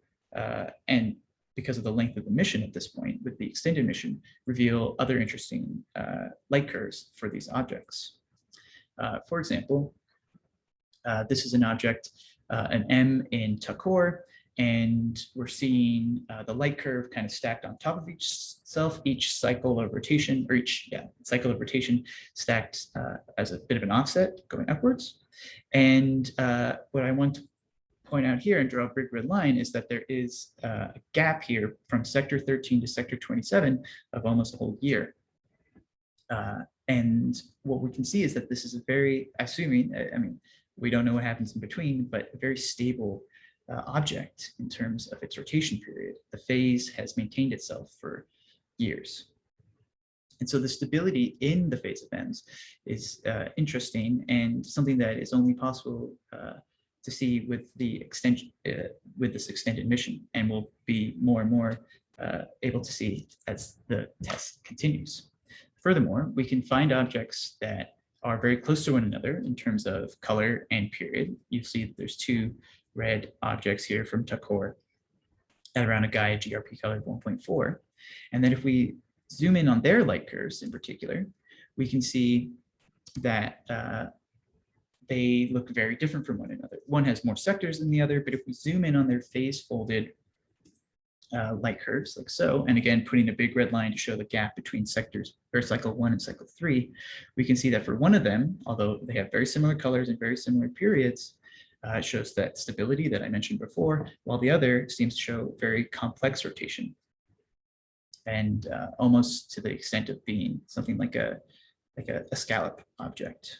and because of the length of the mission at this point, with the extended mission, reveal other interesting light curves for these objects. For example, this is an object, an M in Takor, and we're seeing the light curve kind of stacked on top of each cycle of rotation, or each cycle of rotation stacked as a bit of an offset going upwards. And what I want to point out here and draw a big red line is that there is a gap here from sector 13 to sector 27 of almost a whole year. And what we can see is that this is a very, assuming, I mean, we don't know what happens in between, but a very stable object in terms of its rotation period. The phase has maintained itself for years. And so the stability in the phase of Ms is interesting and something that is only possible to see with the extension, with this extended mission, and will be more and more able to see as the test continues. Furthermore, we can find objects that are very close to one another in terms of color and period. You see that there's two red objects here from Takor at around a Gaia GRP color of 1.4. And then if we zoom in on their light curves in particular, we can see that they look very different from one another. One has more sectors than the other, but if we zoom in on their phase folded light curves like so, and again, putting a big red line to show the gap between sectors or cycle 1 and cycle 3, we can see that for one of them, although they have very similar colors and very similar periods, it shows that stability that I mentioned before, while the other seems to show very complex rotation and almost to the extent of being something like a scallop object.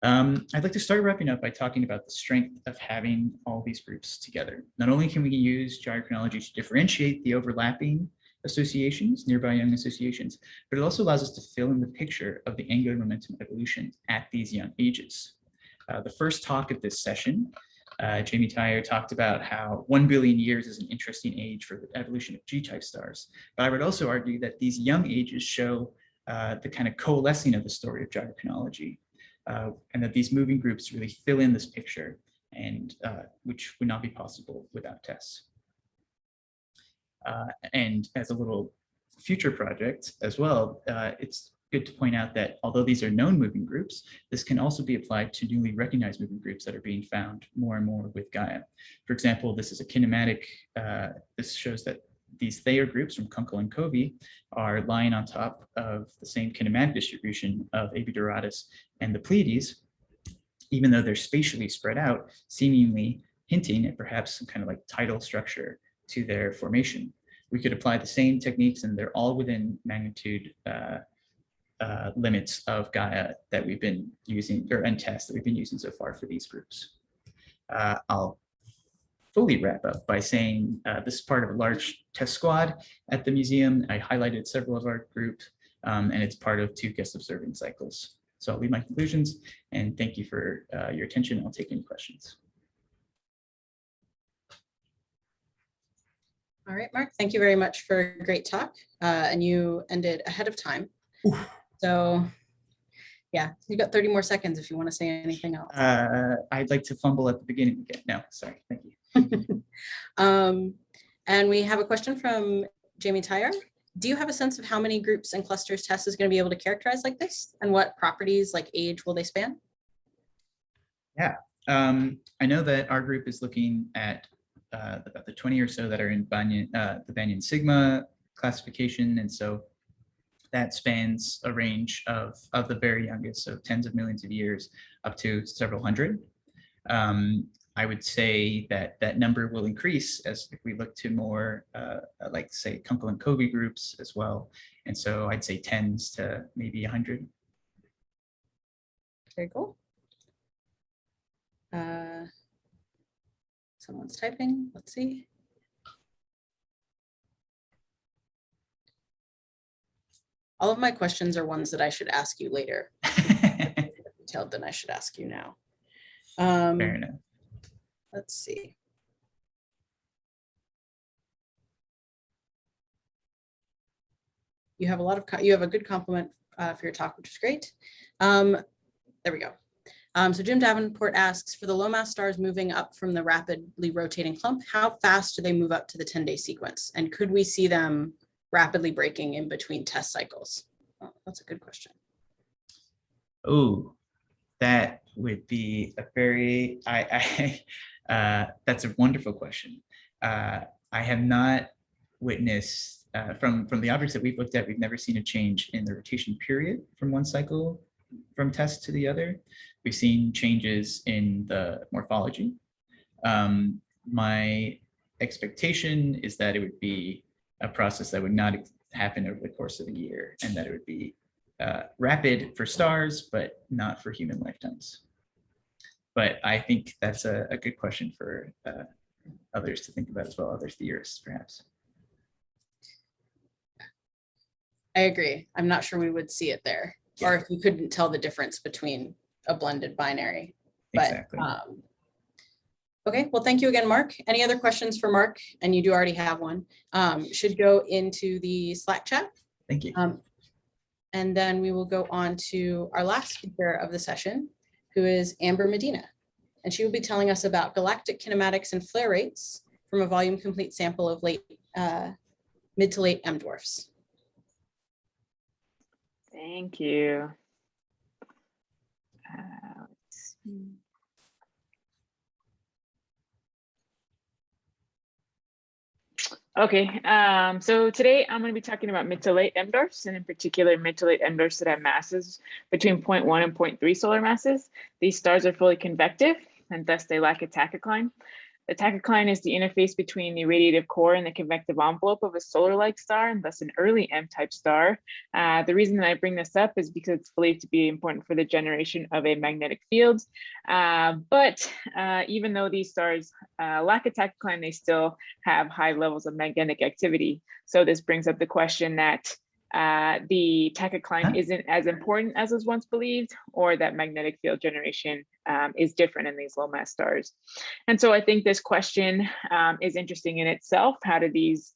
I'd like to start wrapping up by talking about the strength of having all these groups together. Not only can we use gyrochronology to differentiate the overlapping associations, nearby young associations, but it also allows us to fill in the picture of the angular momentum evolution at these young ages. The first talk of this session, Jamie Tayar talked about how 1 billion years is an interesting age for the evolution of G-type stars. But I would also argue that these young ages show the kind of coalescing of the story of gyrochronology. And that these moving groups really fill in this picture, and which would not be possible without TESS. And as a little future project as well, it's good to point out that although these are known moving groups, this can also be applied to newly recognized moving groups that are being found more and more with Gaia. For example, this is a kinematic, this shows that these Thayer groups from Kunkel and Covey are lying on top of the same kinematic distribution of Abidoratus and the Pleiades, even though they're spatially spread out, seemingly hinting at perhaps some kind of like tidal structure to their formation. We could apply the same techniques, and they're all within magnitude limits of Gaia that we've been using, or TESS that we've been using so far for these groups. I'll fully wrap up by saying this is part of a large test squad at the museum. I highlighted several of our groups, and it's part of 2 guest observing cycles. So I'll leave my conclusions, and thank you for your attention. I'll take any questions. All right, Mark, thank you very much for a great talk. And you ended ahead of time. Oof. So yeah, you got 30 more seconds if you want to say anything else. I'd like to fumble at the beginning again. No, sorry, thank you. And we have a question from Jamie Tayar. Do you have a sense of how many groups and clusters TESS is going to be able to characterize like this? And what properties like age will they span? Yeah, I know that our group is looking at about the 20 or so that are in the Banyan Sigma classification. And so that spans a range of the very youngest, so tens of millions of years up to several hundred. I would say that that number will increase as if we look to more like say Kunkel and Covey groups as well. And so I'd say tens to maybe 100. Very cool. Someone's typing, let's see. All of my questions are ones that I should ask you later. Detailed than I should ask you now. Fair enough. Let's see. You have a lot of, you have a good compliment for your talk, which is great. There we go. So Jim Davenport asks, for the low mass stars moving up from the rapidly rotating clump, how fast do they move up to the 10-day sequence? And could we see them rapidly breaking in between test cycles? Oh, that's a good question. Oh, that would be a very, that's a wonderful question. I have not witnessed, from the objects that we've looked at, we've never seen a change in the rotation period from one cycle from test to the other. We've seen changes in the morphology. My expectation is that it would be a process that would not happen over the course of a year, and that it would be rapid for stars, but not for human lifetimes. But I think that's a good question for others to think about as well, other theorists perhaps. I agree. I'm not sure we would see it there, or if we couldn't tell the difference between a blended binary. But, exactly. Okay, well, thank you again, Mark. Any other questions for Mark? And you do already have one. Should go into the Slack chat. Thank you. And then we will go on to our last speaker of the session, who is Amber Medina. And she will be telling us about galactic kinematics and flare rates from a volume complete sample of mid to late M dwarfs. Thank you. Let's see. Okay, so today I'm going to be talking about mid to late M dwarfs, and in particular mid to late M dwarfs that have masses between 0.1 and 0.3 solar masses. These stars are fully convective, and thus they lack a tachocline. The tachocline is the interface between the radiative core and the convective envelope of a solar-like star, and thus an early M-type star. The reason that I bring this up is because it's believed to be important for the generation of a magnetic field. But even though these stars lack a tachocline, they still have high levels of magnetic activity. So this brings up the question that the tachocline isn't as important as was once believed, or that magnetic field generation is different in these low mass stars. And so I think this question is interesting in itself. How do these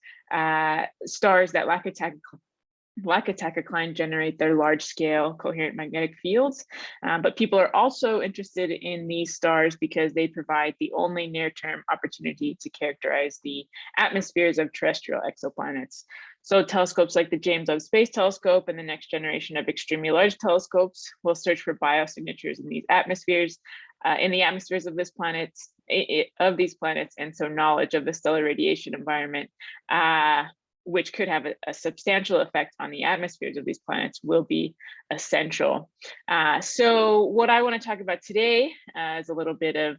stars that lack a tachocline generate their large scale coherent magnetic fields? But people are also interested in these stars because they provide the only near-term opportunity to characterize the atmospheres of terrestrial exoplanets. So telescopes like the James Webb Space Telescope and the next generation of extremely large telescopes will search for biosignatures in these atmospheres, in the atmospheres of these planets, and so knowledge of the stellar radiation environment which could have a substantial effect on the atmospheres of these planets, will be essential. So what I want to talk about today is a little bit of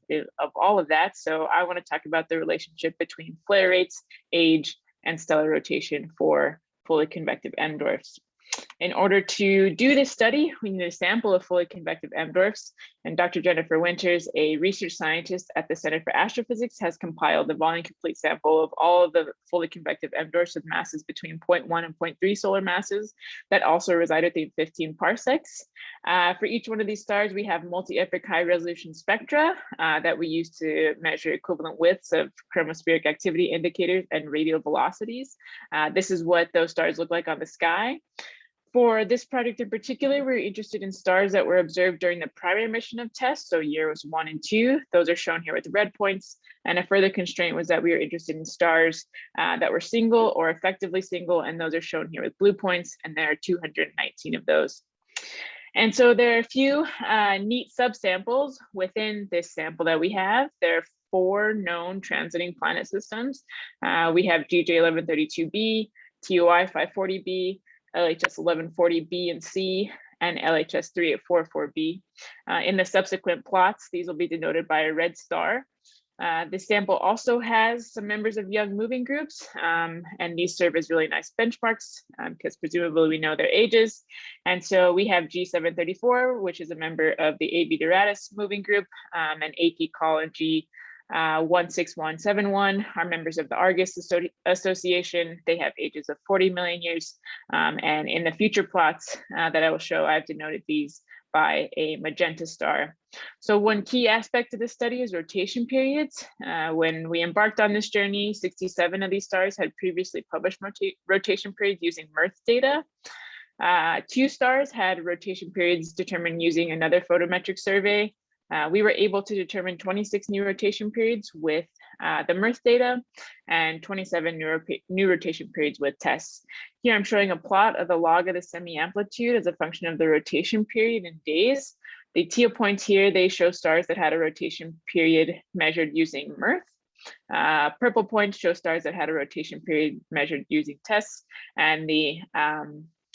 all of that. So I want to talk about the relationship between flare rates, age, and stellar rotation for fully convective M dwarfs. In order to do this study, we need a sample of fully convective M dwarfs, and Dr. Jennifer Winters, a research scientist at the Center for Astrophysics, has compiled the volume complete sample of all of the fully convective M dwarfs with masses between 0.1 and 0.3 solar masses that also reside within 15 parsecs. For each one of these stars, we have multi-epoch high-resolution spectra that we use to measure equivalent widths of chromospheric activity indicators and radial velocities. This is what those stars look like on the sky. For this project in particular, we're interested in stars that were observed during the primary mission of TESS, so years 1 and 2. Those are shown here with the red points. And a further constraint was that we were interested in stars that were single or effectively single, and those are shown here with blue points, and there are 219 of those. And so there are a few neat subsamples within this sample that we have. There are 4 known transiting planet systems. We have GJ1132b, TOI 540b, LHS 1140b and C, and LHS 3844b. In the subsequent plots, these will be denoted by a red star. This sample also has some members of young moving groups, and these serve as really nice benchmarks because presumably we know their ages. And so we have G734, which is a member of the AB Doradus moving group, and AP Call and G 16171 are members of the Argus Association. They have ages of 40 million years. And in the future plots that I will show, I've denoted these by a magenta star. So one key aspect of this study is rotation periods. When we embarked on this journey, 67 of these stars had previously published rotation periods using MIRF data. 2 stars had rotation periods determined using another photometric survey. We were able to determine 26 new rotation periods with the MIRF data and 27 new rotation periods with TESS. Here I'm showing a plot of the log of the semi-amplitude as a function of the rotation period in days. The teal points here, they show stars that had a rotation period measured using MIRF. Purple points show stars that had a rotation period measured using TESS, and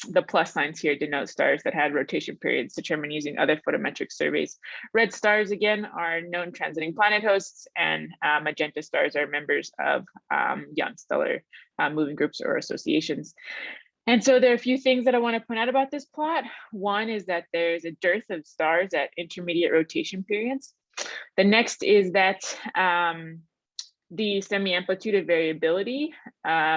the plus signs here denote stars that had rotation periods determined using other photometric surveys. Red stars, again, are known transiting planet hosts, and magenta stars are members of young stellar moving groups or associations. And so there are a few things that I want to point out about this plot. One is that there's a dearth of stars at intermediate rotation periods. The next is that the semi-amplitude of variability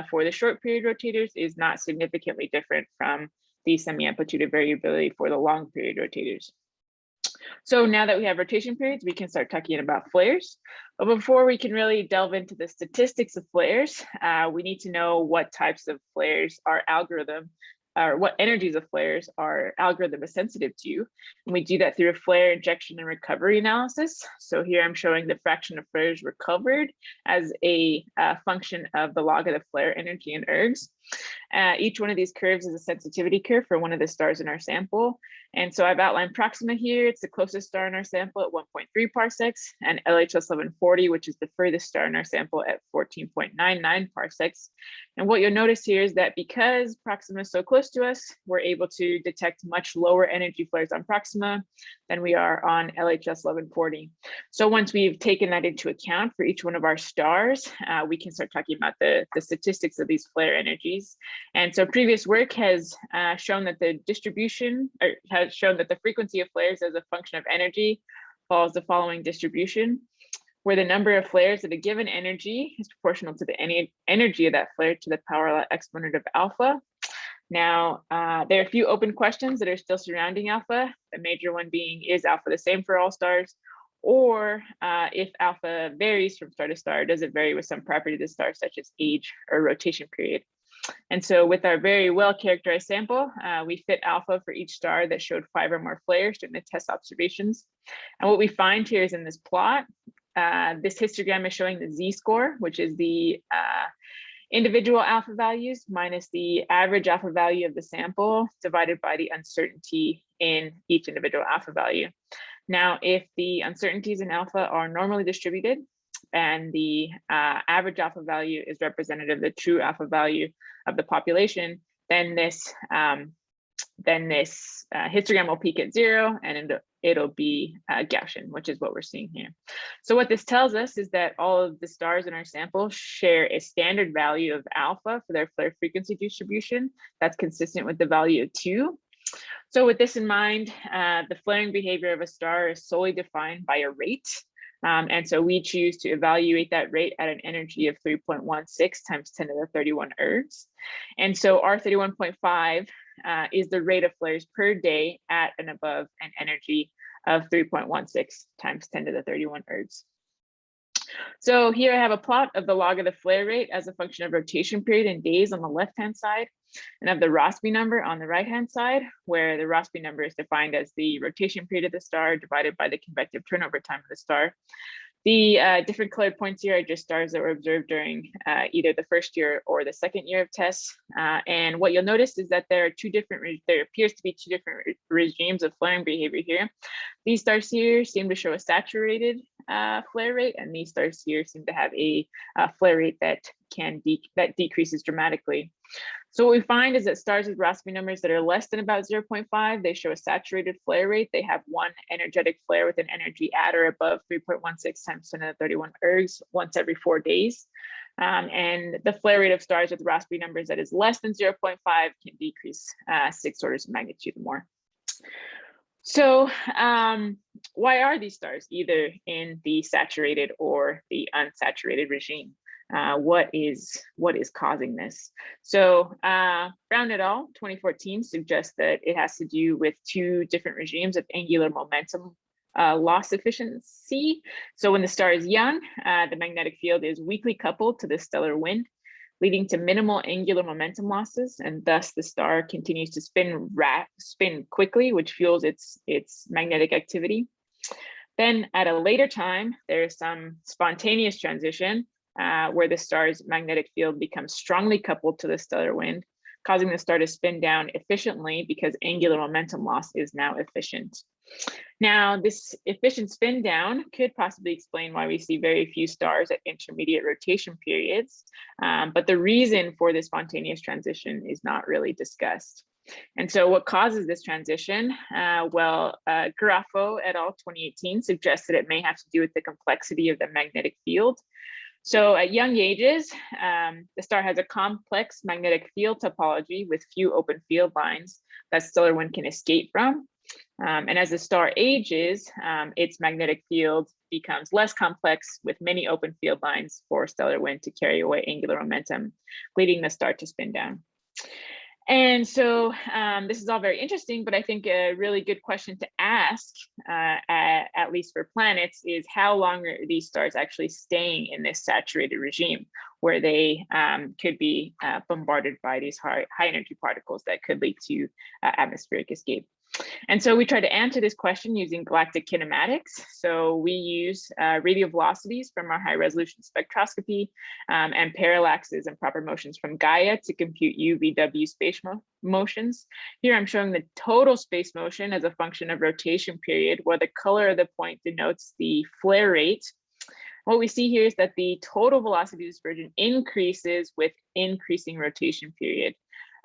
for the short period rotators is not significantly different from the semi-amplitude of variability for the long period rotators. So now that we have rotation periods, we can start talking about flares. But before we can really delve into the statistics of flares, we need to know what types of flares our algorithm, or what energies of flares our algorithm is sensitive to. And we do that through a flare injection and recovery analysis. So here I'm showing the fraction of flares recovered as a function of the log of the flare energy in ergs. Each one of these curves is a sensitivity curve for one of the stars in our sample. And so I've outlined Proxima here. It's the closest star in our sample at 1.3 parsecs, and LHS 1140, which is the furthest star in our sample at 14.99 parsecs. And what you'll notice here is that because Proxima is so close to us, we're able to detect much lower energy flares on Proxima than we are on LHS 1140. So once we've taken that into account for each one of our stars, we can start talking about the statistics of these flare energies. And so previous work has shown that the distribution, or has shown that the frequency of flares as a function of energy follows the following distribution, where the number of flares at a given energy is proportional to the energy of that flare to the power exponent of alpha. Now, there are a few open questions that are still surrounding alpha, the major one being, is alpha the same for all stars? Or if alpha varies from star to star, does it vary with some property of the star, such as age or rotation period? And so with our very well characterized sample, we fit alpha for each star that showed 5 or more flares during the TESS observations. And what we find here is in this plot, this histogram is showing the z-score, which is the individual alpha values minus the average alpha value of the sample divided by the uncertainty in each individual alpha value. Now, if the uncertainties in alpha are normally distributed, and the average alpha value is representative of the true alpha value of the population, then this histogram will peak at 0 and it'll be Gaussian, which is what we're seeing here. So what this tells us is that all of the stars in our sample share a standard value of alpha for their flare frequency distribution that's consistent with the value of 2. So with this in mind, the flaring behavior of a star is solely defined by a rate. And so we choose to evaluate that rate at an energy of 3.16 times 10 to the 31 ergs. And so R31.5 is the rate of flares per day at and above an energy of 3.16 times 10 to the 31 ergs. So here I have a plot of the log of the flare rate as a function of rotation period in days on the left-hand side, and of the Rossby number on the right-hand side, where the Rossby number is defined as the rotation period of the star divided by the convective turnover time of the star. The different colored points here are just stars that were observed during either the first year or the second year of TESS. And what you'll notice is that there appears to be two different regimes of flaring behavior here. These stars here seem to show a saturated flare rate, and these stars here seem to have a flare rate that decreases dramatically. So what we find is that stars with Rossby numbers that are less than about 0.5, they show a saturated flare rate. They have one energetic flare with an energy at or above 3.16 times 10 to the 31 ergs once every 4 days. And the flare rate of stars with Rossby numbers that is less than 0.5 can decrease 6 orders of magnitude or more. So why are these stars either in the saturated or the unsaturated regime? What is causing this? So Brown et al. 2014 suggests that it has to do with two different regimes of angular momentum loss efficiency. So when the star is young, the magnetic field is weakly coupled to the stellar wind, leading to minimal angular momentum losses, and thus the star continues to spin quickly, which fuels its magnetic activity. Then at a later time, there is some spontaneous transition where the star's magnetic field becomes strongly coupled to the stellar wind, causing the star to spin down efficiently because angular momentum loss is now efficient. Now, this efficient spin down could possibly explain why we see very few stars at intermediate rotation periods, but the reason for this spontaneous transition is not really discussed. And so what causes this transition? Garofalo et al. 2018 suggests that it may have to do with the complexity of the magnetic field. So at young ages, the star has a complex magnetic field topology with few open field lines that stellar wind can escape from. And as the star ages, its magnetic field becomes less complex with many open field lines for stellar wind to carry away angular momentum, leading the star to spin down. And so this is all very interesting, but I think a really good question to ask, at least for planets, is how long are these stars actually staying in this saturated regime where they could be bombarded by these high energy particles that could lead to atmospheric escape. And so we try to answer this question using galactic kinematics. So we use radial velocities from our high resolution spectroscopy and parallaxes and proper motions from Gaia to compute UVW space motions. Here I'm showing the total space motion as a function of rotation period, where the color of the point denotes the flare rate. What we see here is that the total velocity dispersion increases with increasing rotation period.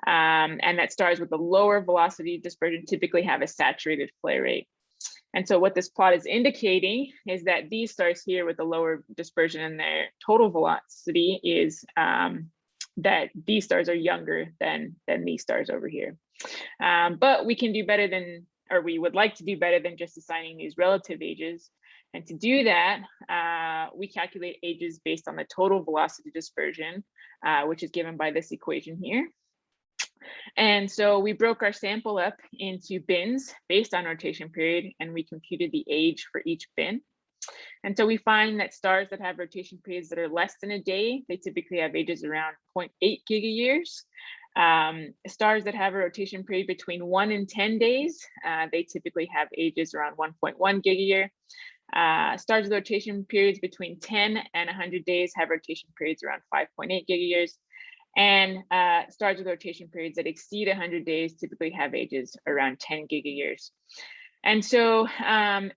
And that stars with a lower velocity dispersion typically have a saturated flare rate. And so what this plot is indicating is that these stars here with the lower dispersion in their total velocity is that these stars are younger than these stars over here. But we can do better than, or we would like to do better than just assigning these relative ages. And to do that, we calculate ages based on the total velocity dispersion, which is given by this equation here. And so we broke our sample up into bins based on rotation period, and we computed the age for each bin. And so we find that stars that have rotation periods that are less than a day, they typically have ages around 0.8 gigayears. Stars that have a rotation period between 1 and 10 days, they typically have ages around 1.1 gigayear. Stars with rotation periods between 10 and 100 days have rotation periods around 5.8 gigayears. And stars with rotation periods that exceed 100 days typically have ages around 10 gigayears. And so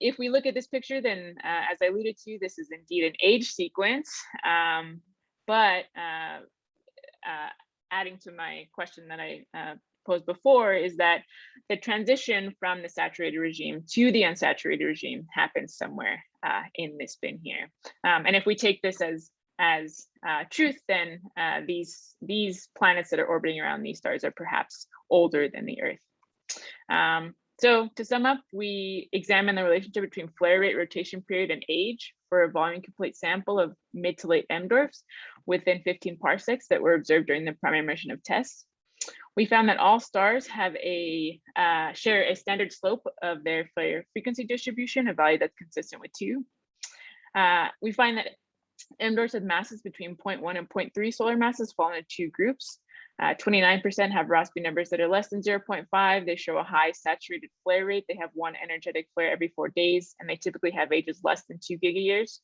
if we look at this picture, then as I alluded to, this is indeed an age sequence. But adding to my question that I posed before is that the transition from the saturated regime to the unsaturated regime happens somewhere in this bin here. And if we take this as truth, then these planets that are orbiting around these stars are perhaps older than the Earth. So to sum up, we examine the relationship between flare rate, rotation period, and age for a volume complete sample of mid to late M dwarfs within 15 parsecs that were observed during the primary mission of TESS. We found that all stars have share a standard slope of their flare frequency distribution, a value that's consistent with 2. We find that M dwarfs with masses between 0.1 and 0.3 solar masses fall into 2 groups. 29% have Rossby numbers that are less than 0.5. They show a high saturated flare rate. They have 1 energetic flare every 4 days, and they typically have ages less than 2 gigayears.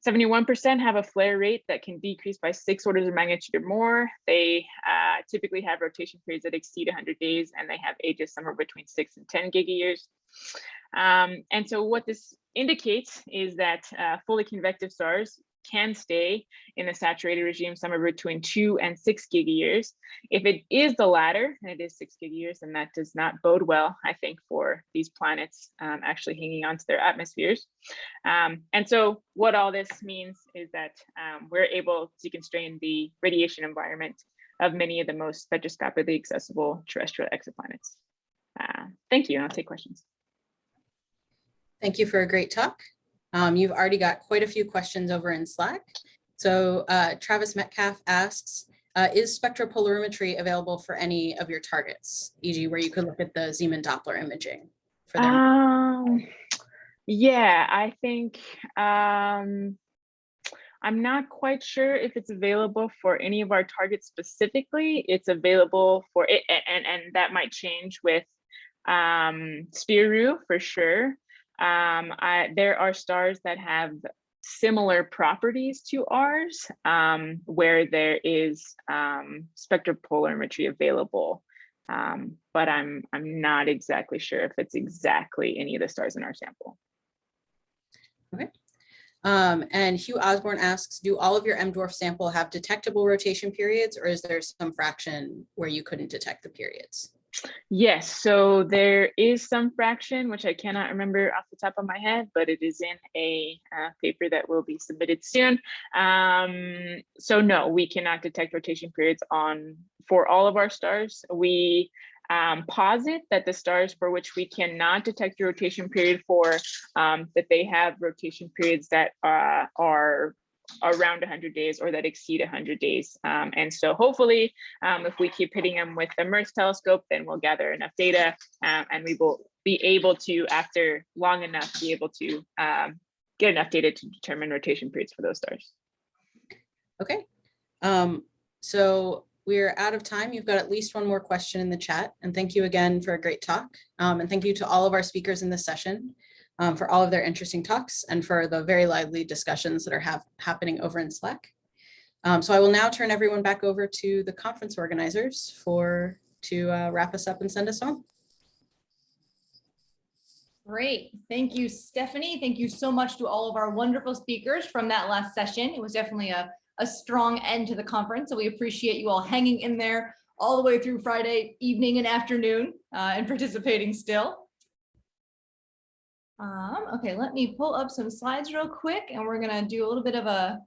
71% have a flare rate that can decrease by 6 orders of magnitude or more. They typically have rotation periods that exceed 100 days, and they have ages somewhere between 6 and 10 gigayears. And so what this indicates is that fully convective stars can stay in the saturated regime somewhere between 2 and 6 gigayears. If it is the latter, and it is 6 gigayears, then that does not bode well, I think, for these planets actually hanging on to their atmospheres. And so what all this means is that we're able to constrain the radiation environment of many of the most spectroscopically accessible terrestrial exoplanets. Thank you, and I'll take questions. Thank you for a great talk. You've already got quite a few questions over in Slack. So Travis Metcalf asks, is spectropolarimetry available for any of your targets, e.g. where you could look at the Zeeman Doppler imaging for them? Yeah, I think I'm not quite sure if it's available for any of our targets specifically. It's available for it, and that might change with Spiru for sure. There are stars that have similar properties to ours, where there is spectropolarimetry available, but I'm not exactly sure if it's exactly any of the stars in our sample. Okay. And Hugh Osborne asks, do all of your M dwarf sample have detectable rotation periods, or is there some fraction where you couldn't detect the periods? Yes, so there is some fraction, which I cannot remember off the top of my head, but it is in a paper that will be submitted soon. So no, we cannot detect rotation periods for all of our stars. We posit that the stars for which we cannot detect the rotation period for, that they have rotation periods that are around 100 days or that exceed 100 days. And so hopefully, if we keep hitting them with the MERS telescope, then we'll gather enough data and we will be able to, after long enough, be able to get enough data to determine rotation periods for those stars. Okay, so we're out of time. You've got at least one more question in the chat. And thank you again for a great talk. And thank you to all of our speakers in this session. For all of their interesting talks and for the very lively discussions that are happening over in Slack. So I will now turn everyone back over to the conference organizers to wrap us up and send us home. Great. Thank you, Stephanie. Thank you so much to all of our wonderful speakers from that last session. It was definitely a strong end to the conference. So we appreciate you all hanging in there all the way through Friday evening and afternoon and participating still. Okay, let me pull up some slides real quick and we're gonna do a little bit of a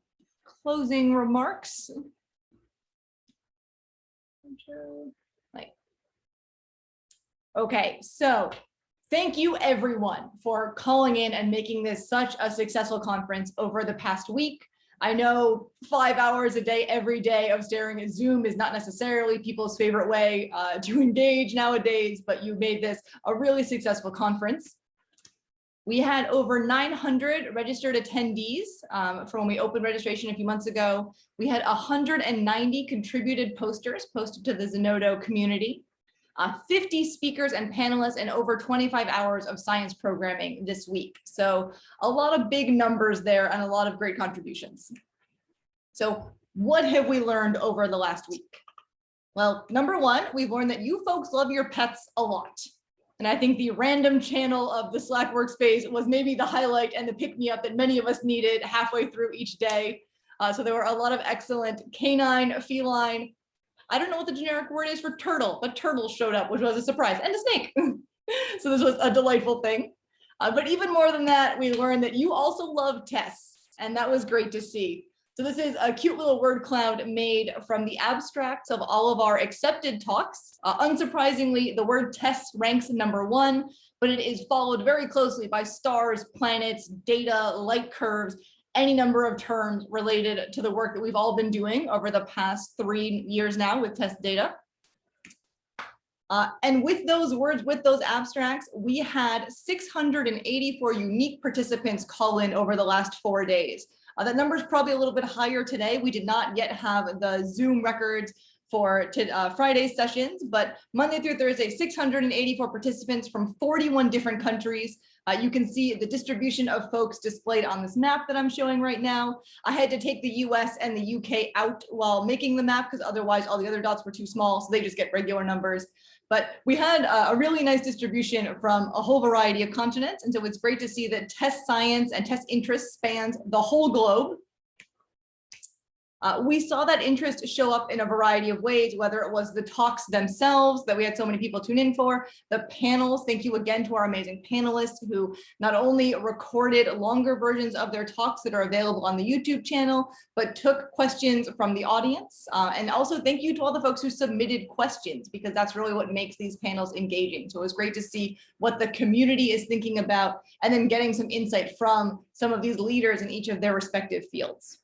closing remarks. Okay, so thank you everyone for calling in and making this such a successful conference over the past week. I know 5 hours a day, every day of staring at Zoom is not necessarily people's favorite way to engage nowadays, but you made this a really successful conference. We had over 900 registered attendees from when we opened registration a few months ago. We had 190 contributed posters posted to the Zenodo community, 50 speakers and panelists, and over 25 hours of science programming this week. So a lot of big numbers there and a lot of great contributions. So what have we learned over the last week? Well, number one, we've learned that you folks love your pets a lot. And I think the random channel of the Slack workspace was maybe the highlight and the pick-me-up that many of us needed halfway through each day. So there were a lot of excellent canine, feline, I don't know what the generic word is for turtle, but turtles showed up, which was a surprise, and a snake. So this was a delightful thing. But even more than that, we learned that you also love TESS, and that was great to see. So this is a cute little word cloud made from the abstracts of all of our accepted talks. Unsurprisingly, the word TESS ranks #1, but it is followed very closely by stars, planets, data, light curves, any number of terms related to the work that we've all been doing over the past 3 years now with TESS data. And with those words, with those abstracts, we had 684 unique participants call in over the last 4 days. That number is probably a little bit higher today. We did not yet have the Zoom records for Friday's sessions, but Monday through Thursday, 684 participants from 41 different countries. You can see the distribution of folks displayed on this map that I'm showing right now. I had to take the US and the UK out while making the map because otherwise all the other dots were too small, so they just get regular numbers. But we had a really nice distribution from a whole variety of continents, and so it's great to see that TESS science and TESS interest spans the whole globe. We saw that interest show up in a variety of ways, whether it was the talks themselves that we had so many people tune in for, the panels. Thank you again to our amazing panelists who not only recorded longer versions of their talks that are available on the YouTube channel, but took questions from the audience. And also thank you to all the folks who submitted questions, because that's really what makes these panels engaging. So it was great to see what the community is thinking about and then getting some insight from some of these leaders in each of their respective fields.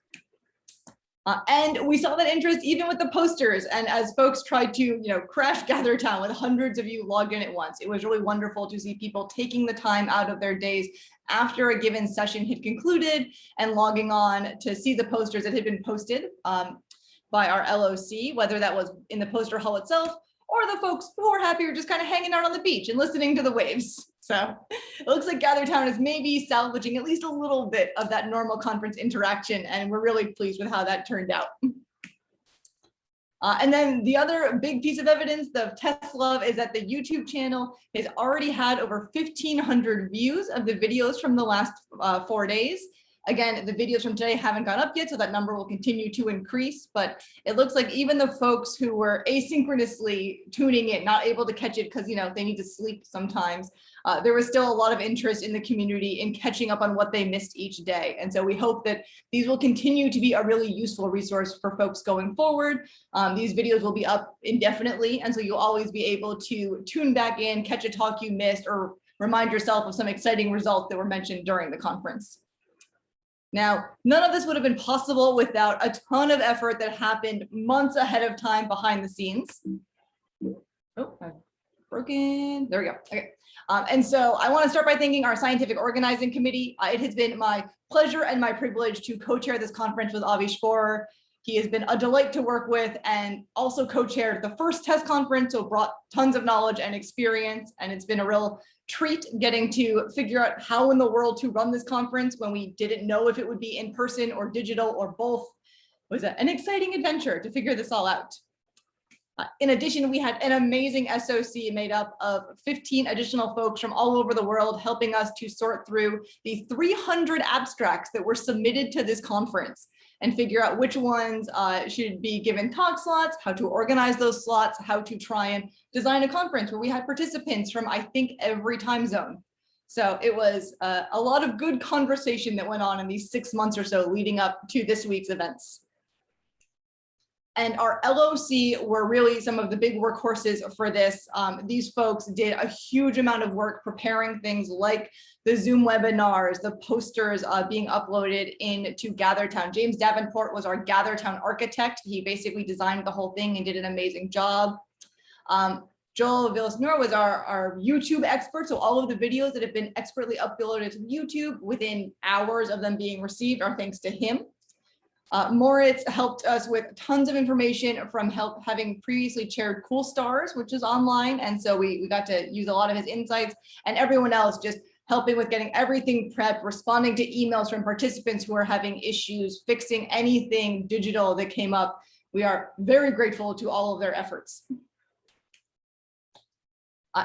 And we saw that interest even with the posters, and as folks tried to, crash GatherTown with hundreds of you logged in at once. It was really wonderful to see people taking the time out of their days after a given session had concluded and logging on to see the posters that had been posted by our LOC, whether that was in the poster hall itself or the folks who are happy or just kind of hanging out on the beach and listening to the waves. So it looks like GatherTown is maybe salvaging at least a little bit of that normal conference interaction, and we're really pleased with how that turned out. And then the other big piece of evidence, the TESS love, is that the YouTube channel has already had over 1,500 views of the videos from the last 4 days. Again, the videos from today haven't gone up yet, so that number will continue to increase, but it looks like even the folks who were asynchronously tuning in, not able to catch it because, they need to sleep sometimes, there was still a lot of interest in the community in catching up on what they missed each day. And so we hope that these will continue to be a really useful resource for folks going forward. These videos will be up indefinitely, and so you'll always be able to tune back in, catch a talk you missed, or remind yourself of some exciting results that were mentioned during the conference. Now, none of this would have been possible without a ton of effort that happened months ahead of time behind the scenes. Oh, I've broken. There we go. Okay. And so I want to start by thanking our scientific organizing committee. It has been my pleasure and my privilege to co-chair this conference with Avi Sporer. He has been a delight to work with and also co-chaired the first TESS conference, so brought tons of knowledge and experience. And it's been a real treat getting to figure out how in the world to run this conference when we didn't know if it would be in person or digital or both. It was an exciting adventure to figure this all out. In addition, we had an amazing SOC made up of 15 additional folks from all over the world helping us to sort through the 300 abstracts that were submitted to this conference and figure out which ones should be given talk slots, how to organize those slots, how to try and design a conference where we had participants from, I think, every time zone. So it was a lot of good conversation that went on in these 6 months or so leading up to this week's events. And our LOC were really some of the big workhorses for this. These folks did a huge amount of work preparing things like the Zoom webinars, the posters being uploaded into GatherTown. James Davenport was our GatherTown architect. He basically designed the whole thing and did an amazing job. Joel Villasenor was our YouTube expert. So all of the videos that have been expertly uploaded to YouTube within hours of them being received are thanks to him. Moritz helped us with tons of information from having previously chaired Cool Stars, which is online. And so we got to use a lot of his insights, and everyone else just helping with getting everything prepped, responding to emails from participants who are having issues, fixing anything digital that came up. We are very grateful to all of their efforts.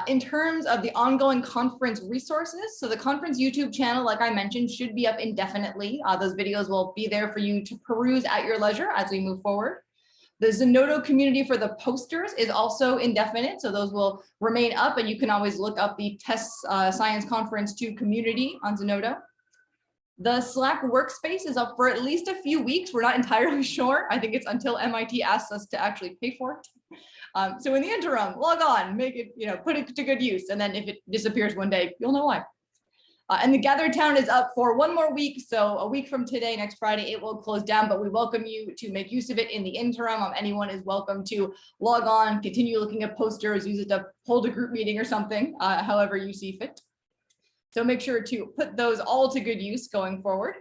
In terms of the ongoing conference resources, so the conference YouTube channel, like I mentioned, should be up indefinitely. Those videos will be there for you to peruse at your leisure as we move forward. The Zenodo community for the posters is also indefinite, so those will remain up, and you can always look up the TESS Science Conference 2 community on Zenodo. The Slack workspace is up for at least a few weeks. We're not entirely sure. I think it's until MIT asks us to actually pay for it. So in the interim, log on, make it, put it to good use. And then if it disappears one day, you'll know why. And the Gathered Town is up for one more week. So a week from today, next Friday, it will close down, but we welcome you to make use of it in the interim. Anyone is welcome to log on, continue looking at posters, use it to hold a group meeting or something, however you see fit. So make sure to put those all to good use going forward.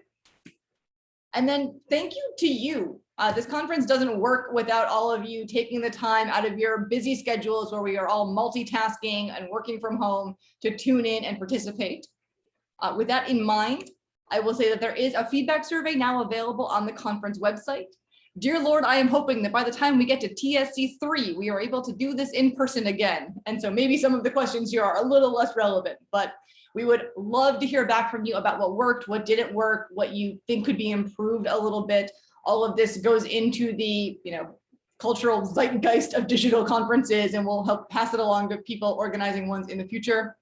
And then thank you to you. This conference doesn't work without all of you taking the time out of your busy schedules where we are all multitasking and working from home to tune in and participate. With that in mind, I will say that there is a feedback survey now available on the conference website. Dear Lord, I am hoping that by the time we get to TSC 3, we are able to do this in person again. And so maybe some of the questions here are a little less relevant, but we would love to hear back from you about what worked, what didn't work, what you think could be improved a little bit. All of this goes into the cultural zeitgeist of digital conferences, and we'll help pass it along to people organizing ones in the future.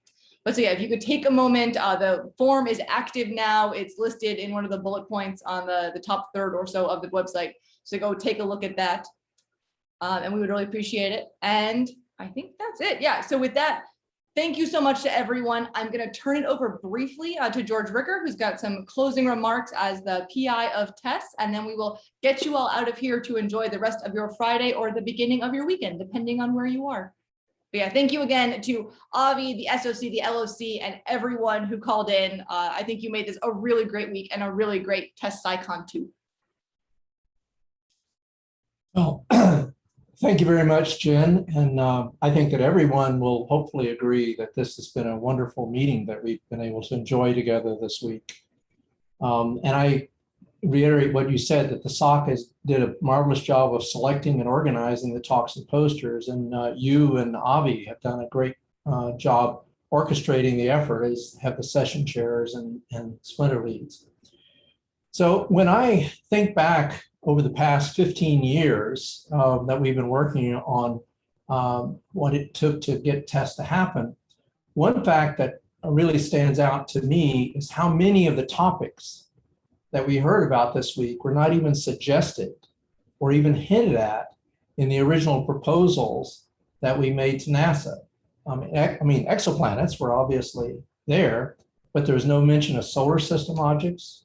But so yeah, if you could take a moment, the form is active now. It's listed in one of the bullet points on the top third or so of the website. So go take a look at that. And we would really appreciate it. And I think that's it. Yeah, so with that, thank you so much to everyone. I'm going to turn it over briefly to George Ricker, who's got some closing remarks as the PI of TESS, and then we will get you all out of here to enjoy the rest of your Friday or the beginning of your weekend, depending on where you are. But yeah, thank you again to Avi, the SOC, the LOC, and everyone who called in. I think you made this a really great week and a really great TESS SciCon 2. Well, thank you very much, Jen. And I think that everyone will hopefully agree that this has been a wonderful meeting that we've been able to enjoy together this week. And I reiterate what you said, that the SOC did a marvelous job of selecting and organizing the talks and posters. And you and Avi have done a great job orchestrating the effort, as have the session chairs and splinter leads. So when I think back over the past 15 years that we've been working on what it took to get TESS to happen, one fact that really stands out to me is how many of the topics that we heard about this week were not even suggested or even hinted at in the original proposals that we made to NASA. I mean, exoplanets were obviously there, but there was no mention of solar system objects.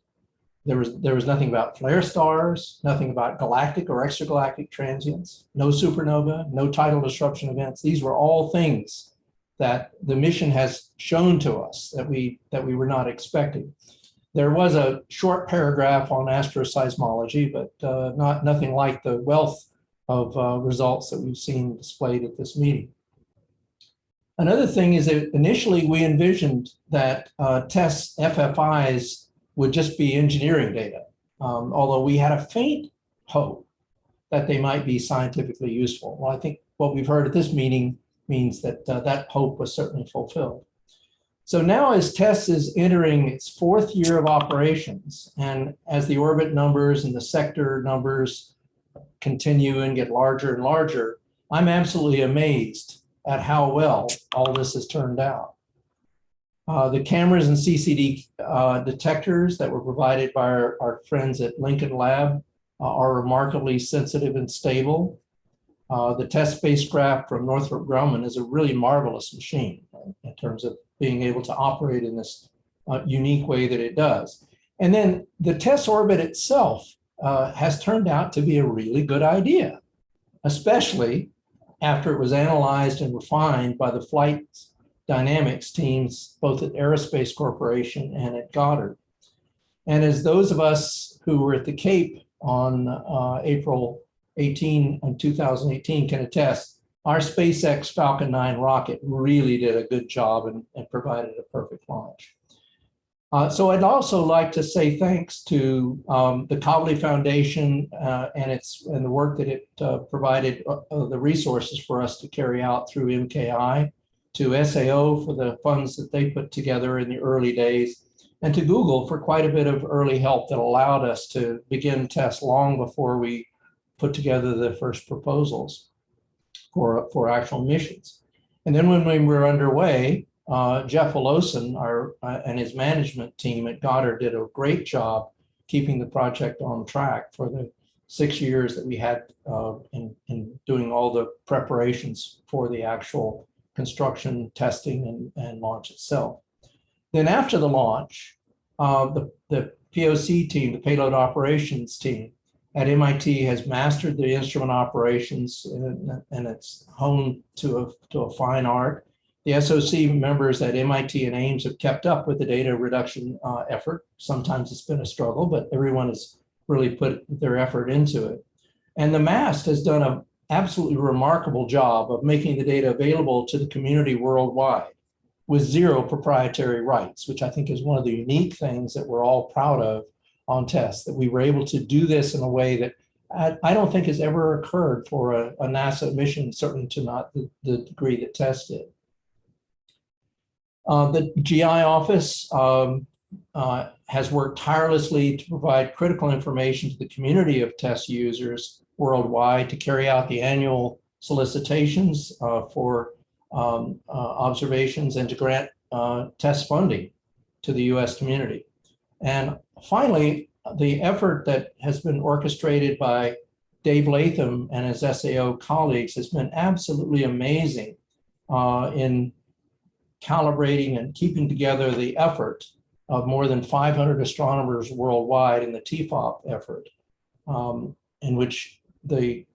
There was nothing about flare stars, nothing about galactic or extragalactic transients, no supernova, no tidal disruption events. These were all things that the mission has shown to us that we were not expecting. There was a short paragraph on asteroseismology, but nothing like the wealth of results that we've seen displayed at this meeting. Another thing is that initially we envisioned that TESS FFIs would just be engineering data, although we had a faint hope that they might be scientifically useful. Well, I think what we've heard at this meeting means that that hope was certainly fulfilled. So now as TESS is entering its 4th year of operations, and as the orbit numbers and the sector numbers continue and get larger and larger, I'm absolutely amazed at how well all this has turned out. The cameras and CCD detectors that were provided by our friends at Lincoln Lab are remarkably sensitive and stable. The TESS spacecraft from Northrop Grumman is a really marvelous machine in terms of being able to operate in this unique way that it does. And then the TESS orbit itself has turned out to be a really good idea, especially after it was analyzed and refined by the flight dynamics teams, both at Aerospace Corporation and at Goddard. And as those of us who were at the Cape on April 18 in 2018 can attest, our SpaceX Falcon 9 rocket really did a good job and provided a perfect launch. So I'd also like to say thanks to the Kavli Foundation and the work that it provided the resources for us to carry out through MKI, to SAO for the funds that they put together in the early days, and to Google for quite a bit of early help that allowed us to begin TESS long before we put together the first proposals for actual missions. And then when we were underway, Jeff Oloson and his management team at Goddard did a great job keeping the project on track for the 6 years that we had in doing all the preparations for the actual construction, testing, and launch itself. Then after the launch, the POC team, the payload operations team at MIT, has mastered the instrument operations, and it's honed to a fine art. The SOC members at MIT and Ames have kept up with the data reduction effort. Sometimes it's been a struggle, but everyone has really put their effort into it. And the MAST has done an absolutely remarkable job of making the data available to the community worldwide with zero proprietary rights, which I think is one of the unique things that we're all proud of on TESS, that we were able to do this in a way that I don't think has ever occurred for a NASA mission, certainly to not the degree that TESS did. The GI office has worked tirelessly to provide critical information to the community of TESS users worldwide to carry out the annual solicitations for observations and to grant TESS funding to the US community. And finally, the effort that has been orchestrated by Dave Latham and his SAO colleagues has been absolutely amazing in calibrating and keeping together the effort of more than 500 astronomers worldwide in the TFOP effort, in which the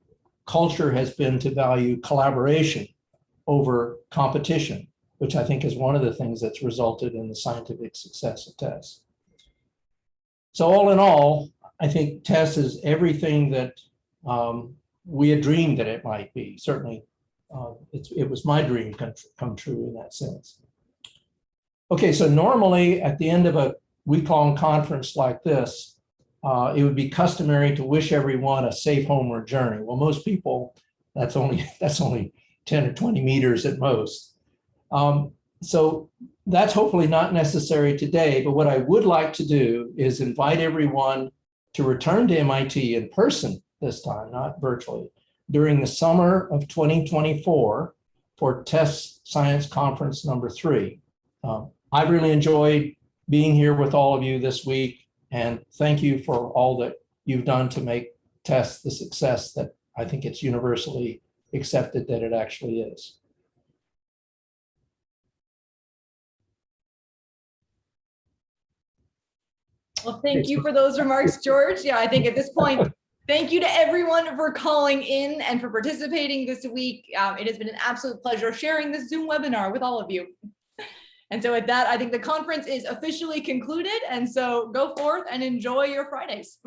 culture has been to value collaboration over competition, which I think is one of the things that's resulted in the scientific success of TESS. So all in all, I think TESS is everything that we had dreamed that it might be. Certainly, it was my dream come true in that sense. Okay, so normally at the end of a week-long conference like this, it would be customary to wish everyone a safe homeward journey. Well, most people, that's only 10 or 20 meters at most. So that's hopefully not necessary today, but what I would like to do is invite everyone to return to MIT in person this time, not virtually, during the summer of 2024 for TESS Science Conference number 3. I've really enjoyed being here with all of you this week, and thank you for all that you've done to make TESS the success that I think it's universally accepted that it actually is. Well, thank you for those remarks, George. Yeah, I think at this point, thank you to everyone for calling in and for participating this week. It has been an absolute pleasure sharing this Zoom webinar with all of you. And so with that, I think the conference is officially concluded. And so go forth and enjoy your Fridays.